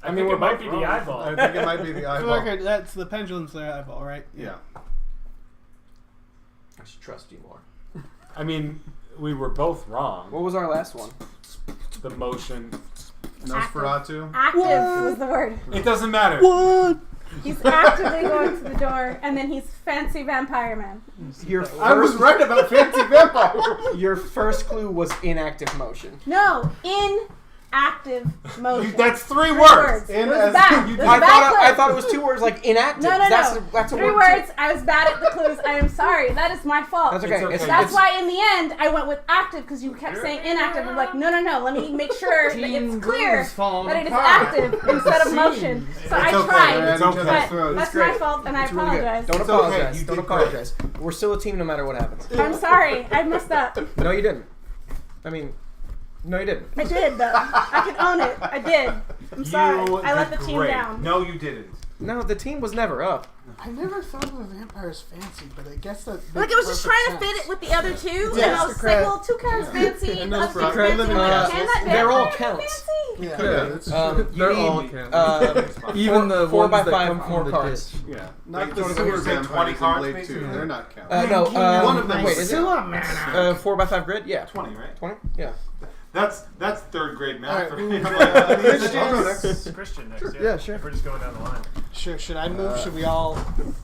I mean, it might be the eyeball. I think it might be the For the eyeball. record, that's the pendulum's their eyeball, right? Yeah. I should trust you more. I mean, we were both wrong. What was our last one? The motion. Nosferatu. Active was the word. It doesn't matter. What? He's actively going to the door, and then he's fancy vampire man. I was right about fancy vampire. Your first clue was inactive motion. No, inactive motion. That's three words. It was bad. It was a bad I clue. thought it was 2 words like inactive. No. That's a Three word words. I was bad at the clues. I am sorry. That is my fault. That's okay. That's why in the end I went with active because you kept saying inactive. I'm like, no. Let me make sure that it's clear that it is active instead of motion. So I tried. It's okay. But that's my fault, and I apologize. Don't It's apologize. okay. You Don't did apologize. We're still a team no matter what happens. I'm sorry. I messed up. No, you didn't. I mean, no, you didn't. I did though. I can own it. I did. I'm sorry. I let the team down. No, you didn't. No, the team was never up. I never thought of a vampire as fancy, but I guess that Like I was just trying to fit it with the other two, Yeah. and I was like, well, toucan's fancy, And the those other thing's brothers fancy. live in Can castles. that They're all vampire be counts. fancy? Yeah. They're You all need, counts. Even the 4 by ones that 5 come more from the cards. ditch. Yeah. Not the Like, sewer you said 20 vampires cards, in Blade 2. basically? They're not counting. No, One of them wait, is is still it 4 by 5 grid? Yeah. 20, right? 20? Yeah. That's third grade math. All for right, me. I'll go next. It's Christian next. Yeah, sure. If we're just going down the line. Sure, should I move? Should we all?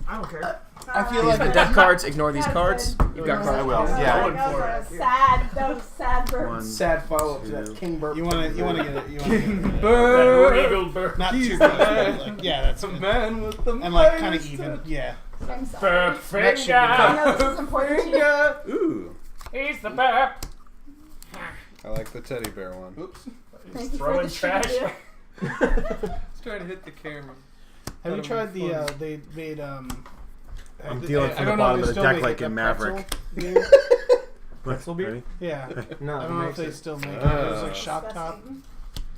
I don't care. I feel These like are the deck cards. Ignore these That's cards. good. You've got cards. I will. That Yeah. was a sad. That was sad burp. One. Sad follow up to that King Burp. You want to get it? You want to get it? Regal burp. Not too close. but like, yeah, that's The man with the and like kind of even. Yeah. I'm sorry. Burp That should be I finger. know this is important to you. Ooh. He's the burp. I like the teddy bear one. Oops. Thank you for Throwing the trash. trivia. It's trying to hit the camera. Have you That'll be tried the? fun. They made I'm dealing I from the don't know bottom if of they the still deck make like it, in the Maverick. pretzel beer. Pretzel beer? Yeah. No, I don't know if they still make it. It was like shop top.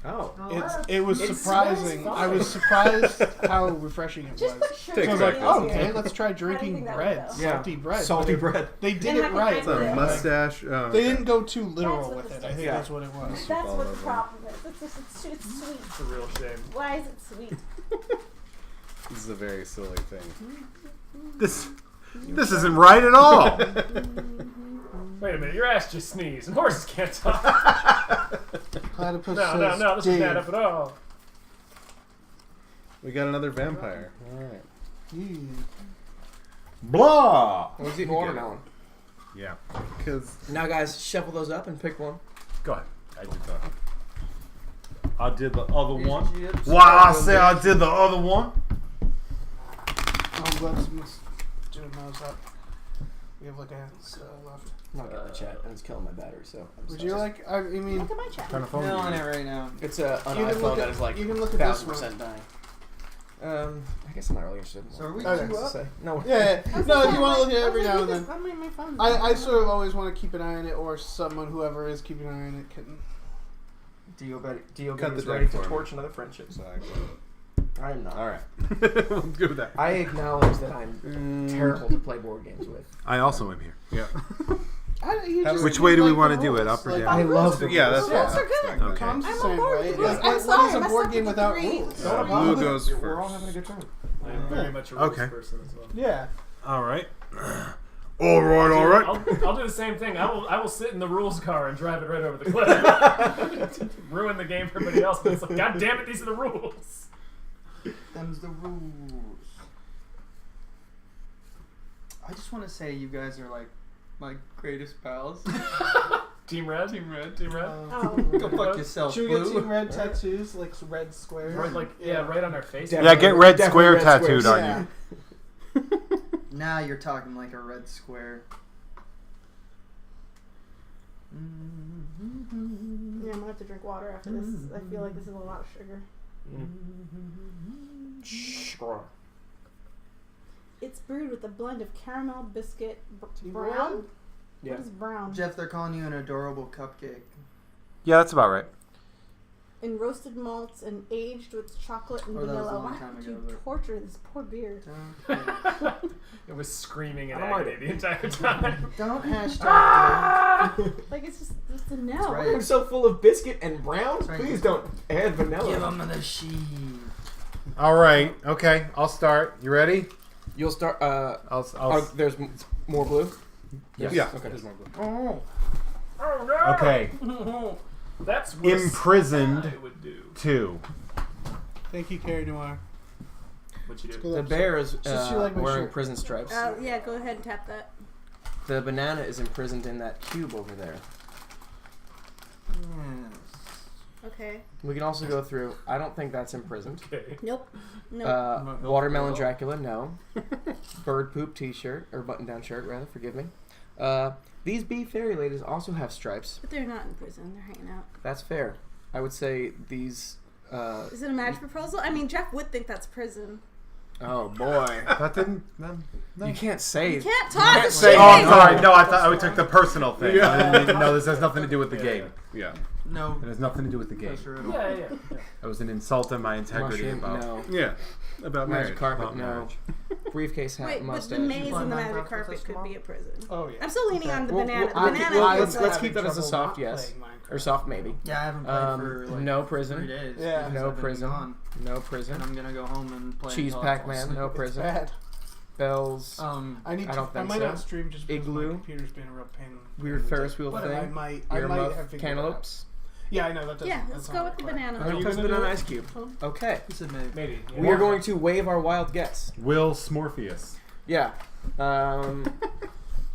Oh. It was It surprising. smells I was fine. surprised how refreshing it Just was. put So sugar I was like, in oh, it. okay, let's try How do you drinking think that bread, would go? salty bread. Salty But bread. They did And it like a right. hybrid. A mustache. Oh, They okay. didn't go too literal That's what with this it. I think Yeah. that's what it was. That's what the problem is. It's sweet. It's a real shame. Why is it sweet? This is a very silly thing. This isn't right at all. Wait a minute, your ass just sneezed, and horses can't talk. Platypus no, says, this is "Dave." not up at all. We got another vampire. All right. Blah. I was eating watermelon. Yeah. Because Now, guys, shuffle those up and pick one. Go ahead. I did that. I did the other one. chips. Why I say I did the other one? I'm glad someone's doing those up. We have like a left. I'm not getting the chat, and it's killing my battery, so. Would you like? I mean, Look at my chat. Kind of phone. No, on it right now. It's an You can iPhone look that at- is like you can look at this 1,000% dying. I guess I'm not really interested in So are we what two to up? say. No. Yeah. No, if you want to look at it every now and then. I'm on my phone. I sort of always want to keep an eye on it, or someone, whoever is keeping an eye on it, can. Dio Cut the is ready deck to for me. torch another friendship. Exactly. I am not. All right. We'll do that. I acknowledge that I'm terrible to play board games with. I also am here. Yeah. Which way do we want to do it? Up or down? I love the Yeah, that's Rules are good. Okay. Tom's the I'm same on board way. with the rules. Like, I'm what sorry, is I a messed board up game with the without three. rules? Blue goes first. We're all having a good time. I am very much a rules Okay. person as well. Yeah. All right. All right. All right. I'll do the same thing. I will sit in the rules car and drive it right over the cliff. Ruin the game for everybody else, but it's like, God damn it, these are the rules. Them's the rules. I just want to say you guys are like my greatest pals. Team Red? Team Red? Team Red? Go fuck yourself, Should we get Blue. Team Red tattoos, like red squares? Right, like, yeah, right on our face. Yeah, get red Definitely square red tattooed squares. on you. Now you're talking like a red square. Yeah, I'm gonna have to drink water after this. I feel like this is a lot of sugar. Sure. It's brewed with a blend of caramel, biscuit, Team brown. Red? Yeah. What is brown? Jeff, they're calling you an adorable cupcake. Yeah, that's about right. And roasted malts and aged with chocolate and Oh, that was a vanilla. long Why time would ago, you but- torture this poor beer? It was screaming in I don't mind agony the entire time. Don't hashtag. Like it's a no. That's right. I'm so full of biscuit and browns. Right. Please don't add vanilla. Give them the sheet. All right. Okay. I'll start. You ready? You'll start. There's more blue. Yes. Yeah. Okay. Okay. There's more blue. Oh. Oh no! Okay. That's what Imprisoned I would do. 2. Thank you, Carrie Noir. What you do? Go The up, bear is Since you like my wearing shirt. prison stripes. Yeah, go ahead and tap that. The banana is imprisoned in that cube over there. Okay. We can also go through. I don't think that's imprisoned. Okay. Nope. Nope. Watermelon Dracula, no. Bird poop T-shirt or button-down shirt, rather. Forgive me. These bee fairy ladies also have stripes. But they're not in prison. They're hanging out. That's fair. I would say these. Is it a marriage proposal? I mean, Jeff would think that's prison. Oh boy. That didn't. You can't say. You can't talk. can't It's say. Oh, I'm sorry. No, I thought I took the personal thing. Yeah. No, this has nothing to do with the game. Yeah. No. It has nothing to do with the game. Pressure at all. Yeah. It was an insult to my integrity Mushroom, about. no. Yeah. About Magic marriage. carpet, About no. marriage. Briefcase hat, Wait, but mustache. the maze Fun and the Minecraft magic carpet with us could be a prison. Oh, yeah. I'm still leaning on the banana. The I'll banana keep- is let's like- keep that as a Trouble soft not yes. playing Minecraft. Or soft maybe. Yeah, I haven't played for like No 3 prison. days. Yeah. because No I've been prison. gone. No And prison. I'm gonna go home and play. Cheese until I fall Pac-Man, asleep. no prison. Bad. Bells. I need. I don't I think might so. not stream just because Igloo. my computer's been a real pain. Weird Ferris wheel Whatever, thing. I might Earmuff, have figured it out. cantaloupes. Yeah, I know that doesn't. Yeah, that's let's not go with the required. banana. Are you Toasted gonna on do it? ice cube. Okay. He said maybe. Maybe. Yeah. We are going to wave our wild guess. Will Smorpheus. Yeah.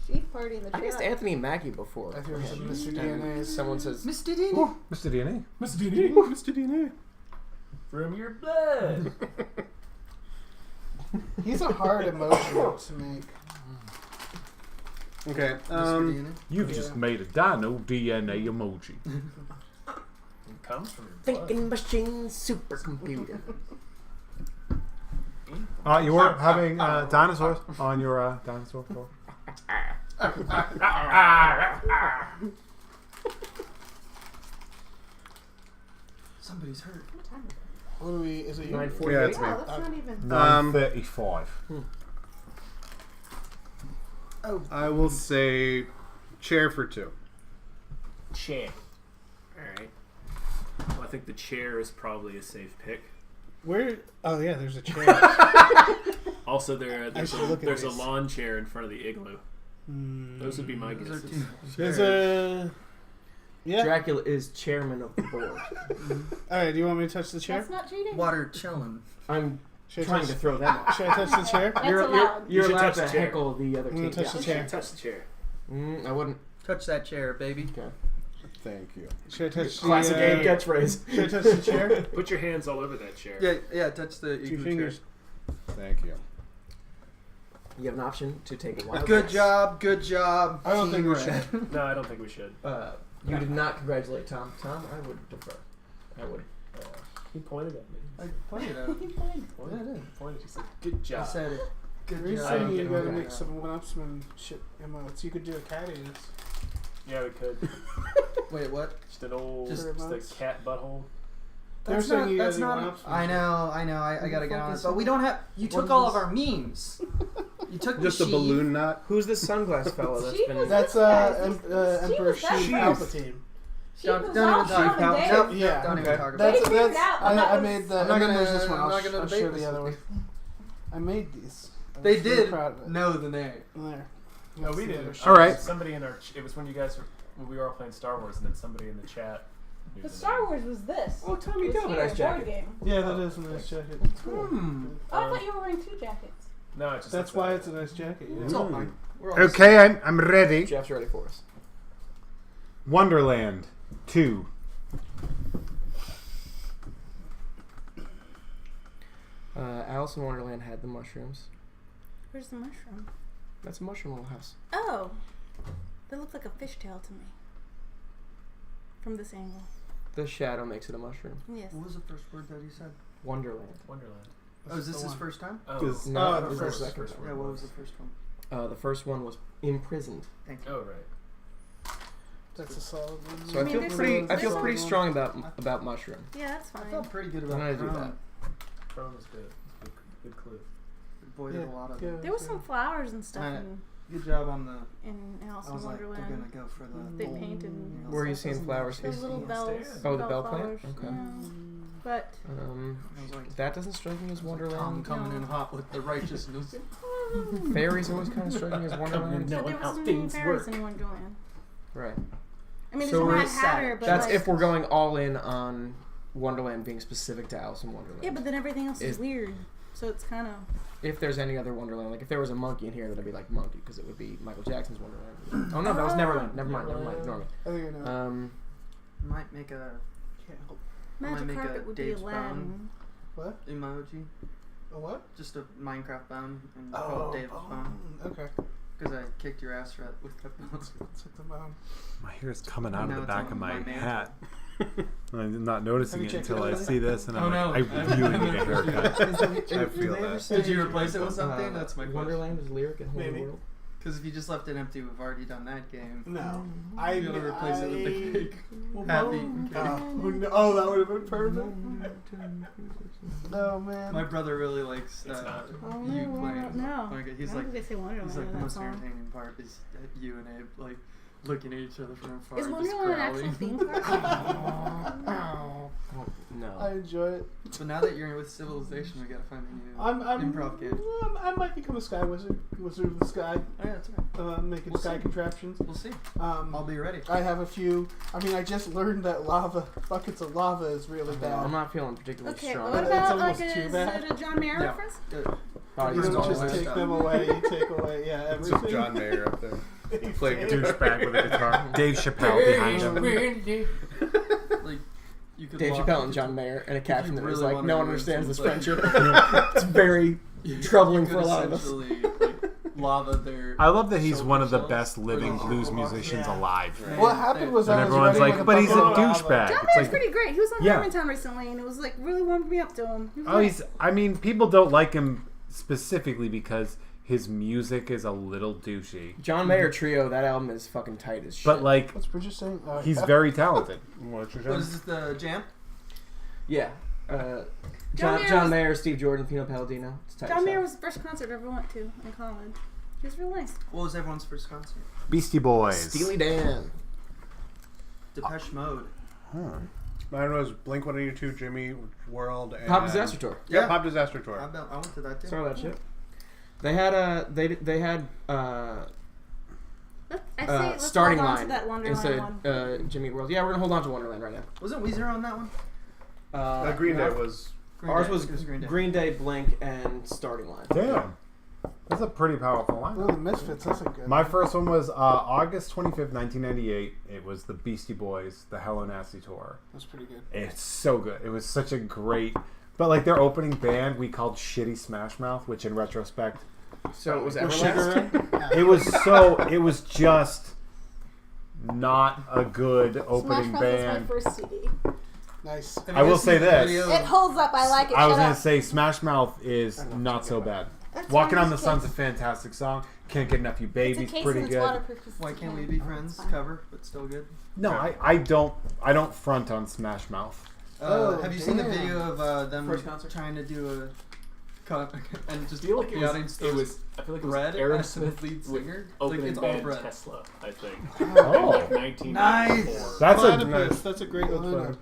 Sheep party in the I guessed chat. Anthony Mackie before. I think it was him. Mr. And DNA. Someone says, Mr. Diddy. Mr. DNA. Mr. DNA. Mr. DNA. From your blood. He's a hard emotion to make. Okay. You've just made a dino DNA emoji. It comes from your blood. thinking machine supercomputer. You weren't having dinosaurs on your dinosaur floor? Somebody's hurt. What time is it? What do we? Is it you? 9:48. Yeah, it's me. Oh, that's not even. 9:35. Oh. I will say chair for 2. Chair. Alright. Well, I think the chair is probably a safe pick. Where? Oh yeah, there's a chair. Also, there's a these. lawn chair in front of the igloo. Those would be my guesses. There's a. Yeah. Dracula is chairman of the board. All right. Do you want me to touch the chair? That's not cheating. Water chilling. I'm Should I trying touch- to throw them off. Should I touch the chair? That's allowed. You're should allowed touch to the chair. heckle the other I'm team. gonna touch the chair. Touch the chair. I wouldn't. Touch that chair, baby. Okay. Thank you. Should I touch Classic the game catchphrase. Should I touch the chair? Put your hands all over that chair. Yeah. Touch the 2 igloo fingers. Thank you. You have an option to take a wild Good guess. job. Good job. I don't think we Team should. Red. No, I don't think we should. You did not congratulate Tom. Tom, I would defer. I would. He pointed at me. I pointed at him. Pointed. Yeah, I did. Pointed. He said, "Good I job." said it. Good You're job. saying you gotta okay. make some one-upsman shit emotes. You could do a cat is. Yeah, we could. Wait, what? Just an old, Just just a cat butthole. They're That's saying not. you That's gotta do not. one-upsman. I know. I gotta get on Focus this. But we don't have. You What took is all this? of our memes. You took Just the a sheep. balloon knot. Who's this sunglass fellow that's She been... was- That's Emperor was that Sheev guy. Palpatine. She Don't was even all talk. Sean and Dave. Nope. Yeah. Don't even Okay. talk about That's it. They figured out I that made was- the. I'm not and then gonna- there's this one. I'm not I'll gonna I'll debate show this the other with one. I made these. I'm They very did proud of it. know the name. There. No, That's we the did. other All right. Somebody in our. It was when you guys were. When we were all playing Star Wars, and then somebody in the chat. knew The the Star name. Wars was this. Oh, Tom, you It do was have a here, nice board jacket. game. Yeah, that is a nice jacket. Hmm. Oh, I thought you were wearing 2 jackets. No, it just That's looks why like it's a nice jacket. Yeah. It's all fine. We're all Okay, I'm ready. Jeff's ready for us. Wonderland 2. Alice in Wonderland had the mushrooms. Where's the mushroom? That's a mushroom little house. Oh, that looks like a fishtail to me. From this angle. The shadow makes it a mushroom. Yes. What was the first word that he said? Wonderland. Wonderland. Oh, is this his first time? Oh, No, the it was first- the second first time. word. Yeah, what was the first one? The first one was imprisoned. Thank you. Oh, right. That's a solid one. So I feel there's pretty. some- I feel there's pretty some- strong about mushroom. Yeah, that's I fine. felt pretty good I'm about gonna do Crown. that. Crown was good. Good clue. Boy, Yeah, did a lot of yeah. it. There was some flowers and stuff Good job on the. in Alice I in was like, they're gonna Wonderland. go for the. They whole- painted. Where are you seeing flowers? Those little bells. Oh, the bell flowers. plant? Okay. Yeah. But I was like, That doesn't strike me as Tom Wonderland. coming in hot with the righteousness. Fairies always kind of strike me as Wonderland. but there wasn't any fairies in Wonderland. Right. I mean, So there's a we're- Mad Hatter, but That's like, if we're going all in on Wonderland being specific to Alice in Wonderland. yeah, but then everything else is Is- weird. So it's kind of. If there's any other Wonderland, like if there was a monkey in here, then it'd be like monkey because it would be Michael Jackson's Wonderland. Oh no, that was Neverland. Never mind. Ignore me. I think I know. Might make a. Can't help. Magic make a carpet would be Dave's Aladdin. What? Emoji. A what? Just a Minecraft bone and Oh, called Dave's bone. Okay. Because I kicked your ass with that bone. Took the bone. My hair's coming out Now of the it's back on of my my hat. I'm not noticing Have you it checked until it I out see this, and Oh, I'm no. like, I really need a haircut. I feel that. Did you replace it with something? That's my question. Wonderland is lyric and Holy Maybe. World. Because if you just left it empty, we've already done that game. No. You gotta replace it with the cake. Happy cake. Oh, that would have been perfect. Oh man. My brother really likes Oh, you no, playing. no. Like, he's Why like, did they say Wonderland he's like in the that most song? entertaining part is you and Abe like looking at each other from afar. Is just Wonderland an actual growling. theme park? No. I enjoy it. So now that you're with Civilization, we gotta find a new I'm improv game. I might become a sky wizard. Wizard of the sky. Oh yeah, that's right. Making We'll sky see. contraptions. We'll see. I'll be ready. I have a few. I mean, I just learned that buckets of lava is really bad. I'm not feeling particularly Okay, strong. what It's about like almost a, too is bad. it a John Mayer Yeah. reference? Oh, You you're don't just just take them away. You take away, yeah, It's everything. just John Mayer up there. Playing a douchebag with a guitar. Dave Chappelle behind him. Like you could Dave log Chappelle into- and John Mayer and a caption that was really like, wanna "No one ruin understands this someone's friendship." life. It's very troubling You for a could lot of us. essentially, like, lava their. I love that he's shoulder one of the shells. best living blues musicians alive. What happened was And I was everyone's ready like, with but a he's a bucket of lava. douchebag. John It's Mayer's like, pretty great. He was on Yeah. Harmontown recently, and it was like really warmed me up to him. He was oh, great. he's. I mean, people don't like him specifically because his music is a little douchey. John Mayer Trio, that album is fucking tight as shit. But like, What's Bridget saying? he's very talented. What is this, the jam? Yeah. John Mayer, Steve Jordan, Pino Palladino. It's tight John as Mayer hell. was the first concert I ever went to in college. He was real nice. What was everyone's first concert? Beastie Boys. Steely Dan. Depeche Mode. Mine was Blink-182, Jimmy World, and Pop Disaster Tour. Yeah, Pop Disaster Tour. I went to that too. Saw that shit. They had let's Starting hold on to Line that Wonderland instead one. of Jimmy World. Yeah, we're gonna hold on to Wonderland right now. Wasn't Weezer on that one? Green Day was. Ours was Green Day. Green Day, Blink, and Starting Line. Damn. That's a pretty powerful line. Oh, the Misfits. That's a good. My first one was August 25th, 1998. It was the Beastie Boys, the Hello Nasty tour. That's pretty good. It's so good. It was such a great... But like their opening band, we called Shitty Smash Mouth, which in retrospect... So it was Everlast? It was just not a good opening Smash Mouth band. was my first CD. Nice. I will say this. It holds up. I like it. I was Shut going up. to say Smash Mouth is not so bad. Walking on the Sun's a fantastic song. Can't Get Enough You Baby's pretty good. Why Can't We Be Friends? Cover, but still good. No, I don't front on Smash Mouth. Have you seen the video of them First concert? trying to do a and just I feel like the audience it was bread Aaron as the Smith lead singer? opening it's all band bread. Tesla, I think. Oh. Like 1994. Nice. That's a great lineup.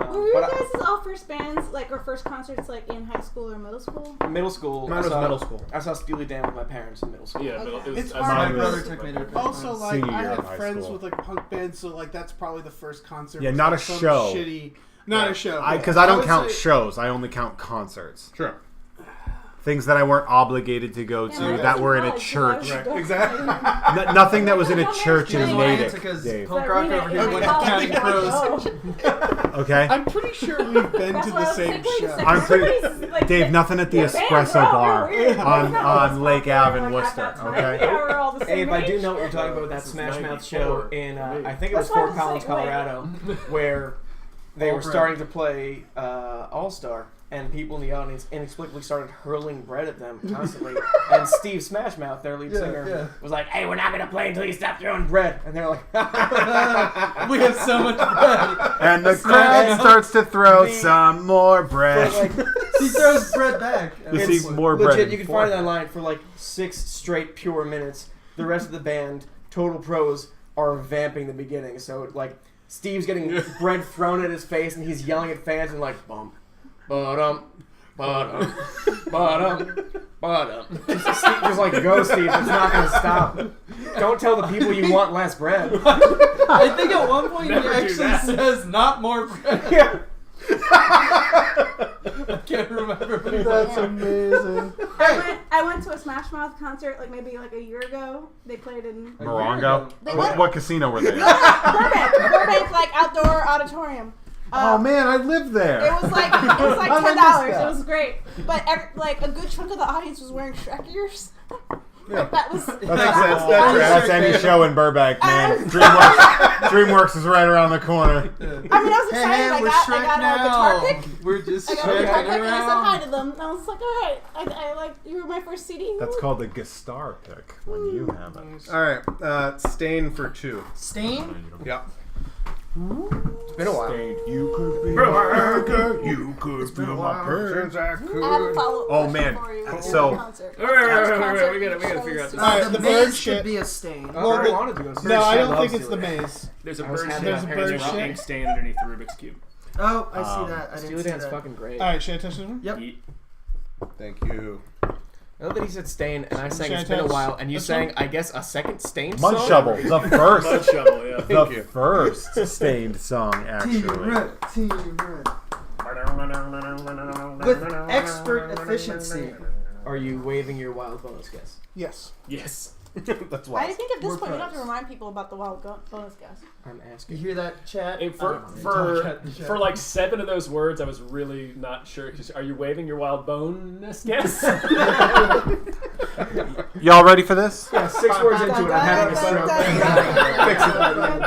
Were your guys' all first bands, like, or first concerts, like, in high school or middle school? Middle school. Mine was middle school. I saw Steely Dan with my parents in middle school. Yeah, Okay. it was, It's I was hard. My like- brother took me to a Also, like, Senior I year of have high friends school. with like punk bands, so like that's probably the first concert. Yeah, was, not like, a some show. Shitty, not a show. Because I don't would count say- shows. I only count concerts. Sure. Things that I weren't obligated to go Yeah, to I that was were in a college, so I church. would go. Exactly. Nothing that was in a How many church in years Natick, because Dave. punk rock over here Okay. went Okay. Counting Crows. Okay? I'm pretty sure we've been That's to what the I was same thinking, show. second I'm pretty... place, like, Dave, nothing at the yeah, bands Espresso are all Bar weird. on Lake Ave in Like, Worcester. at that time, Okay? yeah, we're all the same Abe, I do age. know what you're talking about with that This is Smash Mouth 94 show in, I think it was That's why I Fort was Collins, like, wait. Colorado, where they All were bread. starting to play All-Star, and people in the audience inexplicably started hurling bread at them constantly. And Steve Smash Mouth, their lead singer, was like, "Hey, we're not going to play until you stop throwing bread." And they're like, We have so much bread. And the crowd starts to throw some more bread. He throws bread back. You It's see more bread. legit, in you can four. find it online for like 6 straight pure minutes. The rest of the band, total pros, are vamping the beginning. So like Steve's getting bread thrown at his face, and he's yelling at fans and like bump, ba-dum, ba-dum, ba-dum, ba-dum. Just like go, Steve. It's not gonna stop. Don't tell the people you want less bread. I think at one point Never he do actually that. says not more bread. Yeah. I can't remember. That's amazing. I went to a Smash Mouth concert like maybe like a year ago. They played in Morongo? They What casino were they in? Burbank, like outdoor auditorium. Oh man, I lived there. It was like How did I miss $10. that? It was great, but like a good chunk of the audience was wearing Shrek ears. Yeah. That was That's any show in Burbank, man. DreamWorks is right around the corner. I mean, I was excited. I got a guitar pick. We're just I got a guitar checking pick and I said hi around. to them. And I was like, all right, I like you were my first CD. That's called the Gastar pick when you have it. All right, Stain for 2. Stain? Yeah. It's been a while. You could be my anchor. You could be my Since I I have a follow-up Oh question man, for you. so Concert. Wait, we gotta figure out this. Alright, the maze bird could shit. be a stain. Well, I the- wanted to go see no, I it. don't Love think it's the Steely Dan. maze. There's a I was bird happy shit. There's a There's bird a shit. ink stain underneath the Rubik's Cube. Oh, I see that. I didn't Steely see Dan's that. fucking great. All right, should I touch this one? Yep. Thank you. I know that he said Stain, and I sang Should I It's Been a touch While, and you this sang, one? I guess, a second Stain Mud song? Shovel, the first. Mud Shovel, yeah. The first Stained song, actually. Team Red. With expert efficiency. Are you waving your wild bonus guess? Yes. Yes. That's I think at this We're point you don't have to pros. remind people about the wild bonus guess. I'm You asking. hear that, chat? Hey, for like 7 of those words, I was really not sure. Are you waving your wild bonus guess? Y'all ready for this? Yeah, 6 words into it, I'm having a stroke. Fix it.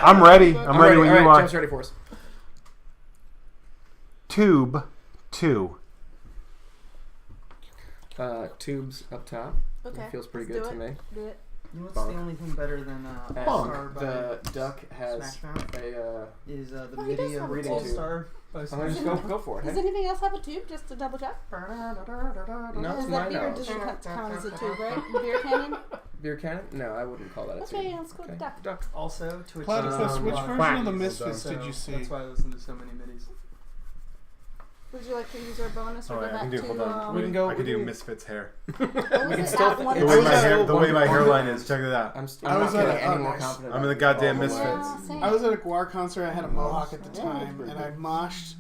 I'm ready. I'm ready when all you right, are. Jeff's ready for us. Tube 2. Tubes up top. Okay. That feels pretty let's good do to it. me. Do it. You know what's the only thing better than Bonk. The duck has is the Oh, he MIDI does have of a All tube. Star. Just go for it. Does Hey? anything else have a tube? Just to double check. Not Is to that my beer knowledge. doesn't count as a tube, right? Beer cannon. Beer cannon? No, I wouldn't call that a Okay, tube. let's go with duck. Also, to Platypus, which version of the so Misfits did you see? That's why I listen to so many MIDIs. Would you like to use our bonus or Oh, go yeah, I back can do. to? Hold on. we can go. I can do Misfits hair. What was it? That one The way my hairline is. Check it out. I'm I was not at getting a- any more nice. confident. I'm in the goddamn about it. Misfits. same. I was at a Guar concert. I had a mohawk at the time, and I moshed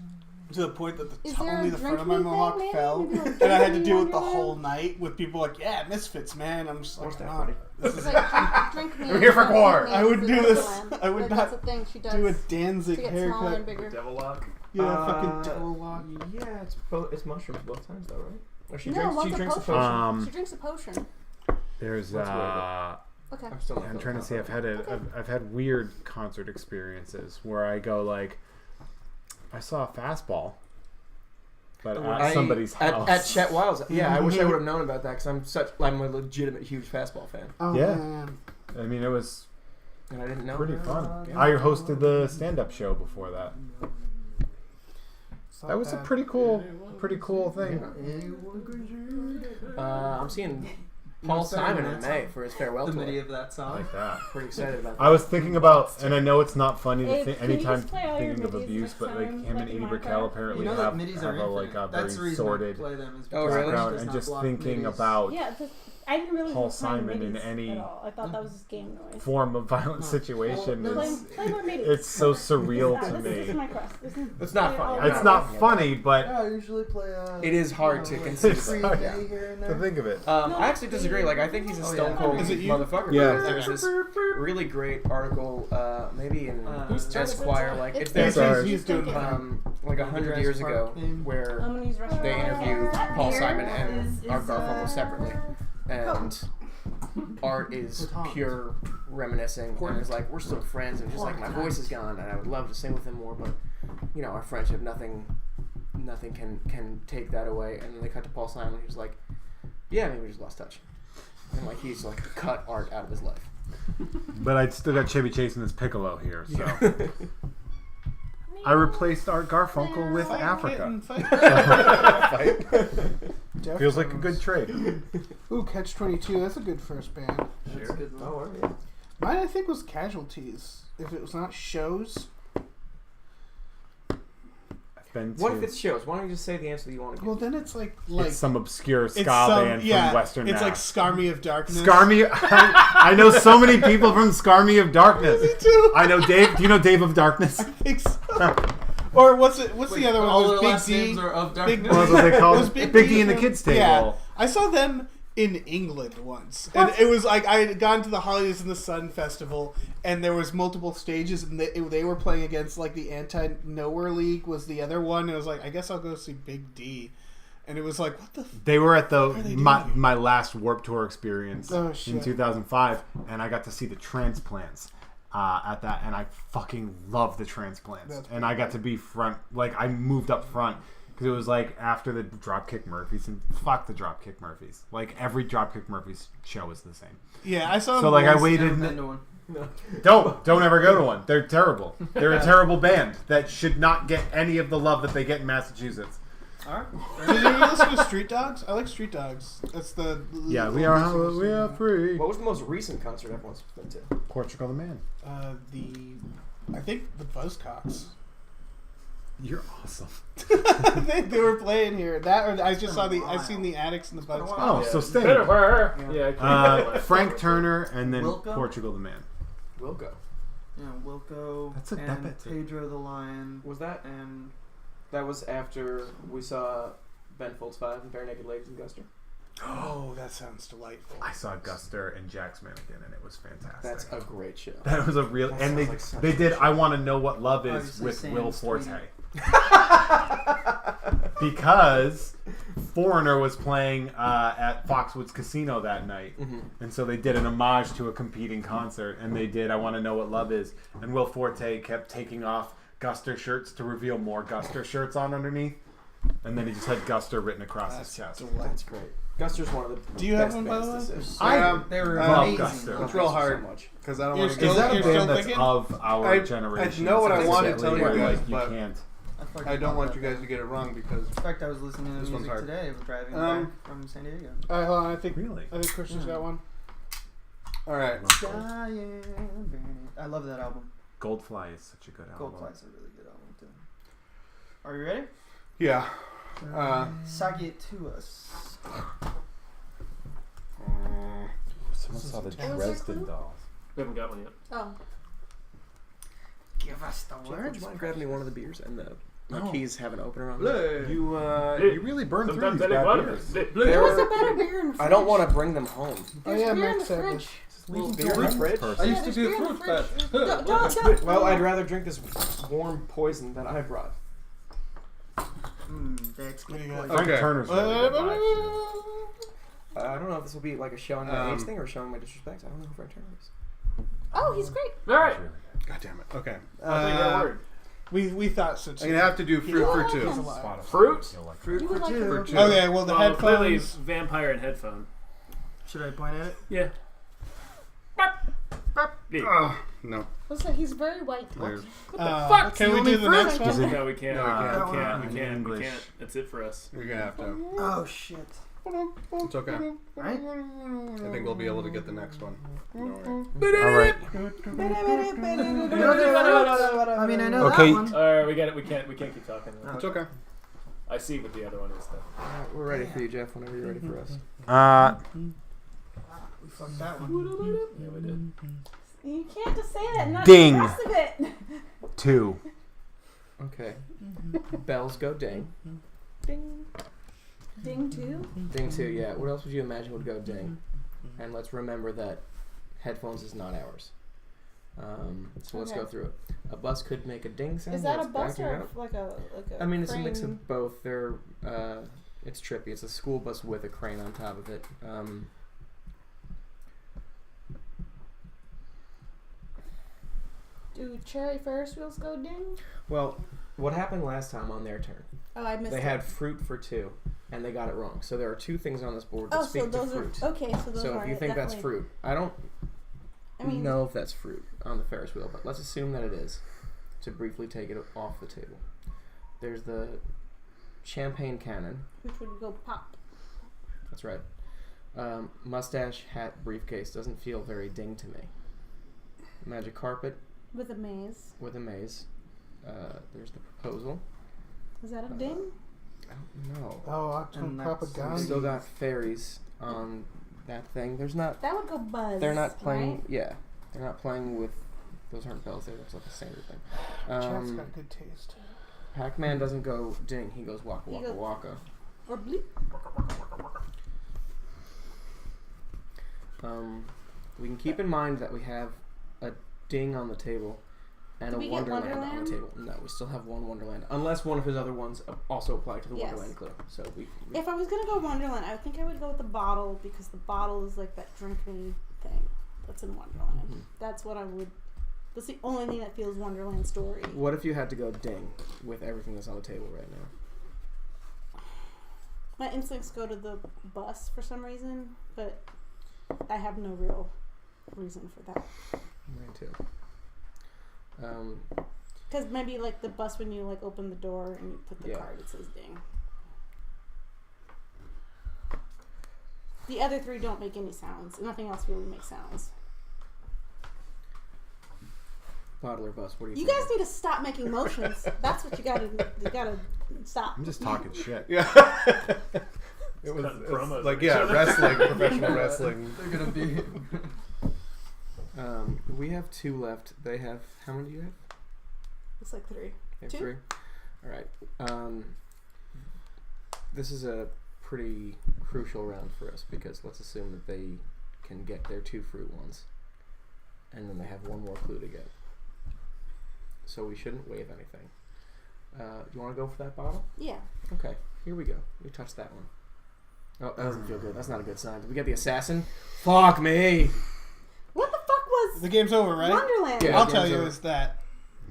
to the point that Is there only a the front of my drink me mohawk thing, fell, maybe? Maybe like and I had to drink deal me with the on your whole night with people like, "Yeah, Misfits, man." I'm just like, that, "Nah, buddy? this It's is." like drink me. I'm here for drink Guar. me I would is do the this. Wonderland. I would Like, not That's the thing she does. do a to Danzig get smaller and haircut. bigger. Devil lock. Yeah, fucking devil lock. Yeah, it's mushrooms both times though, right? Or she No, one's she a drinks a potion. potion. She drinks a potion. There's That's Okay. I'm still not I'm feeling trying to see. I've had weird concert experiences where I go like, I saw a fastball, but at somebody's house. At Chet Wild's. Yeah, I wish I would have known about that because I'm a legitimate huge fastball fan. Oh, Yeah. man. I mean, it was And I didn't know. pretty fun. I hosted the stand-up show before that. That was a pretty cool thing. I'm seeing Paul Simon in May for his farewell The tour. MIDI of that song. Like that. Pretty excited about that. I was thinking about, and I know it's not funny to Hey, think can you anytime just play all your thinking of midis abuse, next but like time, him like and in Edie Minecraft? Brickell apparently You know that have MIDIs a are like infinite. a That's the very reason I sordid play them is Oh, because really? it background, does and not just block thinking MIDIs. about Yeah, I didn't realize Paul he was playing Simon in midis any at all. I thought that was his game noise. form of violent situation is Play more midis. it's so surreal to This is me. my quest. This is It's not funny. play It's all not midis. funny, but Yeah, I usually play. It is hard to conceive. Oh, yeah. To think of it. I actually disagree. Like, I think he's a stone cold Is it you? motherfucker. Yeah. There's this really great article, maybe in Whose turn is it? Esquire, like It's there's ours. He's doing it. like 100 years ago, where I'm gonna use Russian. they interviewed Paul Beer Simon and is, Art Garfunkel separately, and Art is pure reminiscing, and is like, we're still friends, and just like my voice is gone, and I would love to sing with him more, but you know, our friendship, nothing can take that away. And then they cut to Paul Simon, who's like, yeah, maybe we just lost touch, and like he's like cut Art out of his life. But I still got Chevy Chase and this Piccolo here, so I replaced Art Garfunkel with Africa. Feels like a good trade. Ooh, Catch-22. That's a good first band. That's a good one. Mine, I think, was Casualties. If it was not Shows. What if it's shows? Why don't you just say the answer that you want to give? Well, then it's like It's some obscure ska it's some- band yeah, from Western It's Mass. like Scarmy of Darkness. Scarmy. I know so many people from Scarmy of Darkness. Me too. I know Dave. Do you know Dave of Darkness? I think so. Or what's it? What's the other one? All It their was last Big D. names are of Big darkness. Well, that's what they call It was it. Big D and the from- Kids Table. Yeah, I saw them in England once, and it was like I had gone to the Holidays in the Sun festival, and there was multiple stages, and they were playing against like the Anti-Nowhere League was the other one. And it was like, I guess I'll go see Big D, and it was like, what the? They were at What are they my last Warped Tour experience Oh, shit. in 2005, and I got to see the Transplants at that, and I fucking love the Transplants. That's And I got to be front, like I moved up front because it was like after the Dropkick Murphys, and fuck the Dropkick Murphys. Like every Dropkick Murphys show is the same. Yeah, I saw. So them like I once. waited. Never been to one. No. Don't ever go to one. They're terrible. They're a terrible band that should not get any of the love that they get in Massachusetts. Alright. Did you ever listen to Street Dogs? I like Street Dogs. That's the. Yeah, we are free. What was the most recent concert everyone's been to? Portugal the Man. I think the Buzzcocks. You're awesome. they were playing here. That or I just saw I've seen the Addicts and the Buzzcocks. Oh, so stay. Frank Turner and then Wilco? Portugal the Man. Wilco. Yeah, Wilco That's a- and that bet's a- Pedro the Lion. Was that? And That was after we saw Ben Folds 5 and Bare Naked Ladies and Guster. Oh, that sounds delightful. I saw Guster and Jax Mannequin, and it was fantastic. That's a great show. That was a real, That and sounds like they such a did. good I Want to Know What Love Is Obviously with Sam Will Tweedy. Forte, because Foreigner was playing at Foxwoods Casino that night, and so they did an homage to a competing concert, and they did I Want to Know What Love Is, and Will Forte kept taking off Guster shirts to reveal more Guster shirts on underneath, and then he just had Guster written across his chest. That's great. Guster's one of the Do you have best one, by the bands way? to sing. They were love amazing. Guster. It's real hard so much. because I don't You're want still- to. Is that a you're band still that's thinking? of our I generation? know what I want to specifically, tell you where, guys, like, you but can't. I don't want you guys to get it wrong because. In fact, I was listening to This the one's music hard. today driving back from San Diego. All right, hold on. I think Really? Christian's got one. All right. I love that album. Goldfly is such a good album. Goldfly's a really good album too. Are you ready? Yeah. Sag it to us. Someone saw the Dresden Dolls. We haven't got one yet. Oh. Give us the Jeff, would words. you mind grabbing me one of the beers and the No. keys have an opener on Bleh. You really burned through these bad beers. There was a better beer in the fridge. I don't want to bring them home. There's yeah, beer in the Max said fridge. Leave beer in the fridge? I used to there's be a beer in the fruit bat. fridge. Don't. Well, I'd rather drink this warm poison that I brought. That's What do good. you got? Frank Okay. Turner's really good live, too. I don't know if this will be like a showing my age thing or showing my disrespect. I don't know who Frank Turner is. Oh, he's great. All right. God damn it. Okay. I think that word. We thought so too. I'm gonna have to do fruit for two. Fruit? You would like For the two. Okay, well the Well, clearly headphones. vampire and headphone. Should I point at it? Yeah. Oh, no. Looks like he's very white. Weird. fuck? Can we do the next one? No, we can't. No, we can't. We can't. English. We can't. That's it for us. You're gonna have to. Oh shit. It's okay. Right? I think we'll be able to get the next one. Don't worry. All right. I mean, I know Okay. that one. All right, we got it. We can't keep talking. It's okay. I see what the other one is, though. Alright, we're ready for you, Jeff, whenever you're ready for us. We fucked that one. Yeah, we did. You can't just say that and not Ding. do the rest of it. 2. Okay. Bells go ding. Ding. Ding two. Ding 2, yeah. What else would you imagine would go ding? And let's remember that headphones is not ours. So let's go Okay. through it. A bus could make a ding sound. Is that while a it's bus backing or up. like a I mean, it's a mix crane? of both. They're, it's trippy. It's a school bus with a crane on top of it. Do cherry Ferris wheels go ding? Well, what happened last time on their turn? Oh, I missed They it. had fruit for 2, and they got it wrong. So there are 2 things on this board that Oh, speak so those to fruit. are okay. So those So are if you think that's definitely- fruit, I don't I mean, know if that's fruit on the Ferris wheel, but let's assume that it is, to briefly take it off the table. There's the champagne cannon. which would go pop? That's right. Mustache, hat, briefcase doesn't feel very ding to me. Magic carpet With a maze. with a maze. There's the proposal. Is that a ding? I don't know. Oh, October We propaganda. still got fairies on that thing. There's not. That would go buzz. They're not playing. Right? Yeah, they're not playing with. Those aren't bells. They're just like a standard thing. Chad's got good taste. Pac-Man doesn't go ding. He goes waka He waka goes- waka. Or bleep. We can keep in mind that we have a ding on the table and Did a we get Wonderland on the Wonderland? table. No, we still have one Wonderland, unless one of his other ones also apply to the Yes. Wonderland clue. So we If I was gonna go Wonderland, I think I would go with the bottle because the bottle is like that drink me thing that's in Wonderland. Mm-hmm. That's what I would. That's the only thing that feels Wonderland story. What if you had to go ding with everything that's on the table right now? My instincts go to the bus for some reason, but I have no real reason for that. Mine too. Because maybe like the bus when you like open the door and you put the Yeah. card, it says ding. The other 3 don't make any sounds. Nothing else really makes sounds. Bottle or bus? What do You think? guys need to stop making motions. That's what you gotta stop. I'm just talking shit. Yeah. It was Cutting promos it's like, with yeah, each other. wrestling, professional wrestling. They're gonna be. We have 2 left. They have how many do you have? It's like 3. They have 2? 3. All right. This is a pretty crucial round for us because let's assume that they can get their 2 fruit ones, and then they have 1 more clue to get. So we shouldn't waive anything. You want to go for that bottle? Yeah. Okay. Here we go. We touched that one. Oh, that doesn't feel good. That's not a good sign. Did we get the assassin? Fuck me. What the fuck was The game's over, right? Wonderland? Yeah, I'll game's tell you over. it's that.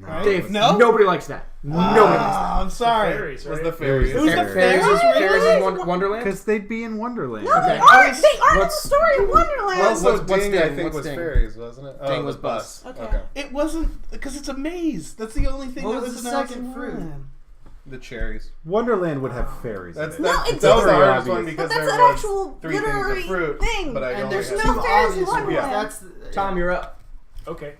Right? Dave, no? Nobody likes that. Nobody likes that. I'm sorry. Fairies, It was right? the fairies. It was the Fairies is fairies? Wonderland? Because they'd be in Wonderland. No, they Okay. aren't. They aren't in the What's- story of Wonderland. Well, What's Ding, I Ding? think, What's was Ding? fairies, wasn't it? Ding the was bus. Okay. It wasn't because it's a maze. That's the only thing What that was was the not second in fruit? Wonderland. The cherries. Wonderland would have fairies. That's in it. No, that, it that was the didn't. hardest one But because that's there an was actual 3 things literary of fruit, thing. but I And only there's had no two fairies in obvious ones. Wonderland. That's Tom, you're up. Okay.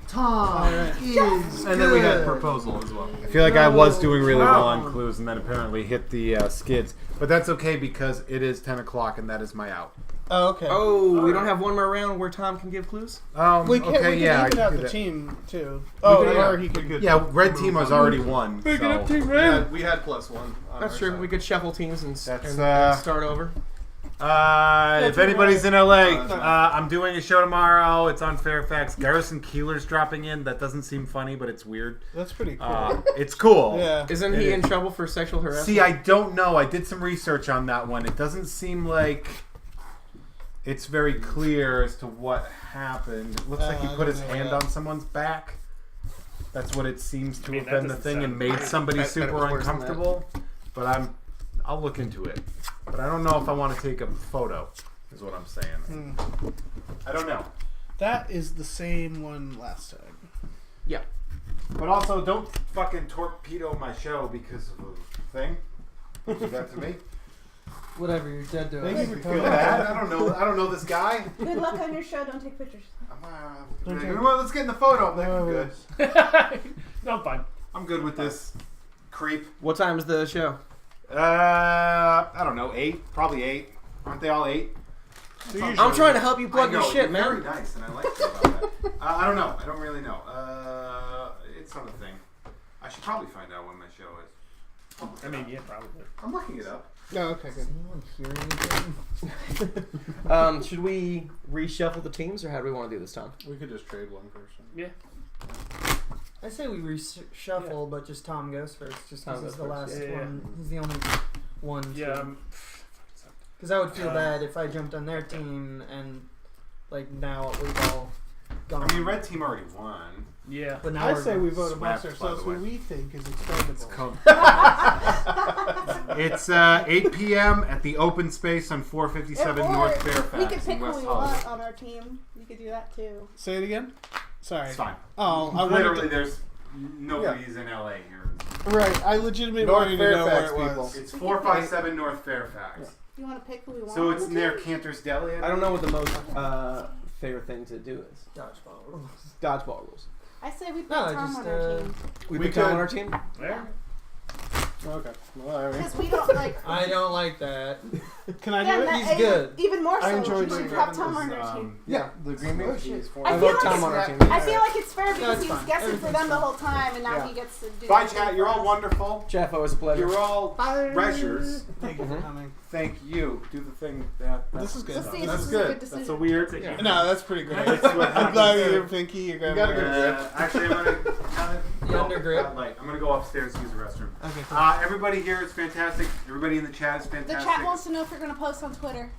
Tom is And then we had good. proposal as well. I feel like I was doing really well on clues and then apparently hit the skids. But that's okay because it is 10 o'clock and that is my out. Oh, okay. Oh, we don't have one more round where Tom can give clues? We can, okay, we can yeah, I even can out do the that. team too. Or he could. Yeah, red team has already won. Pick it up, So. team Yeah, red. we had +1. On That's our true. side. We could shuffle teams and That's, start over. If anybody's in LA, I'm doing a show tomorrow. It's on Fairfax. Garrison Keeler's dropping in. That doesn't seem funny, but it's weird. That's pretty cool. It's cool. Yeah. Isn't he in trouble for sexual harassment? See, I don't know. I did some research on that one. It doesn't seem like it's very clear as to what happened. It looks like he put his hand on someone's back. That's what it seems to have that been the doesn't thing and sound made right. somebody Bet it super was worse than that. uncomfortable. But I'll look into it. But I don't know if I want to take a photo, is what I'm saying. I don't know. That is the same one last time. Yeah. But also, don't fucking torpedo my show because of a thing. Do that to me. Whatever, you're dead to Thank us. you for Feel coming. bad? I don't know this guy. Good luck on your show. Don't take pictures. Well, let's get in the photo. I'm good. No, fine. I'm good with this creep. What time is the show? I don't know, 8, probably 8. Aren't they all 8? I'm trying to help you plug I know, your shit, you're man. Very nice, and I like you about that. I don't know. I don't really know. It's on the thing. I should probably find out when my show is. I mean, yeah, probably. I'm looking it up. Oh, okay, good. Should we reshuffle the teams, or how do we want to do this, Tom? We could just trade one person. Yeah. I say we reshuffle, but just Tom goes first, just Tom because he's goes the first. last Yeah, yeah. one. He's the only one. Yeah. Because I would feel bad if I jumped on their team and, like, now we've all gone. I mean, red team already won. Yeah. But now I we're say we vote swept, amongst by ourselves the who way. we think is expendable. It's 8 p.m. at the open space on 457 Or North Fairfax we could pick in who West we Hollywood. want on our team. We could do that too. Say it again. Sorry. It's fine. Oh, I Literally, wanted to, there's nobody's in LA here. right. I legitimately North wanted to know Fairfax where it people. was. It's 457 North Fairfax. You want to pick who we want? So on it's the near team? Cantor's Deli. I don't know what the most favorite thing to do is. dodgeball rules. Dodgeball rules. I say we put No, Tom just, on our team We We put Tom could- on our team? Yeah. Okay. Well, I mean, because we don't like. I don't like that. Can I Yeah, do it? that- He's even- good. Even more so, I enjoy we doing should it. have Tom on our team. yeah, the Green Bay Oh, cheese. I I feel vote like Tom on our team. I feel like it's fair because That's he was fine. guessing for Everything's them the fine. whole time, and now Yeah. he gets to do. Bye, the thing chat. for You're all us. wonderful. Jeff, always a pleasure. You're all treasures. Thank you for coming. Thank you. Do the thing. That, This is good. Let's see if That's this is a good. good decision. That's a weird. Yeah. No, that's pretty great. That's what I'm glad happens. you're Pinky. You're You got a good grip. Actually, I'm gonna kind of You under grip? I'm gonna go upstairs to use the restroom. Okay, cool. Everybody here is fantastic. Everybody in the chat is The fantastic. chat wants to know if you're going to post on Twitter.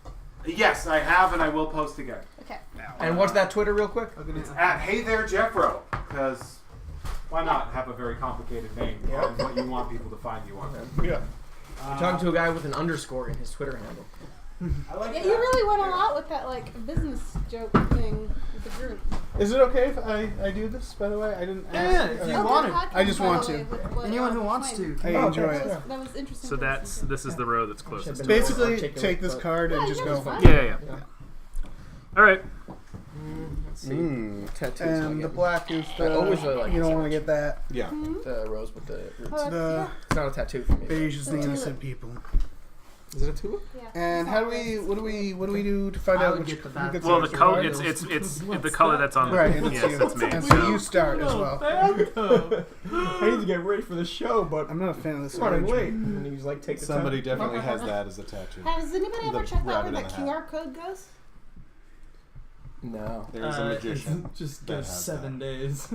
Yes, I have, and I will post again. Okay. And what's that Twitter real quick? It's at Hey There Jeffro, because why not have a very complicated name on what you want people to find you on? Yeah. You're talking to a guy with an underscore in his Twitter handle. I like Yeah, you really went all out with that like business joke thing with the group. Is it okay if I do this? By the way, I didn't. Yeah, ask. if Okay. you want it. I just want By the to. way, with what, Anyone who wants explained. to. I enjoy That it. was, that was interesting. So this is the row that's closest. to Basically, articulate, take this but- card and Yeah, just you go. know, it's fine. Yeah. All right. Let's see. Tattoos. And the black is I the. always really like You this don't want to get that. Yeah. The rose with the roots. Oh, The It's not a tattoo for me. beige is the The innocent people. Is it a tulip? Yeah. And how do we? What do we do to find I out would which? get the who bad gets Well, the the color card? it's the color that's on. Right, and it's yes, you. that's me. And so you start as well. I need to get ready for the show, but I'm not a fan of this. it's running late. arrangement. And he's like, take the Somebody time. definitely has that as a tattoo. Has anybody ever The checked out where rabbit that in the QR code goes? No. There's a magician. Just that goes has 7 days.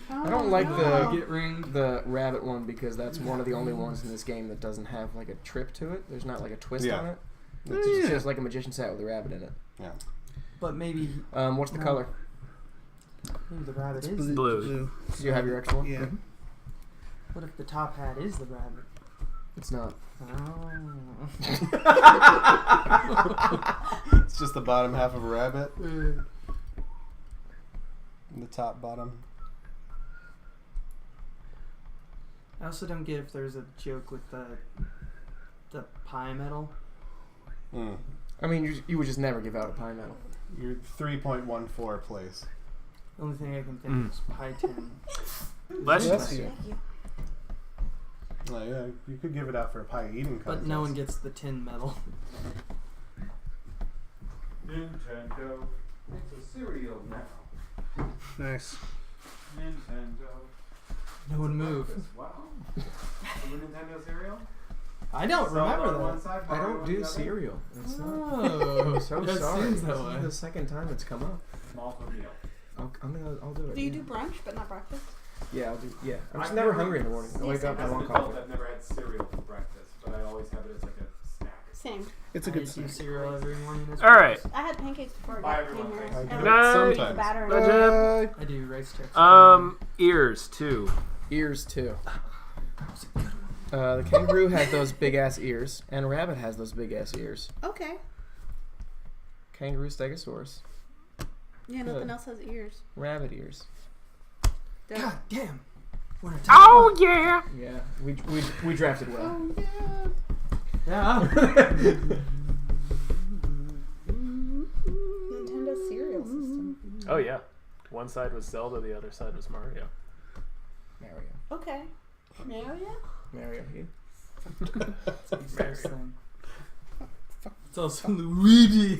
I don't like know. Get ringed. the rabbit one because that's one of the only ones in this game that doesn't have like a trip to it. There's not like a twist Yeah. on it. It's just like a magician's hat with a rabbit in it. Yeah. But maybe What's the color? Ooh, the rabbit It's is blue. Do you have your extra one? Yeah. What if the top hat is the rabbit? It's not. Oh. It's just the bottom half of a rabbit. Mm. The top bottom. I also don't get if there's a joke with the pie medal. Mm. I mean, you would just never give out a pie medal. You're 3.14 place. The only thing I can think is pie tin. Bless you. Oh, yeah, you could give it out for a pie eating contest. But no one gets the tin medal. Nintendo makes a cereal now. Nice. Nintendo. No one move. Wow. Nintendo cereal? I don't Silver remember on that. one side, I bar on don't the do other? cereal. It's Oh, not. I'm so that sorry. seems that This way. is the second time it's come up. Small for meal. I'll do it. Do you yeah. do brunch but not breakfast? Yeah, I'll do. Yeah, I'm just I've never hungry in the morning. I Yeah, wake up, same. I As an want adult, coffee. I've never had cereal for breakfast, but I always have it as like a snack. Same. It's a I good do snack. cereal every morning. as All right. breakfast. I had pancakes before Bye, I came everyone. here. Thanks. And I I do it use sometimes. batter and Bye, I do rice chips. Ears too. Ears too. The kangaroo has those big ass ears, and rabbit has those big ass ears. Okay. Kangaroo, stegosaurus, Yeah, Good. nothing else has ears. rabbit ears. God damn. What a Oh yeah. Yeah, we drafted well. Yeah. Nintendo cereal system. Oh yeah. One side was Zelda, the other side was Mario. Mario. Okay. Mario? Mario. First thing. It's also Luigi.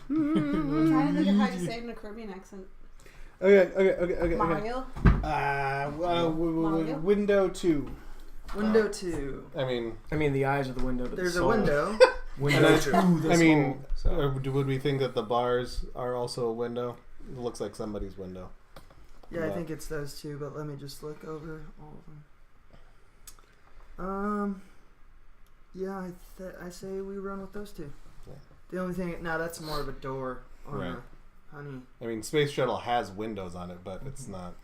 I'm trying to think of how you say it in a Caribbean accent. Okay. Mario? Mario? Window 2. Window 2. I mean, the eyes are the window to There's the a soul. window. Window and to I the mean, soul. would we think that the bars are also a window? It looks like somebody's window. Yeah, I think it's those two, but let me just look over all of them. Yeah, I say we run with those two. Yeah. The only thing, now that's more of a door on Right. a honey. I mean, Space Shuttle has windows on it, but it's not.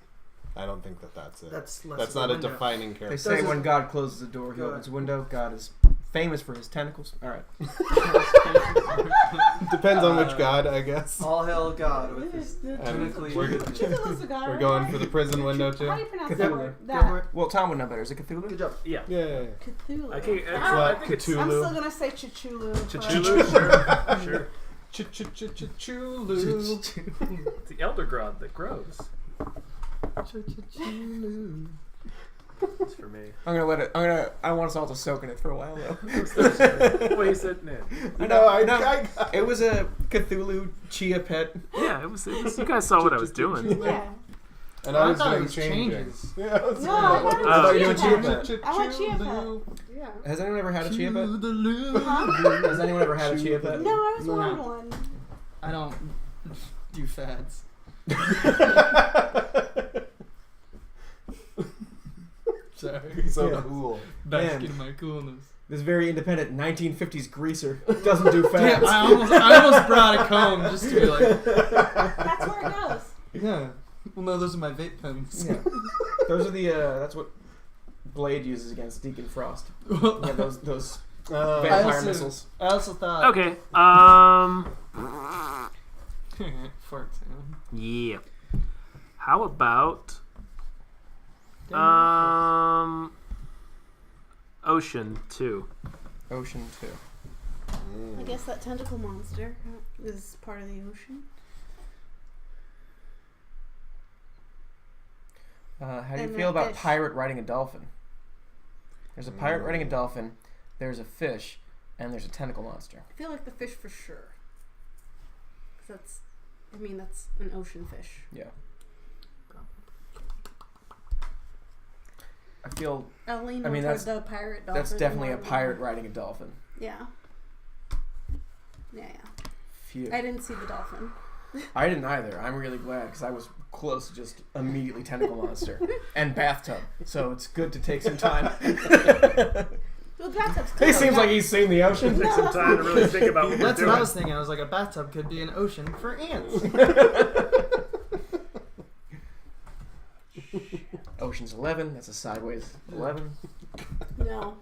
I don't think that's it. That's less That's of a not a window. defining They character. say when God closes a door, he Go opens a ahead. window. God is famous for his tentacles. All right. Depends on which god, I guess. All hail God with his And tentacly. we're going for the prison window too. How do you pronounce that Cthulhu. word? Go That. for it. Well, Tom would know better. Is it Cthulhu? Good job. Yeah. Yeah. Cthulhu. I think it's I'm Cthulhu. still gonna say Chichulu. Chichulu. Sure. Chulu. It's the elder god that grows. It's for me. I'm gonna let it. I want us all to soak in it for a while though. What you said, Nick? It was a Cthulhu chia pet. Yeah, it was. You guys saw what I was doing. Yeah. And I was thought it doing was changes. changes. Yeah, I was No, I doing thought you it were was doing chia chia pet. I want chia pet. Yeah. Has anyone ever had a chia pet? Huh? Has anyone ever had a chia pet? No, I was wanting one. I don't do fads. Sorry. So Yeah. cool. Basking in my coolness. This very independent 1950s greaser doesn't do fads. Damn, I almost brought it home just to be like. That's where it goes. Yeah. Well, no, those are my vape pens. Yeah. Those are the. That's what Blade uses against Deacon Frost. Yeah, those vampire missiles. I also thought. Okay. Fart sound. Yeah. How about Ocean 2? Ocean 2. I guess that tentacle monster is part of the ocean. How do you And feel that about fish. pirate riding a dolphin? There's a pirate riding a dolphin, there's a fish, and there's a tentacle monster. I feel like the fish for sure. 'Cause that's an ocean fish. Yeah. I feel. I'll lean I mean, more that's toward the pirate dolphin. that's definitely a more than- pirate riding a dolphin. Yeah. Yeah. Phew. I didn't see the dolphin. I didn't either. I'm really glad because I was close to just immediately tentacle monster and bathtub. So it's good to take some time. Well, Well, bathtub's He seems like he's seen the ocean. Take some time to really think about what That's we're what I doing. was thinking. I was like, a bathtub could be an ocean for ants. Ocean's 11. That's a sideways 11. No.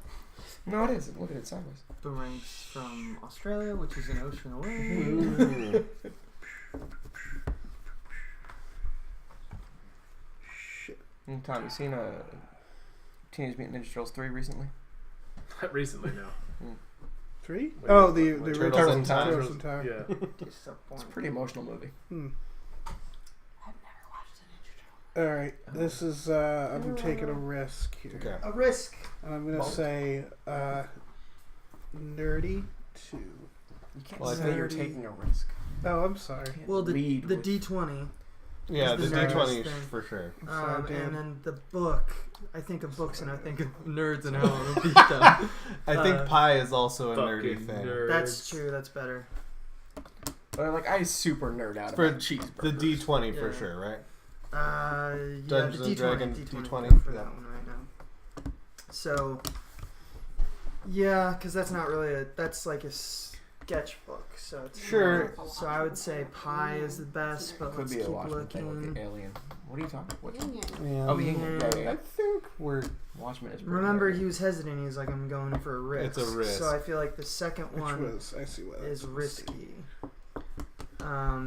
No, it is. Look at it sideways. Boomerang's from Australia, which is an ocean away. Tom, you seen Teenage Mutant Ninja Turtles 3 recently? Not recently, no. 3? Wait, Oh, what- the what- original Turtles in Time. Turtles in Time. Yeah. It's a pretty emotional movie. All right, this is I'm taking a risk here. Okay. A risk. And I'm gonna say nerdy 2. You can't say you're taking a risk. Oh, I'm sorry. Well, the D20. Yeah, is the nerdest D20 thing. for sure. Sorry, Dan. And then the book. I think of books and I think of nerds and how I'm beat them. I think pie is also a nerdy fucking thing. nerds. That's true. That's better. Like, I super nerd out For about cheeseburgers. the D20 for Yeah. sure, right? Yeah, Dungeons the and D20. Dragons D20. D20. For that one right now. So, yeah, because that's not really that's like a sketchbook. So it's Sure. So I would say pie is the best, but Could let's be a keep Watchmen thing with looking. the alien. What are you talking about? Yeah. Oh, Yin Yang. Yeah. I think we're. Watchmen is pretty Remember, good. he was hesitant. He's like, I'm going for a risk. It's a risk. So I feel like the second Which one was I see what is risky.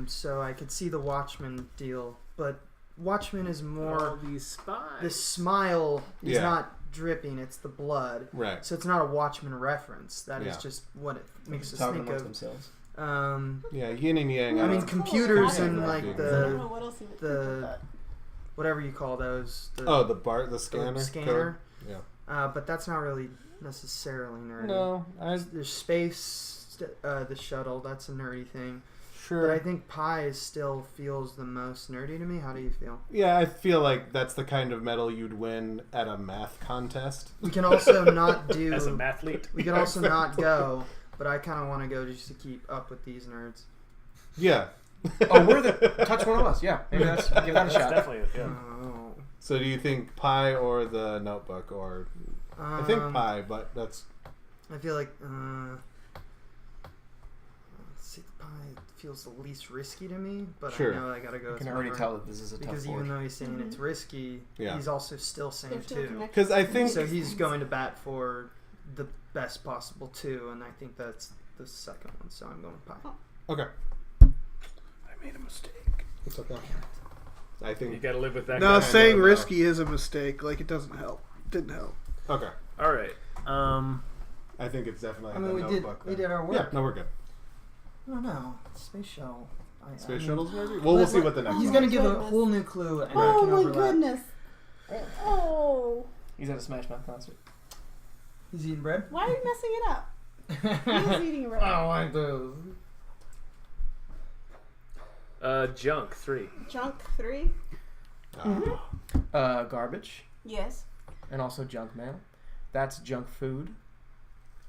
So I could see the Watchmen deal, but Watchmen is more. All these spies. The smile is Yeah. not dripping; it's the blood. Right. So it's not a Watchmen reference. That is Yeah. just what it makes us Talking think amongst of. themselves. Yeah, yin and yang. I mean, computers and Yeah. like I don't know what else you would think of the that. whatever you call those. The, the scanner. Scanner. Code? Yeah. But that's not really necessarily nerdy. No, There's space, the shuttle. That's a nerdy thing. Sure. But I think pie still feels the most nerdy to me. How do you feel? Yeah, I feel like that's the kind of medal you'd win at a math contest. We can also not do As a mathlete. We can also not go, but I kind of want to go just to keep up with these nerds. Yeah. Oh, we're the touch one of us. Yeah, maybe that's give that a shot. Definitely it, yeah. Oh. So do you think pie or the notebook or? I think pie, but that's. I feel like see, the pie feels the least risky to me, but Sure. I know I gotta go. I can with already Homer, tell that this is a tough because even board. though he's saying it's risky, Yeah. he's also still saying There's still a 2. connection. Because I think. So he's going to bat for the best possible 2, and I think that's the second one. So I'm going with pie. Okay. I made a mistake. It's okay. I think. You gotta live with that. No, guy. saying risky is a mistake. Like it doesn't help. Didn't help. Okay. All right. I think it's definitely. I mean, the we notebook. did our work. Yeah. No, we're good. I don't know. Space shuttle. Space shuttle's nerdy. Well, we'll see what the next. He's one gonna is. give a whole new clue. And Oh I can my overlap. goodness. Oh. He's at a Smash Mouth concert. He's eating bread. Why are you messing it up? He is eating right. I like those. Junk 3. Junk 3? Garbage. Yes. And also junk mail. That's junk food.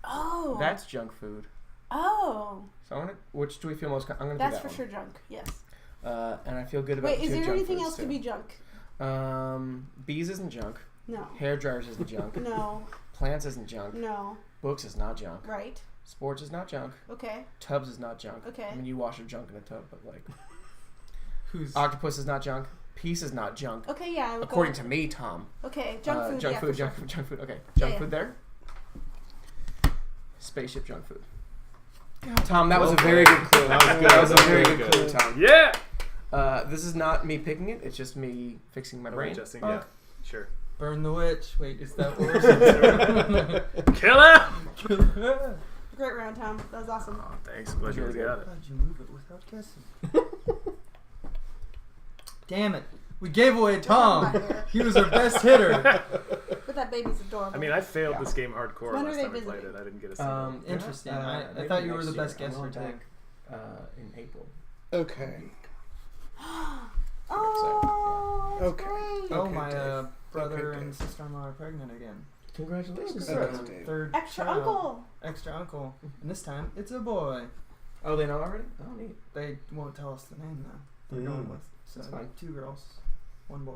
Oh. That's junk food. Oh. So I'm gonna. Which do we feel most? I'm gonna That's do that for one. sure junk. Yes. And I feel good about. Wait, the is two there junk anything foods, else to too. be junk? Bees isn't junk. No. Hair dryers isn't junk. No. Plants isn't junk. No. Books is not junk. Right. Sports is not junk. Okay. Tubs is not junk. Okay. I mean, you wash your junk in a tub, but like. Who's Octopus is not junk. Peace is not junk. Okay, yeah. I would According go. to me, Tom. Okay, junk food. Junk yeah, food. for Junk sure. food. Junk food. Okay. Yeah, Junk yeah. food there. Spaceship junk food. Tom, that was a very good clue. That was good. That was a That was very very good good. clue, Tom. Yeah. This is not me picking it. It's just me fixing my brain. Adjusting. Yeah. Sure. burn the witch? Wait, is that what we're saying? Kill him! Great round, Tom. That was awesome. Oh, thanks. I'm glad you guys got it. How'd you move it without guessing? Damn it. We gave away Tom. He was our best hitter. But that baby's adorable. I mean, I failed this game hardcore When are last they time I played it. I didn't get a single. Interesting. I maybe thought you were next the best year. I'm guesser, going too. back, in April. Okay. Oh, Okay. great. Oh, Okay, my Dave. brother Okay, and Dave. sister-in-law are pregnant again. Congratulations. Congrats, Dave. Third Extra child. uncle. Extra uncle. And this time, it's a boy. Oh, they know already? Oh, neat. They won't tell us the name, though. They're going with. So, That's fine. 2 girls, 1 boy.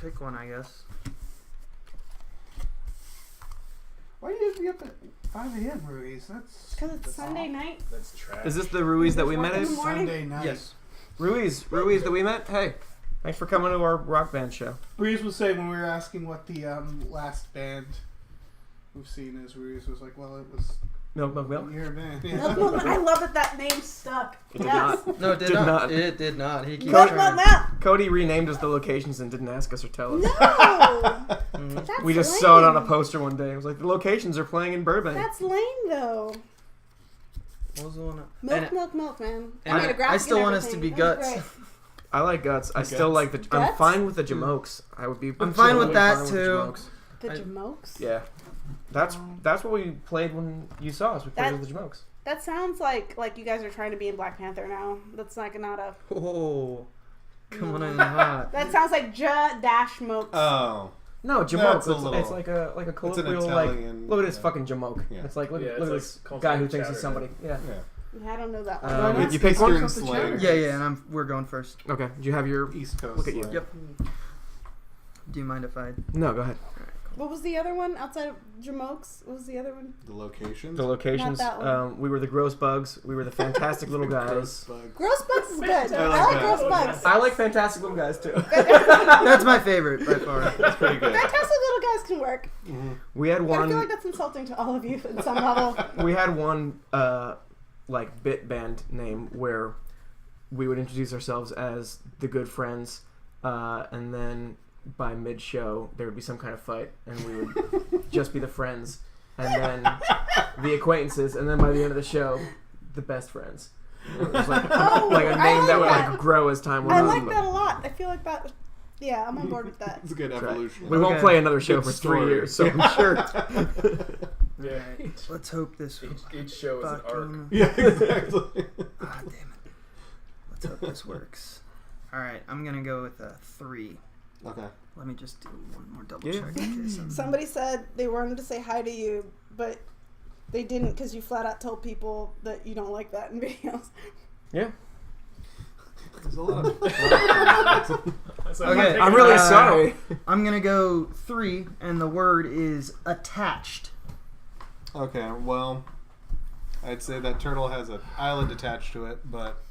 Pick one, I guess. Why do you have to be up at 5 a.m., Ruiz? That's Because it's Sunday night. That's trash. Is this the Ruiz that we met? In the morning? Sunday night. Yes. Ruiz that we met? Hey. Thanks for coming to our rock band show. Breeze was saying when we were asking what the last band we've seen is, Breeze was like, well, it was Milk. You're a band. Yeah. I love that name stuck. It did Yes. not. No, it did not. It did not. He keeps Milk, trying. Cody renamed us the locations and didn't ask us or tell us. No! That's We just lame. saw it on a poster one day. It was like, the locations are playing in Burbank. That's lame, though. What was the one? Milk, man. And I made a graphic I still and want us to everything. be That was Guts. great. I like Guts. I still Guts? like the... I'm Guts? fine with the Jamokes. I would be... I'm fine with totally that, fine with too. the Jamokes. The Jamokes? Yeah. That's what we played when you saw us. We played with the Jamokes. That sounds like you guys are trying to be in Black Panther now. That's like not a... Oh. Come on in hot. That sounds like Dash-mokes. Oh. No, That's Jamoke. It's like a colloquial, Italian, look at this fucking Jamoke. Yeah. It's like, look Yeah, at it's this like guy who cultural thinks he's chatter, somebody. Yeah. I don't know that one. You pick one? Eastern slang. Yeah, and we're going first. Okay. Do you have your... East Coast Look at you. slang. Yep. Do you mind if I... No, go ahead. What was the other one outside of Jamokes? What was the other one? The locations? The locations. Not that one. We were the Gross Bugs. We were the Fantastic Little Guys. Gross Bugs is good. I like like that. Gross Bugs. I like Fantastic Little Guys, too. That's my favorite, by far. That's pretty good. Fantastic Little Guys can work. We had I one... feel like that's insulting to all of you at some level. We had one bit band name where we would introduce ourselves as the Good Friends, and then by mid-show there would be some kind of fight, and we would just be the friends, and then the acquaintances, and then by the end of the show, the best friends. It was like a name that would like grow as time went I on. like that a lot. I feel like that. Yeah, I'm on board with that. It's a good evolution. We won't play another show Good for story. 3 years, so I'm sure. Yeah. Let's hope this... Each show is an arc. Yeah, exactly. Ah, damn it. Let's hope this works. Alright, I'm going to go with a 3. Okay. Let me just do one more double check. In case I'm... Somebody said they wanted to say hi to you, but they didn't because you flat out told people that you don't like that in videos. Yeah. There's a lot of... Okay, I'm really sorry. I'm going to go 3, and the word is attached. Okay, well, I'd say that turtle has an island attached to it, but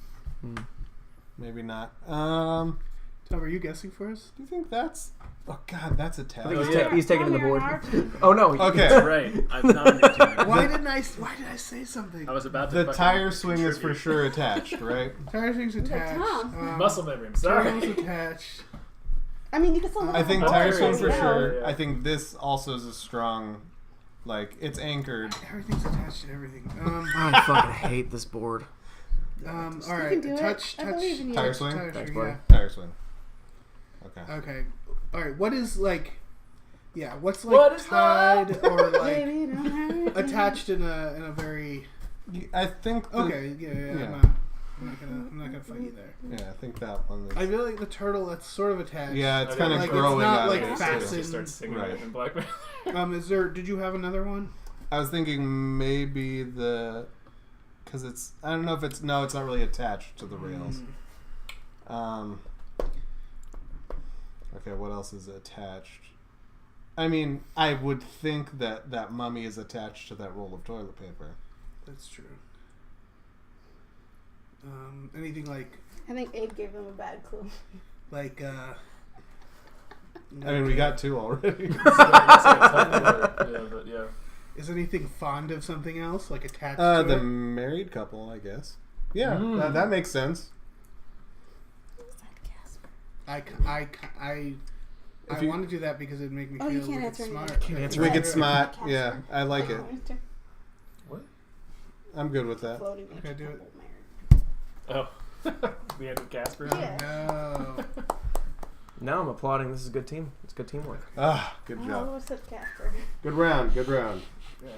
maybe not. Tom, are you guessing for us? Do you think that's... Oh, God, that's attached. I think he's taking the board. Oh, no. Okay. That's right. I'm nominating. Why did I say something? I was about to. The fucking tire swing is contribute. for sure attached, right? Tire swing's attached. Muscle memory. I'm sorry. Turtle's attached. I mean, you can still look I at think the tire board swing as for well. sure. Yeah. I think this also is a strong... Like, it's anchored. Everything's attached to everything. I fucking hate this board. All You right. can do Touch. it. I believe in you. Tire swing? Tire Thanks, swing, buddy. yeah. Tire swing. Okay. Okay. All right. What is like? Yeah. What's like What is tied love? or like Baby, don't hurt me. attached in a very? I think... Okay. Yeah. yeah. I'm not gonna fight you there. Yeah, I think that one is... I feel like the turtle that's sort of attached. Yeah, it's I kind of like, growing it's not out like of it. fastened. Just start singing Right. it in Black Panther. Is there? Did you have another one? I was thinking maybe the... Because it's... I don't know if it's... No, it's not really attached to the rails. Okay, what else is attached? I mean, I would think that that mummy is attached to that roll of toilet paper. That's true. Anything like I think Abe gave them a bad clue. like I mean, we got 2 already. Yeah, but yeah. Is anything fond of something else like attached to The it? married couple, I guess. Yeah, that makes sense. I If you- want to do that because it'd make me Oh, feel you can't wicked answer smart. anything. Can't answer Wicked Right. smart. Yeah, I like it. What? I'm good with that. Floating Okay, do it. Oh. The end of Casper? Yeah. No. No, I'm applauding. This is a good team. It's good teamwork. Ah, good Oh, job. what's up, Casper? Good round. Good round. Yeah.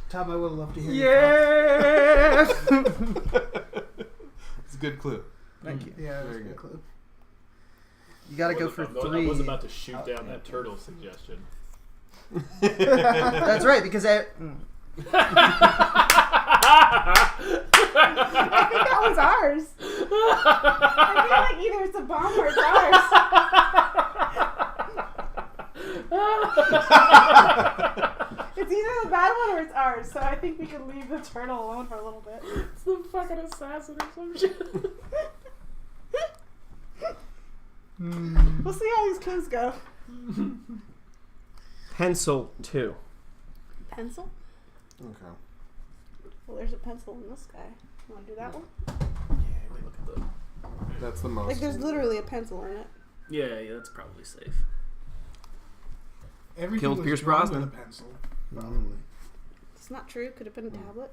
Tom, I would love to hear. Yeah! It's a good clue. Thank you. Yeah, Very that's a good. clue. You gotta go for I 3. was about to shoot down that turtle suggestion. That's right, because I think that was ours. I feel like either it's a bomb or it's ours. It's either the bad one or it's ours, so I think we can leave the turtle alone for a little bit. It's the fucking assassin or some shit. We'll see how these clues go. Pencil 2. Pencil? Okay. Well, there's a pencil in this guy. You want to do that one? That's the most. Like, there's literally a pencil in it. Yeah, that's probably safe. Everything Killed was Pierce drawn Brosnan. with a pencil, probably. It's not true. Could have been a tablet.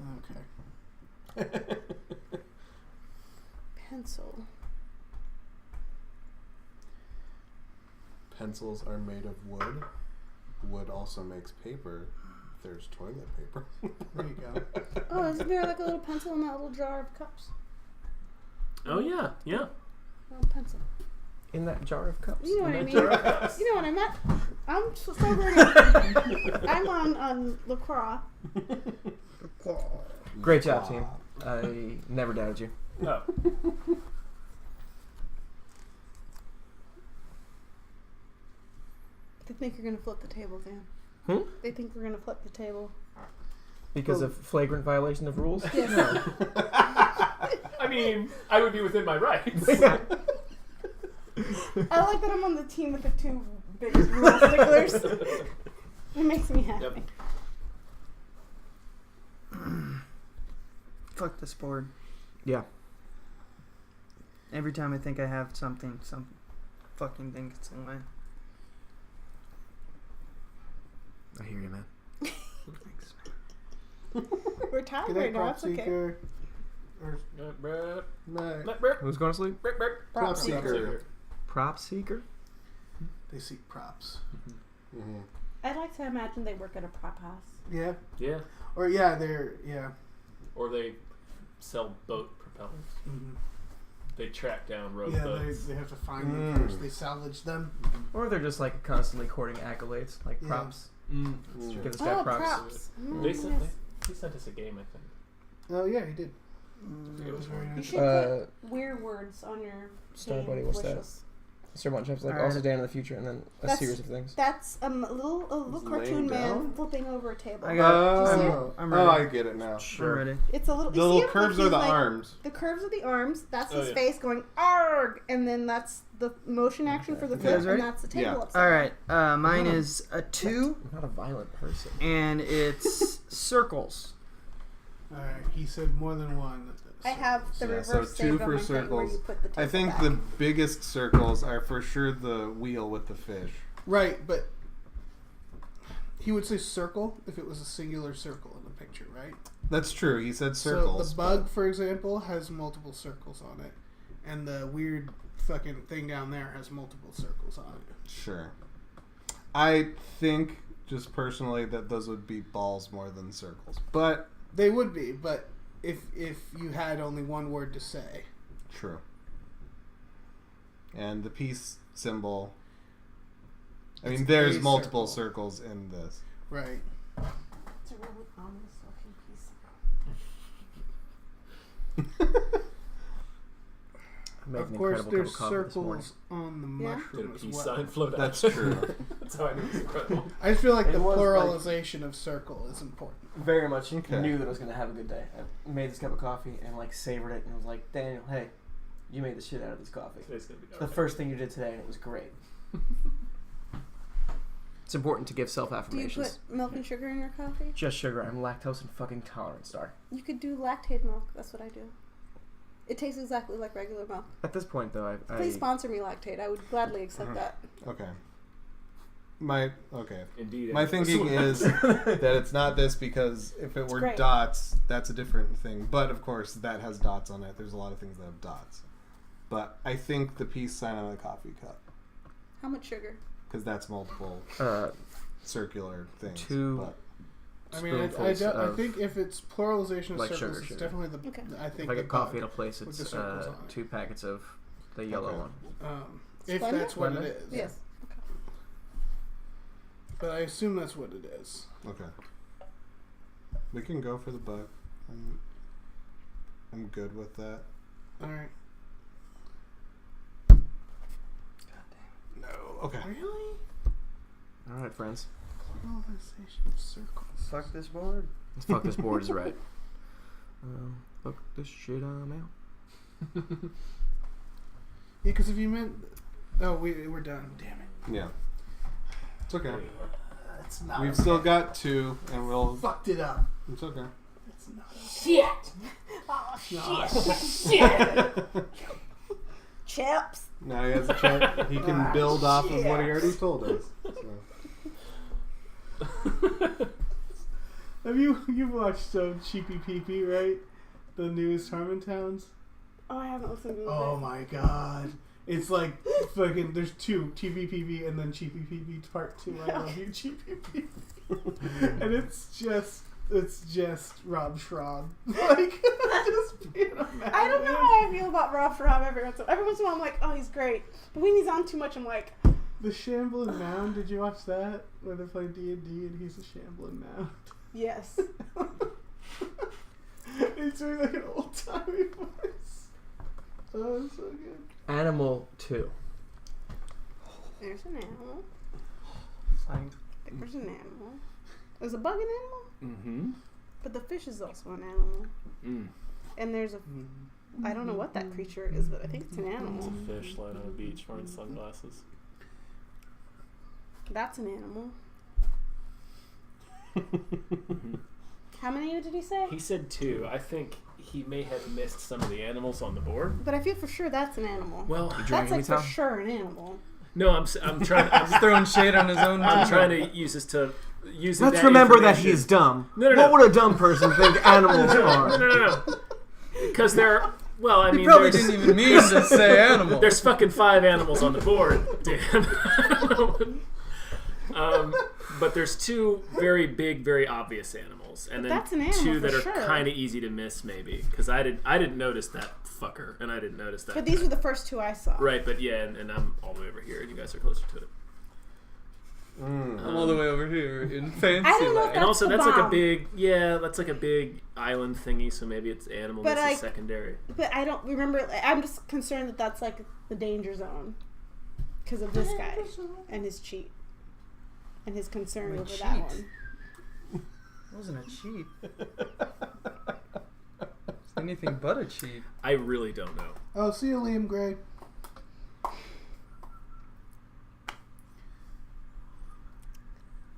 Okay. Pencil. Pencils are made of wood. Wood also makes paper. There's toilet paper. There you go. Oh, isn't there like a little pencil in that little jar of cups? Oh yeah, yeah. Oh, pencil. In that jar of cups. You know what I that mean? jar of cups. You know what I meant? I'm so learning. I'm on LaCroix. Great job, team. I never doubted you. Oh. They think you're gonna flip the table, Dan. They think we're gonna flip the table. Because of flagrant violation of rules? Yes. No. I mean, I would be within my rights. I like that I'm on the team with the two biggest rule sticklers. It makes me happy. Yep. Fuck this board. Yeah. Every time I think I have something, some fucking thing gets in the way. I hear you, man. We're tired Good right night, now. Prop That's okay. Seeker. Who's going to sleep? Prop Seeker. Prop seeker? They seek props. Mm-hmm. I'd like to imagine they work at a prop house. Yeah. Yeah. Or they're Or they sell boat propellers. Mm-hmm. They track down rogue Yeah, boats. they have to find them first. They salvage them. Or they're just like constantly courting accolades, like Yeah. props. That's true. Give this guy props. He sent us a game, I think. Oh yeah, he did. It was very You nice. should put weird words on your Star game Buddy, what's wish that? list. Sir Bunch like Alright. also Dan in the future, and then a series of things. That's a little cartoon man flipping over a table. I get it now. Sure. Ready. It's a little. The you see little him? curves He's are the like- arms. The curves are the arms. That's Oh, his yeah. face going arg, and then that's the motion action for the You flip, guys and ready? that's the table upside. All right. Mine is a 2. I'm not a violent person. And it's circles. All right, he said more than one. I have the Yeah, reverse so saved two on for my thing where you circles. put the I table think back. the biggest circles are for sure the wheel with the fish. Right, but he would say circle if it was a singular circle in the picture, right? That's true. He said circles. So the bug, for example, has multiple circles on it, and the weird fucking thing down there has multiple circles on it. Sure. I think, just personally, that those would be balls more than circles. But They would be, but if you had only one word to say. true. And the peace symbol. I mean, It's there's a multiple circles in this. Right. It's a really ominous looking piece. Of course, there's circles on the mushroom as Did a peace well. sign float out? That's true. That's how I knew it was incredible. I just feel like It the was, pluralization of circle is important. Very much Okay. knew that I was going to have a good day. I made this cup of coffee and like savored it and was like, Daniel, hey, you made the shit out of this coffee. Today's gonna be It's the first thing you did today and it was great. It's important to give Do you self-affirmations. put milk and sugar in your coffee? Just sugar. I'm lactose and fucking tolerant, Star. You could do lactate milk. That's what I do. It tastes exactly like regular milk. At this point, though, Please sponsor me, Lactate. I would gladly accept that. Okay. Indeed. My thinking is that it's not this because if it were great. dots, that's a different thing. But of course, that has dots on it. There's a lot of things that have dots. But I think the peace sign on the coffee cup, How much sugar? because that's multiple circular things. 2 but I mean, I think if it's pluralization of like circles, sugar. it's definitely the. Okay. I think If I the get coffee bug at a place, with it's the circles on it. 2 packets of the yellow Okay. one. If Splenda? that's what Splenda? it is. Yes. But I assume that's what it is. okay, we can go for the bug. I'm good with that. All right. No. Okay. Really? All right, friends. Pluralization of circles. Fuck this board. Let's fuck this board is right. Fuck this shit, I'm out. Yeah, because if you meant Oh, we're done. Damn it. Yeah. It's okay. It's not. We've okay. still got 2, and we'll. Fucked it up. It's okay. It's not. Shit! Oh, shit! Chips. Now he has a check. He can build off of what he already told us. So. Have you watched Cheapy Peepee, right? The newest Harmontowns? Oh, I haven't listened to it. Oh my god. It's like fucking, there's 2, TVPV and then Cheapy Peepee Part 2. I love you, Cheapy Peepee. And it's just Rob Schraub. Like, just being a man. I don't know how I feel about Rob Schraub every once in a while. I'm like, oh, he's great. But when he's on too much, I'm like... The Shambling Mound, did you watch that? Where they play D&D and he's a Shambling Mound. Yes. He's doing like an old-timey voice. Oh, it's so good. Animal 2. There's an animal. Fine. There's an animal. Is a bug an animal? Mm-hmm. But the fish is also an animal. Mm. And there's a... I don't know what that creature is, but I think it's an animal. It's a fish lying on a beach wearing sunglasses. That's an animal. How many did he say? He said 2. I think he may have missed some of the animals on the board. But I feel for sure that's an animal. Well, that's like for sure an animal. No, I'm trying. I'm throwing shade on his own. I'm trying to use this to use. Let's remember that he is dumb. No. What would a dumb person think animals are? No. Because they're. Well, I mean, he probably didn't even mean to say animal. There's fucking 5 animals on the board, Dan. But there's 2 very big, very obvious animals, and then that's an animal 2 that for are sure. kind of easy to miss, maybe. Because I didn't notice that fucker, and I didn't notice that. But these were the first 2 I saw. Right, but yeah, and I'm all the way over here, and you guys are closer to it. I'm all the way over here in fancy. I don't know if And also, the that's like a bomb. big, that's like a big island thingy. So maybe it's animal. But This is like- secondary. But I don't remember. I'm just concerned that that's like the danger zone because of this guy and his cheat and his concern My over cheat. that one. It wasn't a cheat. It's anything but a cheat. I really don't know. Oh, see you, Liam Gray.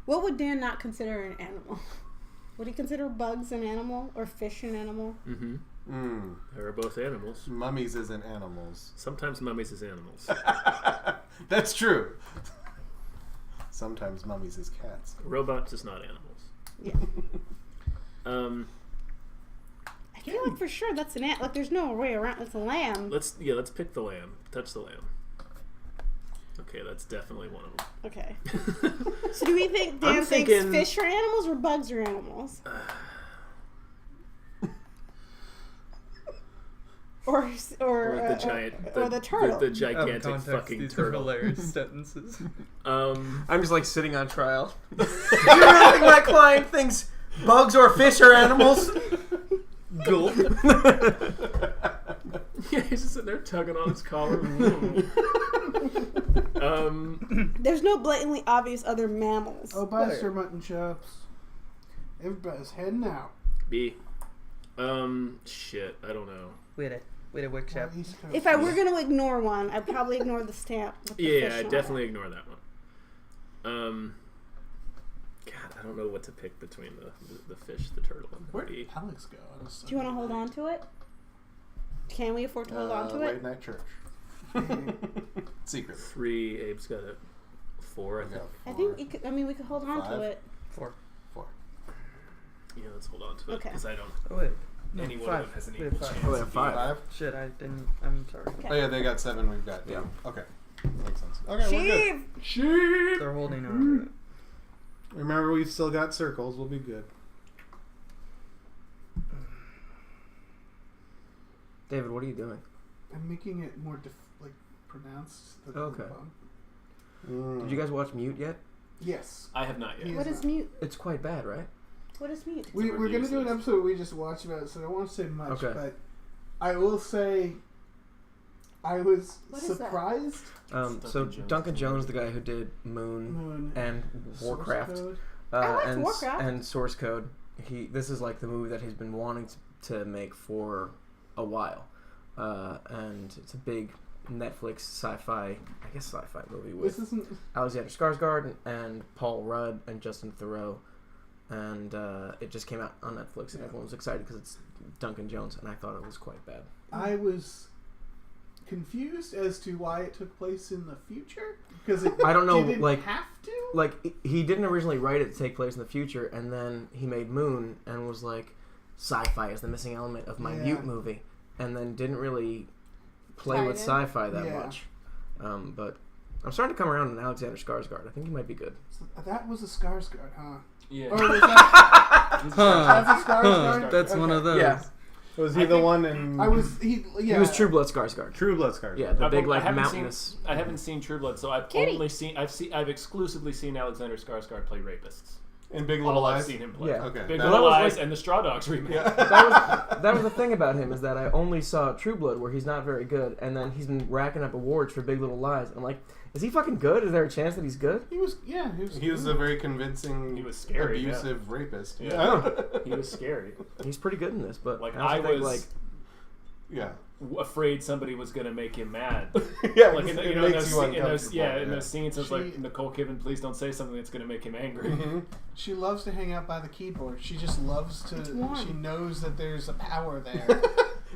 What would Dan not consider an animal? Would he consider bugs an animal or fish an animal? Mm-hmm. They're both animals. Mummies isn't animals. Sometimes mummies is animals. That's true. Sometimes mummies is cats. Robots is not animals. Yeah. I feel like for sure that's an ant. Like there's no way around. It's a lamb. Let's pick the lamb. Touch the lamb. Okay, that's definitely one of them. Okay. So do we think I'm Dan thinks thinking- fish are animals or bugs are animals? Or the giant, or the turtle. the gigantic Out of context, fucking these turtle. are hilarious sentences. I'm just like sitting on trial. Do you really think my client thinks bugs or fish are animals? Gulp. Yeah, he's just sitting there tugging on his collar. There's no blatantly obvious other mammals. Oh, Buster Mutton Chops. Everybody's heading out. B. Shit, I don't know. We had a workshop. If I were going to ignore one, I'd probably ignore the stamp. With the Yeah, fish I on definitely ignore that one. God, I don't know what to pick between the fish, the turtle, and the Where bee. did Alex go? it. Do you want to hold on to it? Can we afford to hold on to it? Late night church. Secret. 3. Abe's got a 4. I think. I think we could hold on to 5. it. 4. Yeah, let's hold on to it Okay. because I don't. Oh wait. Any No, one of 5. them has an We have equal 5. chance. Oh, we have of 5. being- 5? Shit, I didn't. I'm sorry. Oh yeah, they got 7. We've got 2. Yeah. Okay, makes sense. Okay, we're good. Sheep. They're holding on to it. Remember, we've still got circles. We'll be good. David, what are you doing? I'm making it more pronounced. Than Okay. the Did you guys watch Mute yet? Yes. I have not yet. What is mute? It's quite bad, right? What is mute? We're going to reviews do an list. episode where we just watch about it, so I don't want to say much, Okay. but I will say I was What is that? surprised. So Duncan Jones, the guy who did Moon and Warcraft, Source Code. I liked and Warcraft. and Source Code, this is like the movie that he's been wanting to make for a while, and it's a big Netflix sci-fi movie with This isn't. Alexander Skarsgård and Paul Rudd and Justin Theroux, and it just came out on Netflix, and everyone was excited because it's Duncan Jones, and I thought it was quite bad. I was confused as to why it took place in the future because I don't know, didn't like have to. Like he didn't originally write it to take place in the future, and then he made Moon and was like, sci-fi is the missing element of my Mute movie, and then didn't really play with sci-fi that much. But I'm starting to come around on Alexander Skarsgård. I think he might be good. So that was a Skarsgård, huh? Yeah. Or was that? That's a Skarsgård. That's one of those. Yeah. Was he the one in? He was True Blood Skarsgård. True Blood Skarsgård. Yeah, the big I haven't mountainous. I haven't seen True Blood, so I've I've exclusively seen Alexander Skarsgård play rapists. In Big Little Lies? I've seen him play. Yeah. Okay. Big That Little was Lies like- and the Straw Dogs remake. Yeah. That was the thing about him, is that I only saw True Blood, where he's not very good, and then he's been racking up awards for Big Little Lies. I'm like, is he fucking good? Is there a chance that he's good? He was. Yeah, He was a very convincing, He was scary, abusive rapist. Yeah. He was scary. He's pretty good in this, but Like I, I think, was like, Yeah. afraid somebody was going to make him mad. Yeah, like in, it in makes those, you in those, uncomfortable, in yeah. those scenes, it's like, Nicole Kidman, please don't say something that's going to make him angry. She loves to hang out by the keyboard. She just loves to. She knows that there's a power there.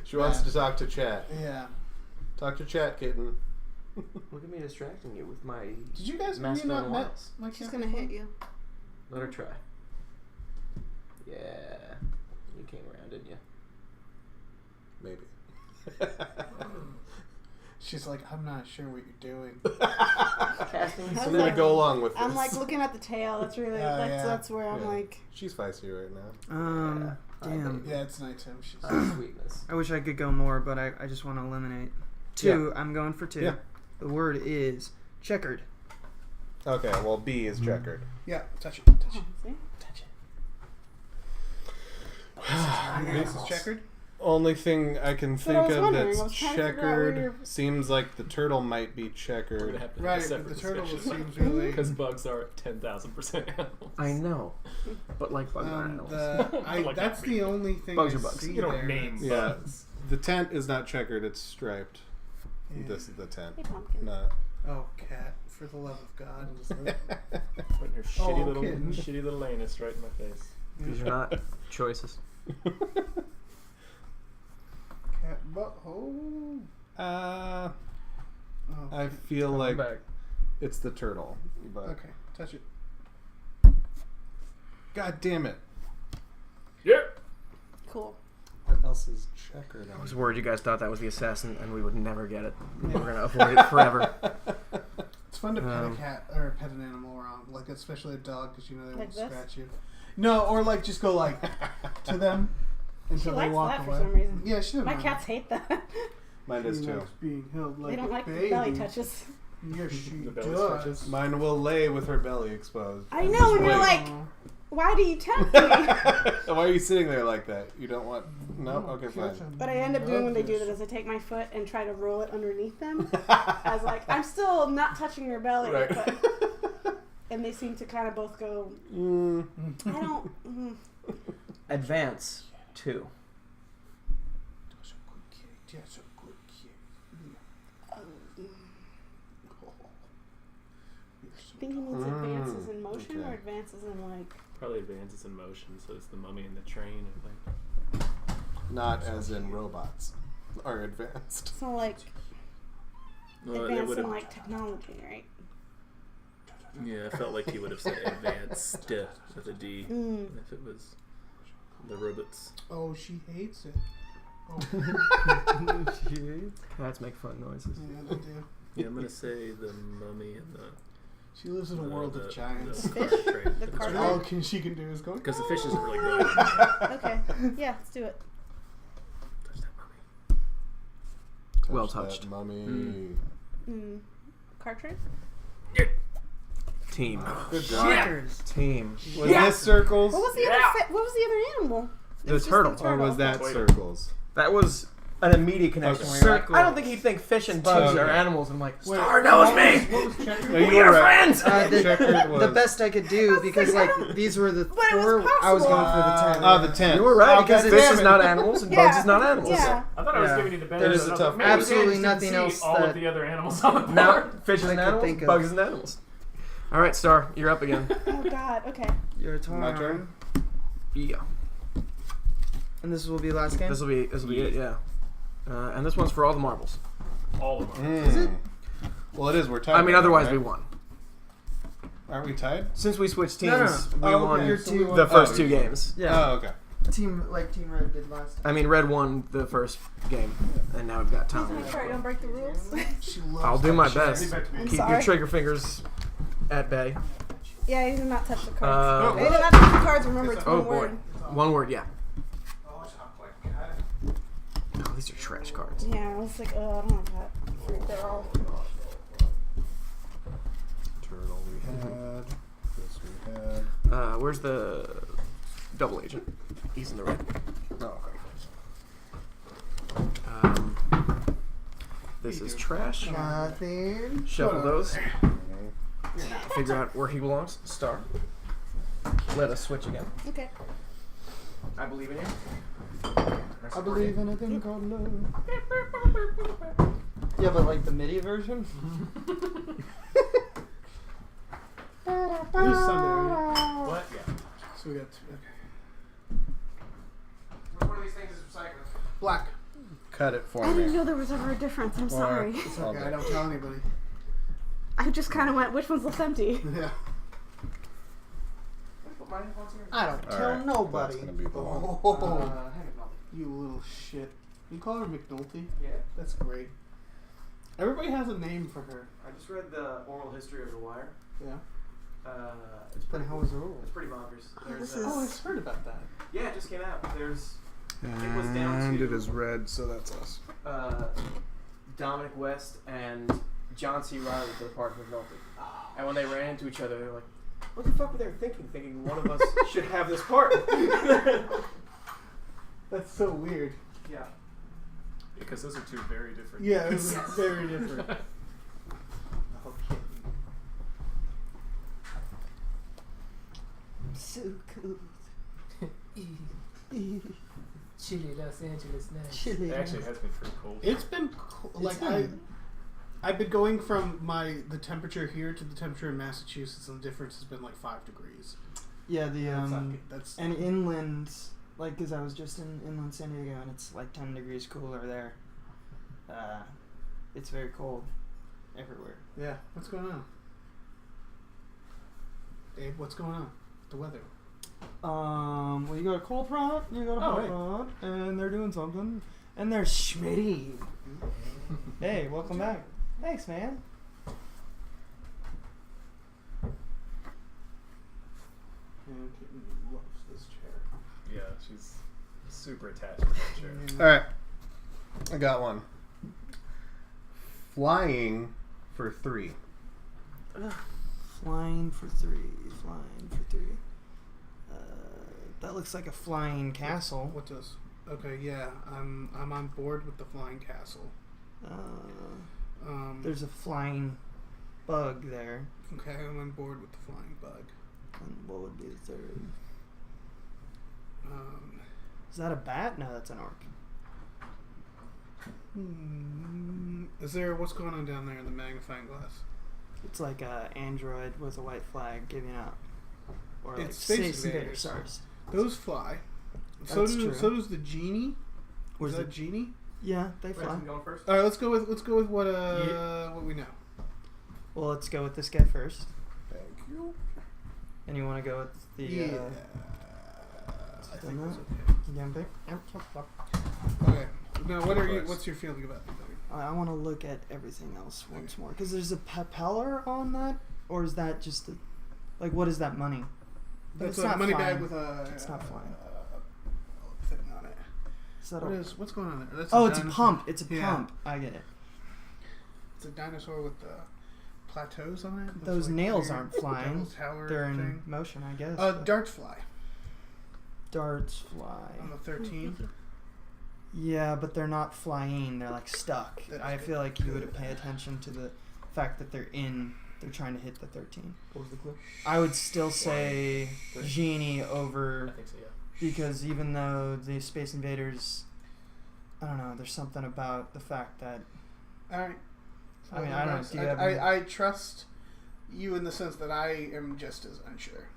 She wants to talk to Chat. Yeah. Talk to Chat, kitten. Look at me distracting you with my. Did you guys Master not of met? Wiles. My She's gonna hit you. Let her try. Yeah, you came around, didn't you? Maybe. She's like, I'm not sure what you're doing. I'm gonna go along with this. I'm like looking at the tail. That's really that's where I'm like. She's feisty right now. Damn. Yeah, it's nighttime. She's sweetness. I wish I could go more, but I just want to eliminate 2. Yeah. I'm going for 2. Yeah. The word is checkered. Okay, well, B is checkered. Yeah, touch it. Touch it. See? Touch it. This is checkered. Only thing I can That's what I think was of wondering. I that's was trying to figure out where checkered you're- seems like the turtle might be checkered. Right, the turtle seems really. Because bugs are 10,000% animals. I know, but like bugs are animals. Like That's the only thing. Bugs I are bugs. see You don't there. name Yeah, bugs. the tent is not checkered; it's striped. Yeah. This is the tent. Hey, pumpkin. Not. Oh, cat! For the love of God. Putting your shitty little anus right in my face. These are not choices. Cat butthole. I Oh, feel like it's the turtle. But okay, touch it. God damn it! Yep. Cool. What else is checkered? I was worried you guys thought that was the assassin, and we would never get it. We were gonna avoid it forever. It's fun to pet a cat or pet an animal wrong, like especially a dog, because you know they Like won't this? scratch you. No, or like just go like to them She until they likes walk that away. for some reason. Yeah, she doesn't My mind. cats hate that. Mine does She too. likes being held like They don't a like baby. belly touches. Yes, she The belly does. touches. Mine will lay with her belly exposed. I know, and you're like, why do you tempt me? Why are you sitting there like that? You don't want? No. Okay, fine. But I end up doing when they do that is I take my foot and try to roll it underneath them. I was like, I'm still not touching their belly, Right. but and they seem to kind of both go. I don't. Advance 2. I think he means advances in motion or advances in like. Probably advances in motion, so it's the mummy and the train, I think. Not as in robots are advanced. So like Well, advance would've- in like technology, right? Yeah, I felt like he would have said advanced with a D if it was the robots. Oh, she hates it. Oh. Cats make fun noises. Yeah, they do. Yeah, I'm gonna say the mummy and the. She lives in a world of giants. The fish? The carpet? All she can do is go. Because the fish isn't really good. Okay. Yeah, let's do it. Well Touch touched. that mummy. Cartridge? Team. Good job. Team. Was this circles? What was the other? What was the other animal? It The was just turtle. Or was that circles? That was an immediate connection. Where you're like, I don't think he'd think fish and bugs are animals. And I'm like, Star knows me. We are friends. The best I could do because like these were the 4. I was going for the 10. Oh, the 10. You were right Because fish is not animals and bugs is not animals. Yeah. I thought I was giving you the benefit. It is a tough. Absolutely nothing else. All of the other animals on the board. Now fish is I an could animal, think of. bugs is an animals. All right, Star, you're up again. Oh God. Okay. Your turn. My turn. Yeah. And this will be last game. This will be it. Yeah. And this one's for all the marbles. All of them. Is it? Well, it is. We're tied. I mean, right otherwise now, we right? won. Aren't we tied? Since we switched teams, No. we Oh, won okay. Your team- the first Oh, 2 you won. games. Yeah. Oh, okay. Team Red did last time. I mean, Red won the first game, and now we've got Please Tom. make sure I don't break the rules. I'll do my best. I'm Keep your sorry. trigger fingers at bay. Yeah, you do not touch the cards. Oh. You do not touch the cards. Remember, it's Oh one boy, word. one word, yeah. Oh, these are trash cards. Yeah, I was like, oh, I don't like that. Fruit barrel. Turtle we had. This we had. Where's the double agent? He's in the red. Oh, This is trash. Nothing. Shuffle those. Figure out where he belongs. Star. Let us switch again. Okay. I believe in you. I believe in a thing called love. Yeah, but like the MIDI version? This Sunday, right? What? Yeah. So we got Which one of these things is recycling? black. Cut it for I me. didn't know there was ever a difference. I'm sorry. It's okay. I don't tell anybody. I just kind of went, which one's left empty? Yeah. I don't All tell right, nobody. That's gonna be the one. Oh, you little shit. You call her McNulty? Yeah. That's great. Everybody has a name for her. I just read the oral history of The Wire. Yeah. It's Then how was the rule? It's pretty bonkers. There's, Oh, I've heard about that. yeah, it just came out. There's And was down to- it is red, so that's us. Dominic West and John C. Reilly for the part of McNulty. And when they ran into each other, they were like, what the fuck were they thinking one of us should have this part? That's so weird. Yeah. Because those are two very different. Yeah, this is very different. Okay. So cool. Chilly Los Angeles night. Chilly. It actually has been pretty cold. It's been I've been going from the temperature here to the temperature in Massachusetts, and the difference has been like 5 degrees. Yeah, That's and inland, like, because I was just in inland San Diego, and it's like 10 degrees cooler there. It's very cold everywhere. yeah. What's going on, Dave? What's going on? The weather. Well, you go to Cold Prod, you go to Hot right. Prod, and they're doing something, and there's Schmitty. Hey, welcome back. Thanks, man. And Kitten loves this chair. Yeah, she's super attached to that chair. All right, I got one. Flying for 3. Flying for 3. Flying for 3. That looks like a flying castle. What does? Okay, yeah, I'm on board with the flying castle. There's a flying bug there. Okay, I'm on board with the flying bug. And what would be the third? Is that a bat? No, that's an orc. Is there what's going on down there in the magnifying glass? It's like a android with a white flag giving out, or like It's Space Space Invader Invaders. SARS. Those fly. So That's true. so does the genie. Where's Is that the- genie? Yeah, they fly. Going first? All right, let's go with what what we know. Well, let's go with this guy first. Thank you. And you want to go with the? Yeah. I think that's okay. Now, what are you? What's your feeling about the thing? I want to look at everything else once more because there's a propeller on that, or is that just a, like what is that money? But That's it's a not money flying. bag with a. It's not flying. Thing on it. Is that What's going on there? That's oh, it's a dinosaur. pump. It's a Yeah. pump. I get it. It's a dinosaur with plateaus on it. Looks Those like nails weird aren't flying. Devil's Tower They're in thing. motion, I guess. but Darts fly darts fly. on the 13. Yeah, but they're not flying. They're like stuck. I feel like you would pay attention to the fact that they're trying to hit the 13. What was the clue? I would still say Genie over. I think so, yeah. Because even though the Space Invaders, I don't know, there's something about the fact that. All right. I mean, I don't know. Do you have I trust you in the sense that I am just as unsure.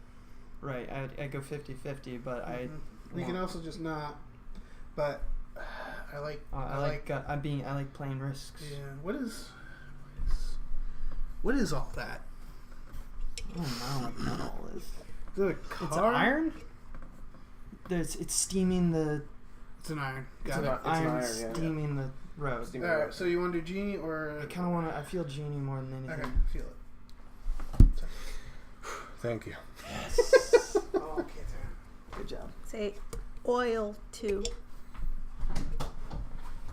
Right. I go 50-50, but We can also just not. But I like. I like playing risks. Yeah. What is all that? I don't know what that all is. Is it a car? It's iron. It's steaming the. It's an iron. It's Got an it. iron steaming the road. All right. So you want to do Genie or? I kind of want to. I feel Genie more than anything. Okay. Feel it. Thank you. Yes. Oh, okay. Good job. Say oil 2.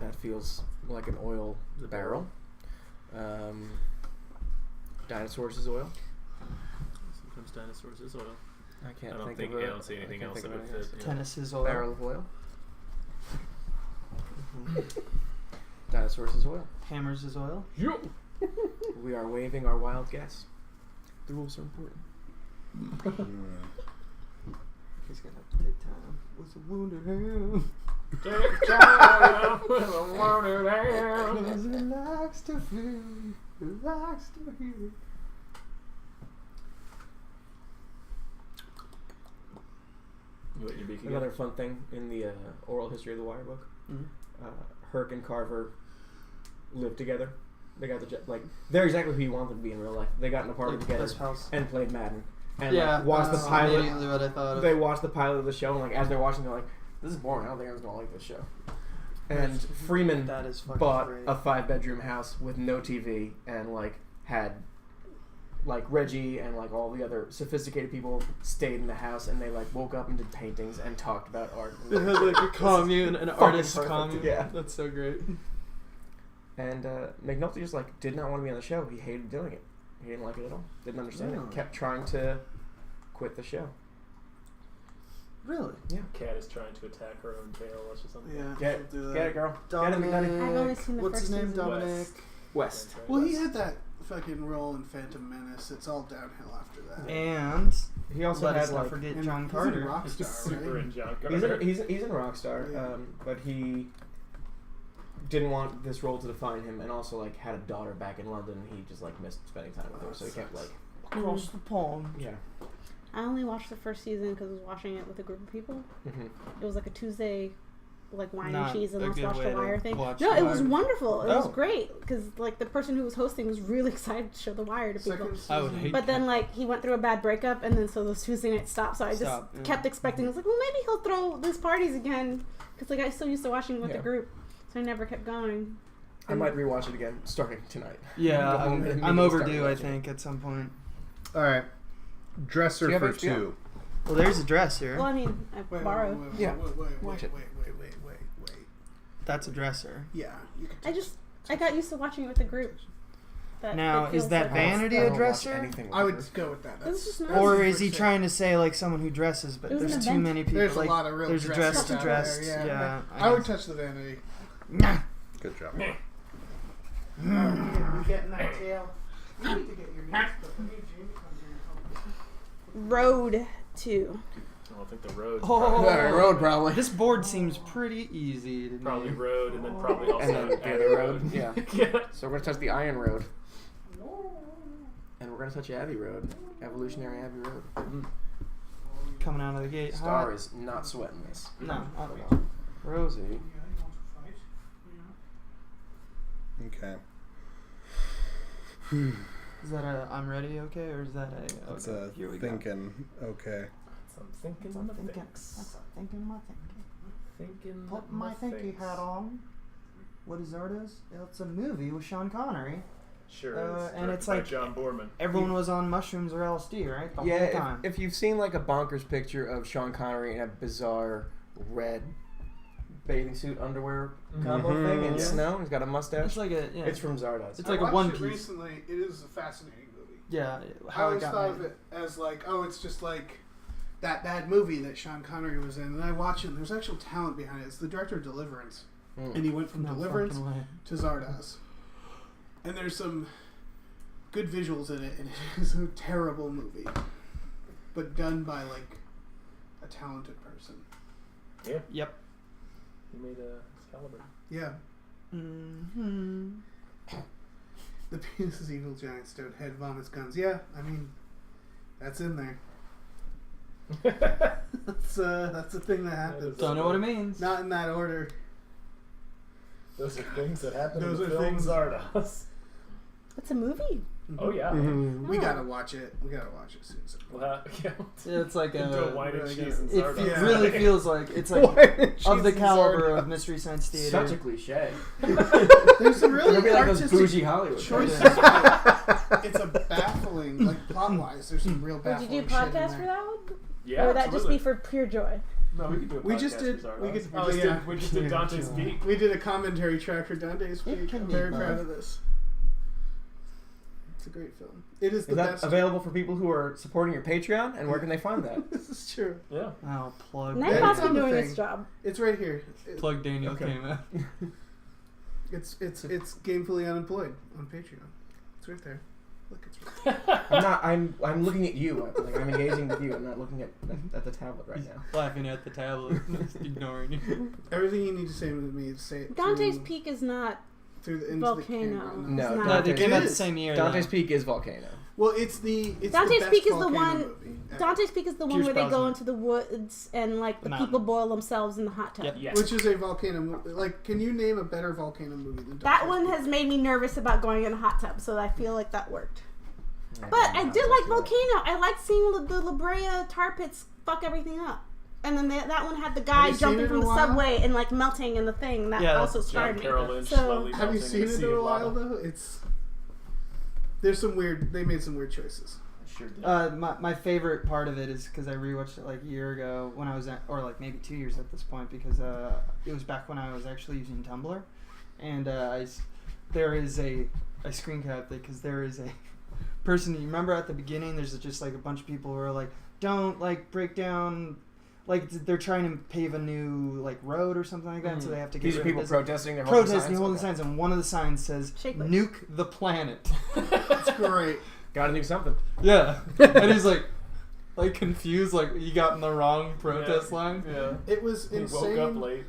That feels like an oil barrel. Dinosaurs is oil. Sometimes dinosaurs is oil. I can't I don't think think of I don't see anything else that would anything fit. else. Yeah. Tennis is oil. Barrel of oil. Dinosaurs is oil. Hammers is oil. We are waiving our wild guess. The rules are important. He's gonna have to take time. With a wounded hand. Take time with a wounded hand. Cause he likes to feel. He likes to hear. Another fun thing in the oral history of the Wire book. Herc and Carver lived together. They got they're exactly who you want them to be in real life. They got in an apartment together and played Madden. And watched the pilot. Immediately what I thought of. They watched the pilot of the show, and as they're watching, they're like, "This is boring. I don't think I'm gonna like this show." And Freeman bought a 5-bedroom house with no TV, and had Reggie and all the other sophisticated people stayed in the house, and they woke up and did paintings and talked about art. They had a commune, an artist perfect. commune. Yeah, that's so great. And McNulty just did not want to be on the show. He hated doing it. He didn't like it at all. Didn't understand it. Kept trying to quit the show. Really? Yeah. Cat is trying to attack her own tail or something. Yeah. Get it, girl. Dominic. Get it, I've only seen the What's first his name? season. Dominic. West. Well, he had that fucking role in Phantom Menace. It's all downhill after that. And he also let had us not forget and John he's Carter. in Rockstar, Super right? in John Carter. He's in Rockstar, but he didn't want this role to define him, and also had a daughter back in London. And he just missed spending time with her, so he kept across the pond. Yeah. I only watched the first season because I was watching it with a group of people. Mm-hmm. It was a Tuesday, wine Not and cheese and a let's good watch way the to Wire thing. watch No, The it was Wire. wonderful. It was Oh. great because the person who was hosting was really excited to show the Wire to people. I would hate But then he went through a bad breakup, and then so those Tuesday nights stopped. So I just kept expecting. I was like, well, maybe he'll throw these parties again because I so used to watching with the group, so I never kept going. I might rewatch it again starting tonight. Yeah, Go home and I'm immediately overdue. start I watching think at some point. All right. Dresser Do you for have HBO? 2. Well, there's a dresser. Well, I mean, I borrowed. Wait. That's a dresser. Yeah, you can. I got used to watching it with the group. Now, is that vanity a dresser? I would go with that. It was just nice. Or is he trying to say someone who dresses, but It was there's an too event. many people? There's a lot of real There's a dressers dressed and out dressed. there, Yeah, I would touch the vanity. Good job. You're getting that tail. You need to get your next Road 2. I don't think the road. Road probably. This board seems pretty easy. To Probably me. road, and then probably also And then the Abbey other road. Yeah. Yeah. So we're gonna touch the Iron Road. And we're gonna touch Abbey Road. Evolutionary Abbey Road. Coming out of the gate. Star hot. is not sweating this. No, not at all. Rosie. Okay. Is that a I'm ready okay, or is that a It's okay, here we go. thinking. Okay. I'm thinking I'm my thinking. thinks. That's a thinking my thinking. Thinking Put my thinky hat on. What is Zardoz? It's a movie with Sean Connery. Sure is. And it's Directed by like John Borman. everyone was on mushrooms or LSD, right? The whole Yeah, time. if you've seen a bonkers picture of Sean Connery in a bizarre red bathing suit underwear combo thing in snow, he's got a mustache. It's like a. Yeah. It's from Zardoz. It's like I a One watched it Piece. recently. It is a fascinating movie. Yeah, I how it always got thought made. of it as it's just like that bad movie that Sean Connery was in. And I watch it, and there's actual talent behind it. It's the director of Deliverance. and he went from No Deliverance fucking way. to Zardoz. And there's some good visuals in it, and it is a terrible movie, but done by like a talented person. Yeah. Yep. He made Excalibur. Yeah. Mm-hmm. The penis is evil, giant stone head, vomits guns. Yeah, I mean, that's in there. That's a thing that happens. Don't know what it means. Not in that order. Those are things that happen Those in are the film things- Zardoz. It's a movie. Oh, yeah. We gotta watch it. We gotta watch it soon. Yeah, it's like Do a a wine and really cheese and It Zardoz. really feels like it's Wine like and cheese of the and caliber Zardoz. of Mystery Science Theater. Such a cliche. There's some really It'll be like those artistic bougie Hollywood choices. things. It's a baffling, like plot-wise. There's some real Would baffling you do shit in podcast there. for that one? Yeah, Or would that just absolutely. be for pure joy? No, we could do a podcast We just did. for Zardoz. We could. We just did. We just did Dante's Peak. We did a commentary track for Dante's Peak. can I'm be very both. proud of this. It's a great film. It is the Is that best. available for people who are supporting your Patreon? And where can they find that? This is true. Yeah. Oh, plug. Nightbot's it's on been the doing thing. its job. It's right here. Plug Daniel Okay. came out. It's Gamefully Unemployed on Patreon. It's right there. Look, it's right there. I'm not. I'm looking at you. I'm engaging with you. I'm not looking at the tablet right now. Laughing at the tablet, just ignoring you. Everything you need to say to me, say it Dante's through, Peak is not through the into Volcano. The camera. No, It's not. No, they Dante's- came out the is. same year. Dante's though. Peak is Volcano. Well, it's the Dante's best Peak is the volcano one. movie ever. Dante's Peak is the one Pierce where they go Brosnan. into the woods and like the Mountain. people boil themselves in the hot tub. Yep. Yes. Which is a volcano movie. Like, can you name a better volcano movie than That Dante's one Peak? has made me nervous about going in a hot tub, so I feel like that worked. But I did like Volcano. I liked seeing the La Brea tar pits fuck everything up. And then that one had the guy you seen jumping it from in a the while? subway and like melting in the thing. That Yeah, also that's scarred John me. Carroll Lynch So slowly Have you melting seen in a it sea in a of while lava. though? There's some weird. They made some weird choices. I sure did. My favorite part of it is because I rewatched it like a year ago when I was at, or like maybe 2 years at this point, because it was back when I was actually using Tumblr, and there is a screen cap because there is a person. You remember at the beginning? There's just like a bunch of people who are like, don't like break down. Like they're trying to pave a new like road or something like that, so they have to get These are rid people of this. protesting. They're holding Protesting, signs? holding Okay. signs, and one of the signs says Shapeless. "Nuke the planet." That's great. Gotta do something. Yeah, and he's like confused, like he got in the wrong protest line. Yeah. It was He insane. woke up late.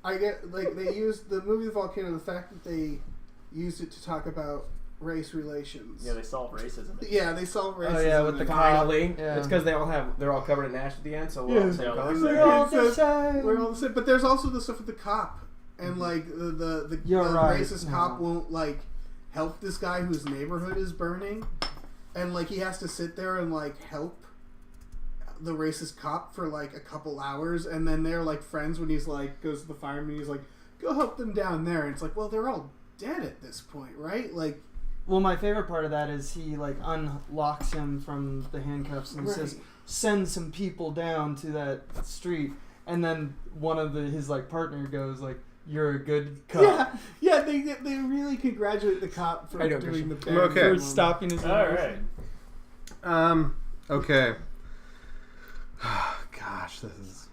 I get like they used the movie The Volcano. The fact that they used it to talk about race relations. Yeah, they solved racism. Yeah, they solved racism. Oh yeah, with the and- Finally, Yeah. it's because they're all covered in ash at the end, so we're Yeah. all the same Yeah. color. We're all It says, the same. we're all the same. But there's also the stuff with the cop and like the You're right. racist cop won't like help this guy whose neighborhood is burning, and like he has to sit there and like help the racist cop for like a couple hours, and then they're like friends when he's like goes to the fireman. He's like, go help them down there. And it's like, well, they're all dead at this point, right? Like. Well, my favorite part of that is he like unlocks him from the handcuffs and Right. says, "Send some people down to that street." And then one of his like partner goes like, "You're a good cop." Yeah, they really congratulate the cop for I know, doing the Christian. bare Okay. For minimum. stopping his. All right. Okay. Gosh, this is.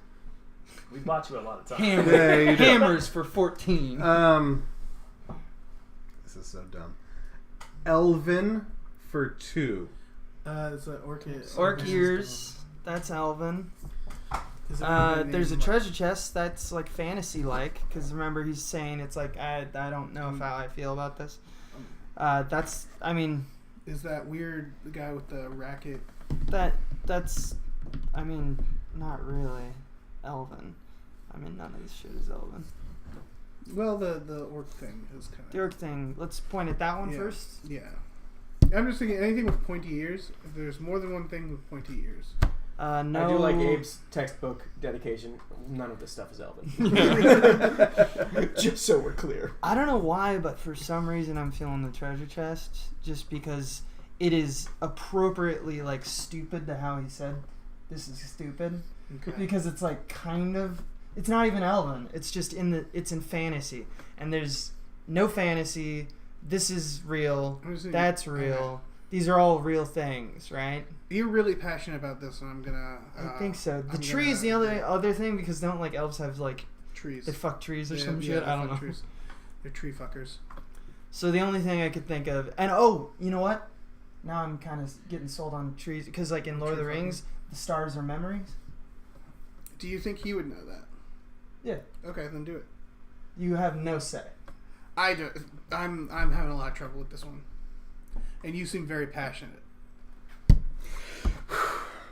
We bought you a lot of time. Hammer. Yeah, you did. Hammers for 14. This is so dumb. Elvin for 2. It's an orchid. Orc ears. That's Elvin. Is it anybody There's a named, treasure chest that's like fantasy like, because remember he's saying it's like I don't know how I feel about this. That's I mean Is that weird the guy with the racket? that's I mean not really Elvin. I mean none of this shit is Elvin. Well, the orc thing is kind of. The orc thing. Let's point at that one Yeah. first. Yeah. I'm just thinking anything with pointy ears. If there's more than one thing with pointy ears. No. I do like Abe's textbook dedication. None of this stuff is Elvin. Just so we're clear. I don't know why, but for some reason I'm feeling the treasure chest just because it is appropriately like stupid to how he said this is stupid. Okay. Because it's like kind of it's not even Elvin. It's just it's in fantasy. And there's no fantasy. This is real. That's real. These are all real things, right? You're really passionate about this, and I'm gonna. I think so. The I'm tree is the gonna- other thing because don't like elves have like trees. They fuck trees or Yeah, some yeah, shit. they I don't fuck know. trees. They're tree fuckers. So the only thing I could think of, and oh, you know what? Now I'm kind of getting sold on trees because, like in Lord of the Rings, the stars are memories. Do you think he would know that? Yeah. Okay, then do it. You have no say. I do. I'm having a lot of trouble with this one, and you seem very passionate.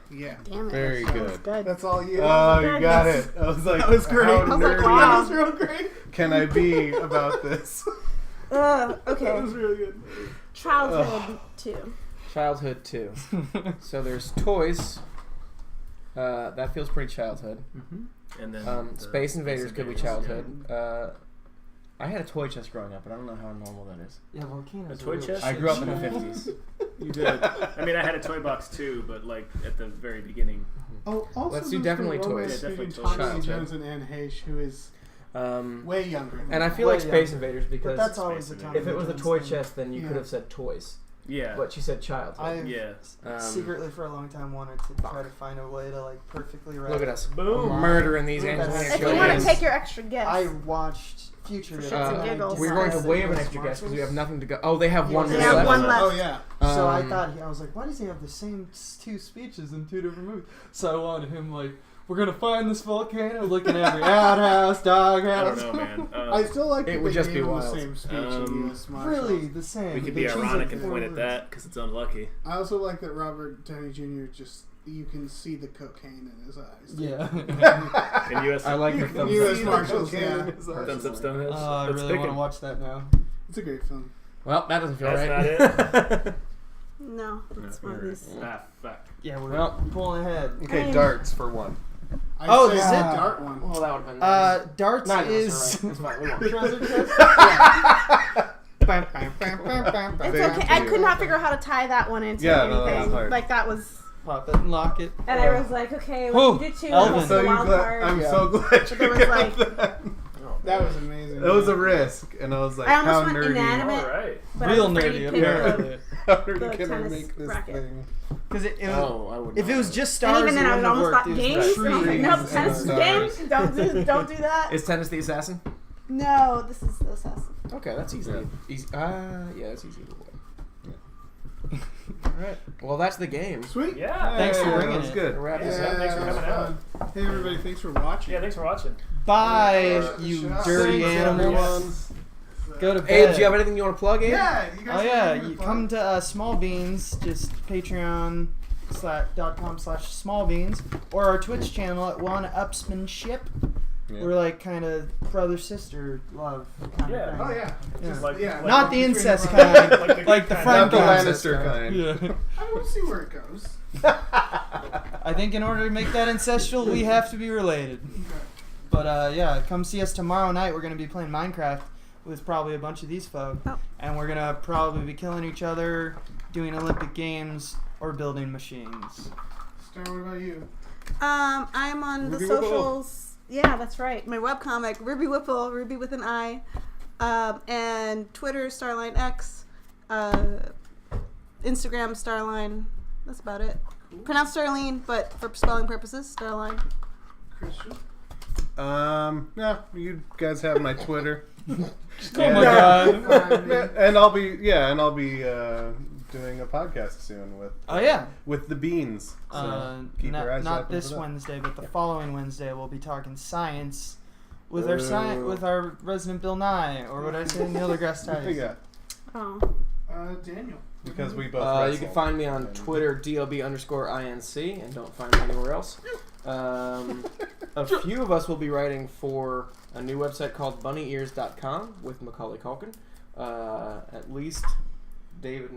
Yeah. Damn it. Very That good. was good. That's all you. Oh, you got it. I was like, that was great. how I was like, nerdy wow, that was real great. can I be about this? Okay. That was really good. Childhood 2. Childhood 2. So there's toys. That feels pretty childhood. And then the Space Invaders could be childhood. yeah. I had a toy chest growing up, but I don't know how normal that is. Yeah, volcanoes. A toy chest? I grew up in the 50s. You did. I mean, I had a toy box too, but like at the very beginning. Oh, also Let's do there's definitely the romance toys. Yeah, between definitely Tommy Lee toys. Jones and Anne Heche, who is way younger. And I feel like Space Invaders But because that's always the time. if it was a toy chest, then you Yeah. could have said toys. Yeah. But she said childhood. I've Yeah. secretly for a long time wanted to try to find a way to like perfectly write. Look at us. Boom. Murdering these That's- engineers. If you want to take your extra guess. I watched Future. For shits and giggles. We're going to waive an extra guess because we have nothing to go. Oh, they have one They left. have one left. Oh yeah. So I thought I was like, why does he have the same two speeches in two different movies? So I wanted him like, we're gonna find this volcano, looking at every outhouse, doghouse. I don't know, man. I still like it that would they just gave be him the wild. same speech in U.S. Marshals. Really, the same. We could They be choose ironic it and for point at words. that because it's unlucky. I also like that Robert Downey Jr. just you can see the cocaine in his eyes. Yeah. In U.S. I like the You thumbs can up. see the Marshals, cocaine yeah. in his eyes. Thumbs up, Stoneheads. I Let's really pick want to him. watch that now. It's a great film. Well, that doesn't feel That's right. not it. No, it's one of these. Ah, fuck. Yeah, we're pulling ahead. Okay, darts for one. I'd say is the it? dart one. Well, that would have been nice. Darts Neither of is. us are right. It's fine. We won't. Treasure chest? It's okay. I could not figure out how to tie that one into Yeah, no, that was anything. hard. Like that was. Pop it and lock it. And I was like, okay, Oh, we can do two. Elvin. That's So the you wild card. I'm Yeah. so glad But there you was got like. that. That was amazing. It was a risk, and I was like, I almost how went nerdy. inanimate. All right. But Real I was afraid nerdy, he'd pick apparently. How the nerdy can I tennis make this racket. thing? Because it was. Oh, I would. If it was just stars, And even then, it I wouldn't have almost worked. thought It was games. And I was like, trees no, and tennis stars. games. Don't do that. Is Tennis the Assassin? No, this is the assassin. Okay, that's easy. Easy. Yeah, that's easy to avoid. Yeah. All right. Well, that's the game. Sweet. Yeah. Thanks for bringing That was it. good. Wrap Yeah, this up. thanks for that was coming out. fun. Hey everybody, thanks for watching. Yeah, thanks for watching. Bye, you dirty Thanks, animals. Go to bed. Abe, do you have anything you want to plug in? Yeah, you guys Oh yeah, have you fun? come to Small Beans, just patreon.com/smallbeans, or our Twitch channel at One Upsmanship. Yeah. We're like kind of brother sister love kind Yeah. of thing. Oh yeah. Yeah. Just like, Yeah. Not the between incest the kind, like the like the kind. friend Not the kind. Lannister kind. Yeah. I don't see where it goes. I think in order to make that ancestral, we have to be related. But yeah, come see us tomorrow night. We're gonna be playing Minecraft with probably a bunch of these folk, and we're gonna probably be killing each other, doing Olympic Games, or building machines. Star, what about you? I'm on the Ruby Whipple. socials. Yeah, that's right. My webcomic, Ruby Whipple, Ruby with an I. And Twitter, Starline X. Instagram, Starline. That's about it. Pronounced Starline, but for spelling purposes, Starline. Christian? Yeah, you guys have my Twitter. Oh my god! And I'll be doing a podcast soon with Oh yeah. with the beans. So keep your eyes not open this for that. Wednesday, but the following Wednesday we'll be talking science with Ooh. with our resident Bill Nye, or what I say, Neil deGrasse Tyson. Yeah, Oh. Daniel. because we both. You wrestle. can find me on Twitter, DLB_INC, and don't find me anywhere else. A few of us will be writing for a new website called BunnyEars.com with Macaulay Culkin. At least David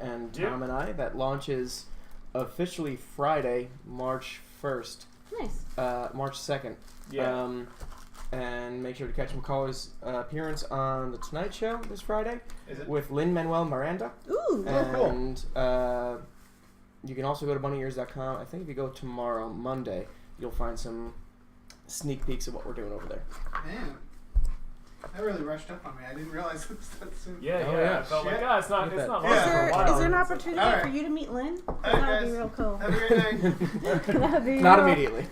and Tom and I. That launches officially Friday, March 1st. Nice. March 2nd. Yeah. And make sure to catch Macaulay's appearance on The Tonight Show this Friday Is it? with Lin-Manuel Miranda. Ooh. And you can also go to BunnyEars.com. I think if you go tomorrow, Monday, you'll find some sneak peeks of what we're doing over there. Man. That really rushed up on me. I didn't realize it was that soon. Yeah, Oh, yeah. yeah. I felt like, Shit. it's not Look at long that. Yeah. for a Is while. there an opportunity All right. for you to meet Lynn? All right, That would guys. be real cool. Have a great night. That'd be Not real- immediately.